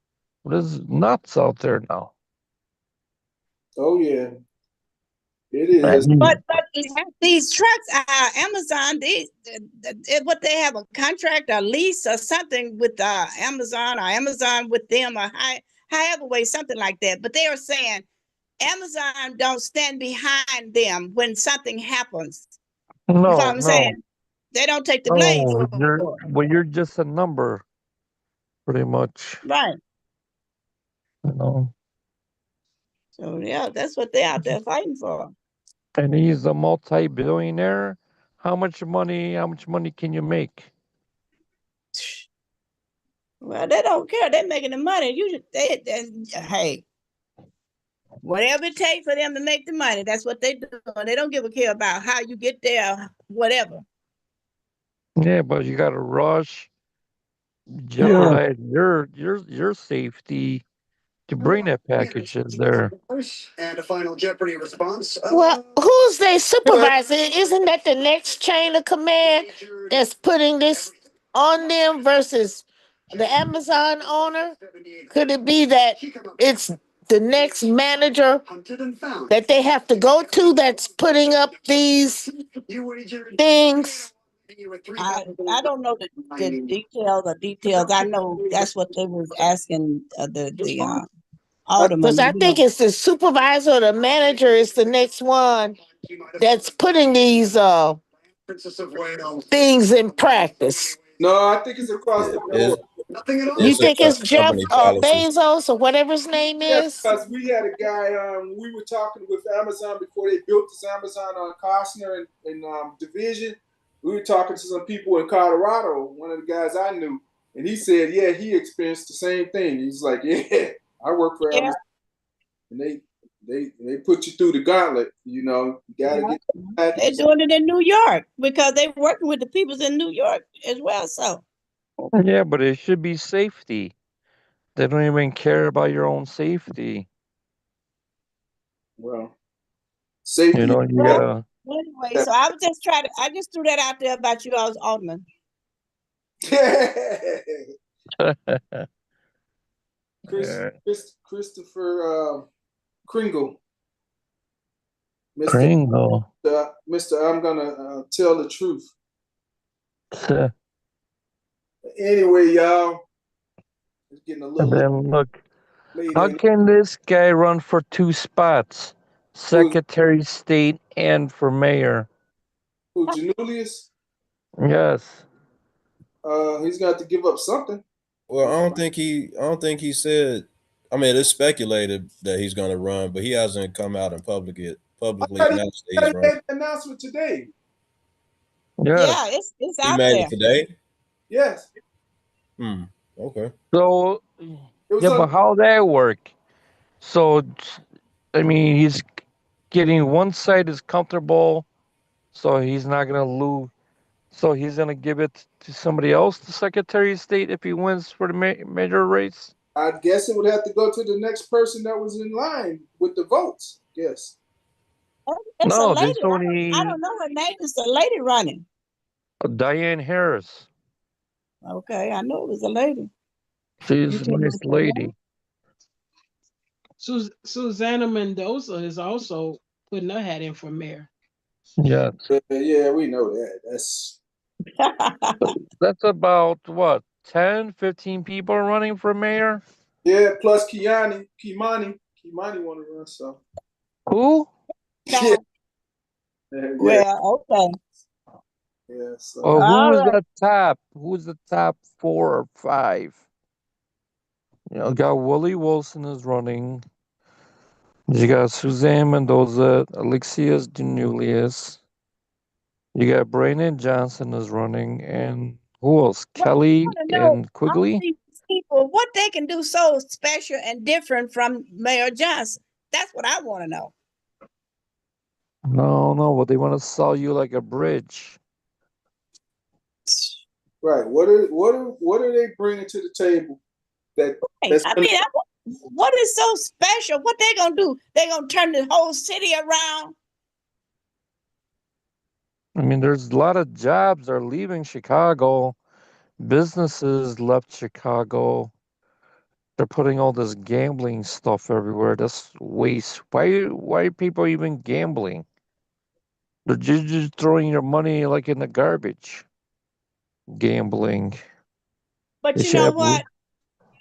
This is nuts out there now. Oh yeah. It is. But these trucks, Amazon, what they have a contract, a lease, or something with Amazon, or Amazon with them, or however way, something like that. But they are saying Amazon don't stand behind them when something happens. You know what I'm saying? They don't take the blame for it. You're just a number, pretty much. Right. You know. So yeah, that's what they're out there fighting for. And he's a multi-billionaire. How much money can you make? Well, they don't care. They're making the money. Hey, whatever it takes for them to make the money, that's what they do. They don't give a care about how you get there, whatever. Yeah, but you got to rush, jeopardize your safety to bring that package in there. And a final Jeopardy response. Well, who's their supervisor? Isn't that the next chain of command that's putting this on them versus the Amazon owner? Could it be that it's the next manager that they have to go to that's putting up these things? I don't know the details. I know that's what they was asking the alderman. Because I think it's the supervisor or the manager is the next one that's putting these things in practice. No, I think it's across the board. You think it's Jeff Bezos or whatever his name is? Because we had a guy, we were talking with Amazon before they built this Amazon on Costner and Division. We were talking to some people in Colorado, one of the guys I knew, and he said, yeah, he experienced the same thing. He's like, yeah, I work for Amazon. And they put you through the gauntlet, you gotta get. They're doing it in New York because they're working with the peoples in New York as well. So yeah, but it should be safety. They don't even care about your own safety. Well, safety. You gotta. Anyway, so I just threw that out there about you all as alderman. Christopher Kringle. Mr. Kringle. Mr. I'm gonna tell the truth. Anyway, y'all, it's getting a little. And then look, how can this guy run for 2 spots? Secretary of State and for mayor. Who, Janulius? Yes. He's got to give up something. Well, I don't think he said. I mean, it's speculated that he's going to run, but he hasn't come out and publicly announced that he's running. Announcement today. Yeah, it's out there. He made it today. Yes. Okay. So, but how that work? So, I mean, he's getting one side is comfortable, so he's not gonna lose. So he's gonna give it to somebody else, the Secretary of State, if he wins for the mayor race. I guess it would have to go to the next person that was in line with the votes. Yes. It's a No, lady. there's I only don't know her name. It's a lady running. Diane Harris. Okay, I know it was a lady. She's You a talking nice about that lady. Susanna Mendoza is also putting her hat in for mayor. Yes. Yeah, we know that. That's about what, 10, 15 people running for mayor? Yeah, plus Kimani want to run, so Who? yeah, No. yeah, Well, okay. yeah. So Oh, All who is right. the top? Who's the top 4 or 5? You know, got Willie Wilson is running. You got Suzanne Mendoza, Alexius Denulius. You got Brandon Johnson is running, and who else? Well, I Kelly want to know and all Quigley. these people what they can do so special and different from Mayor Johnson. That's what I want to know. No, but they want to sell you like a bridge. right, what are they bringing to the table that that's I mean, what is so special? What they gonna do? They gonna turn the whole city around? I mean, there's a lot of jobs are leaving Chicago. Businesses left Chicago. They're putting all this gambling stuff everywhere. That's waste. Why are people even gambling? They're just throwing your money like in the garbage. Gambling. But They you should know have. what?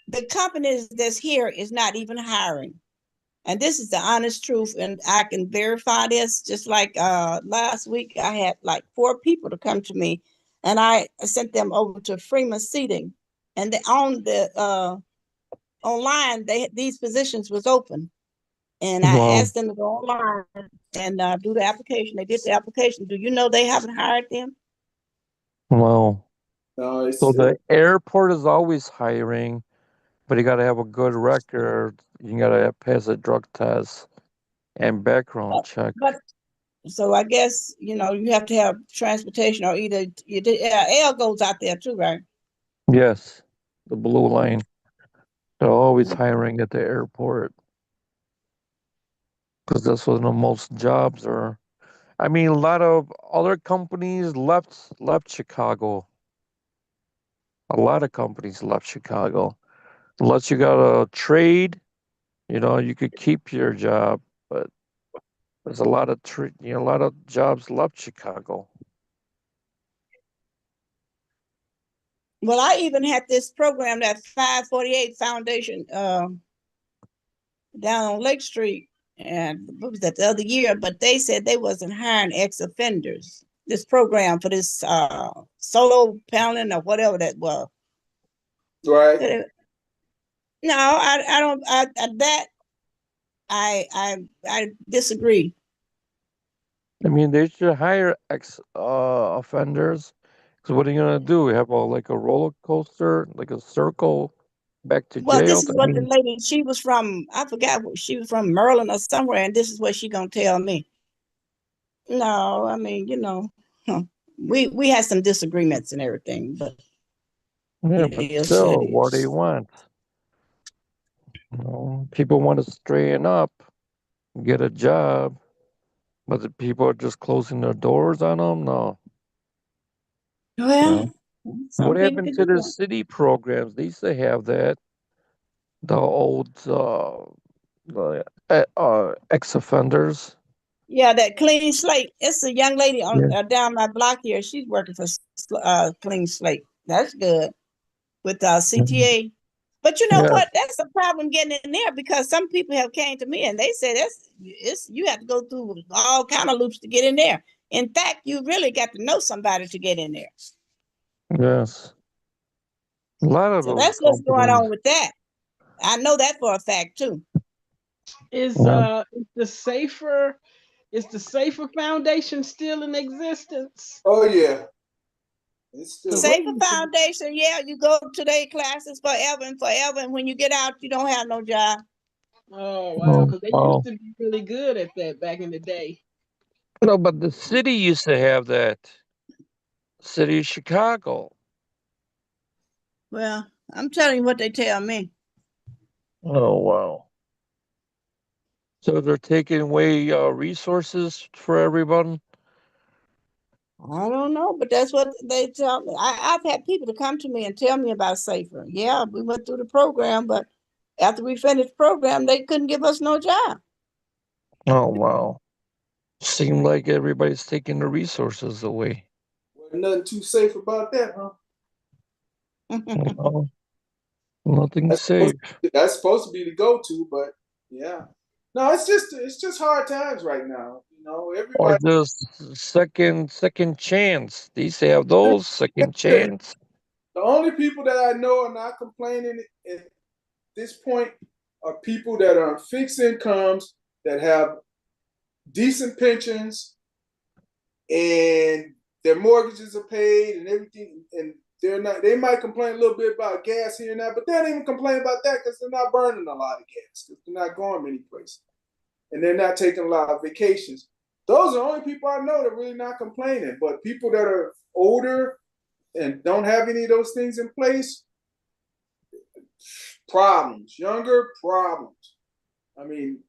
The companies that's here is not even hiring. And this is the honest truth. And I can verify this. Just like last week, I had like 4 people to come to me, and I sent them over to Freeman Seating. And they, on the online, these positions was open. And I Wow. asked them to go online and do the application. They did the application. Do you know they haven't hired them? Wow. no, So the airport is always hiring, but you got to have a good record. You got to pass a drug test and background check. But so I guess you have to have transportation, or either L goes out there too, right? Yes, the blue line. They're always hiring at the airport because that's where the most jobs are. I mean, a lot of other companies left Chicago. A lot of companies left Chicago. Unless you got a trade, you could keep your job, but there's a lot of a lot of jobs left Chicago. Well, I even had this program, that 548 Foundation, down on Lake Street, and what was that, the other year? But they said they wasn't hiring ex-offenders. This program for this solo paneling or whatever that was. right. No, I don't. I disagree. I mean, they should hire ex offenders. Because what are you gonna do? Have like a roller coaster, like a circle back to Well, jail? this is I what the mean, lady, she was from, I forgot, she was from Maryland or somewhere, and this is what she gonna tell me. No, I mean, we had some disagreements and everything, but yeah, it but is what it still, what do is. you want? People want to straighten up, get a job, but the people are just closing their doors on them. No. Well, some What people happened could to do the that. city programs? They used to have that. The old ex-offenders. Yeah, that clean slate. It's a young lady on Yeah. down my block here. She's working for clean slate. That's good with CTA. But you know Yeah. what? That's a problem getting in there, because some people have came to me and they said you have to go through all kind of loops to get in there. In fact, you really got to know somebody to get in there. Yes. A lot of So those that's what's going companies. on with that. I know that for a fact too. Is Yeah. the Safer Foundation still in existence? Oh yeah, it's still What Safer Foundation, yeah, you go to their classes forever and forever, and when you get out, you don't have no job. Oh wow, Oh, because they wow. used to be really good at that back in the day. No, but the city used to have that. City of Chicago. Well, I'm telling you what they tell me. Oh, wow. So they're taking away resources for everyone? I don't know, but that's what they tell me. I've had people to come to me and tell me about Safer. Yeah, we went through the program, but after we finished the program, they couldn't give us no job. Oh, wow. Seem like everybody's taking the resources away. Wasn't nothing too safe about that, huh? No, nothing That's safe. supposed to be the go-to, but yeah. No, it's just hard times right now. You know, Or everybody. just second chance. They used to have those second chance. The only people that I know are not complaining at this point are people that are on fixed incomes that have decent pensions and their mortgages are paid and everything, and they might complain a little bit about gas here and there, but they don't even complain about that because they're not burning a lot of gas. They're not going many places. And they're not taking a lot of vacations. Those are the only people I know that are really not complaining. But people that are older and don't have any of those things in place, problems. Younger, problems. I mean,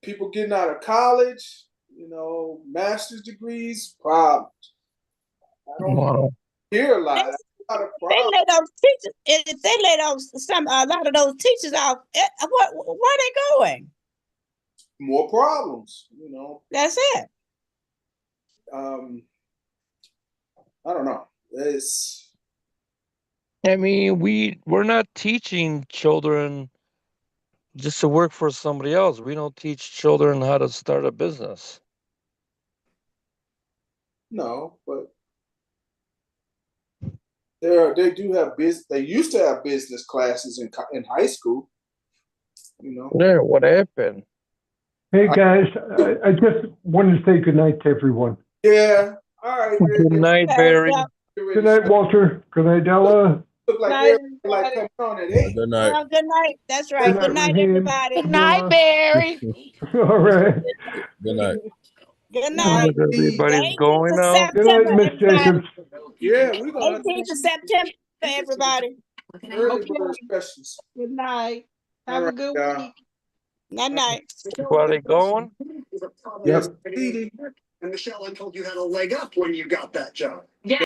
people getting out of college, master's degrees, problems. I don't Wow. hear a lot of They problems. let those teachers. If they let a lot of those teachers off, where are they going? More problems, That's it. I don't know. I mean, we're not teaching children just to work for somebody else. We don't teach children how to start a business. No, but they do have business. They used to have business classes in high school. Yeah, what happened? Hey guys, I just wanted to say good night to everyone. Yeah. All right. Good night, Barry. Good night, Walter. Good night, Ella. Look like Night, everybody like coming on at 8. Good night. Well, good night. That's right. Good night, Raheem. everybody. Good night, Barry. All right. Good night. Good night. Everybody's 18th going of now. Good night, September, Miss everybody. Jacobs. Yeah, we're gonna 18th of September, everybody. early Okay. bird specials. Good night. All Have a right, good y'all. week. Night night. Where are they going? Yes, And Michelle, I'm told you had a leg up when you got that job.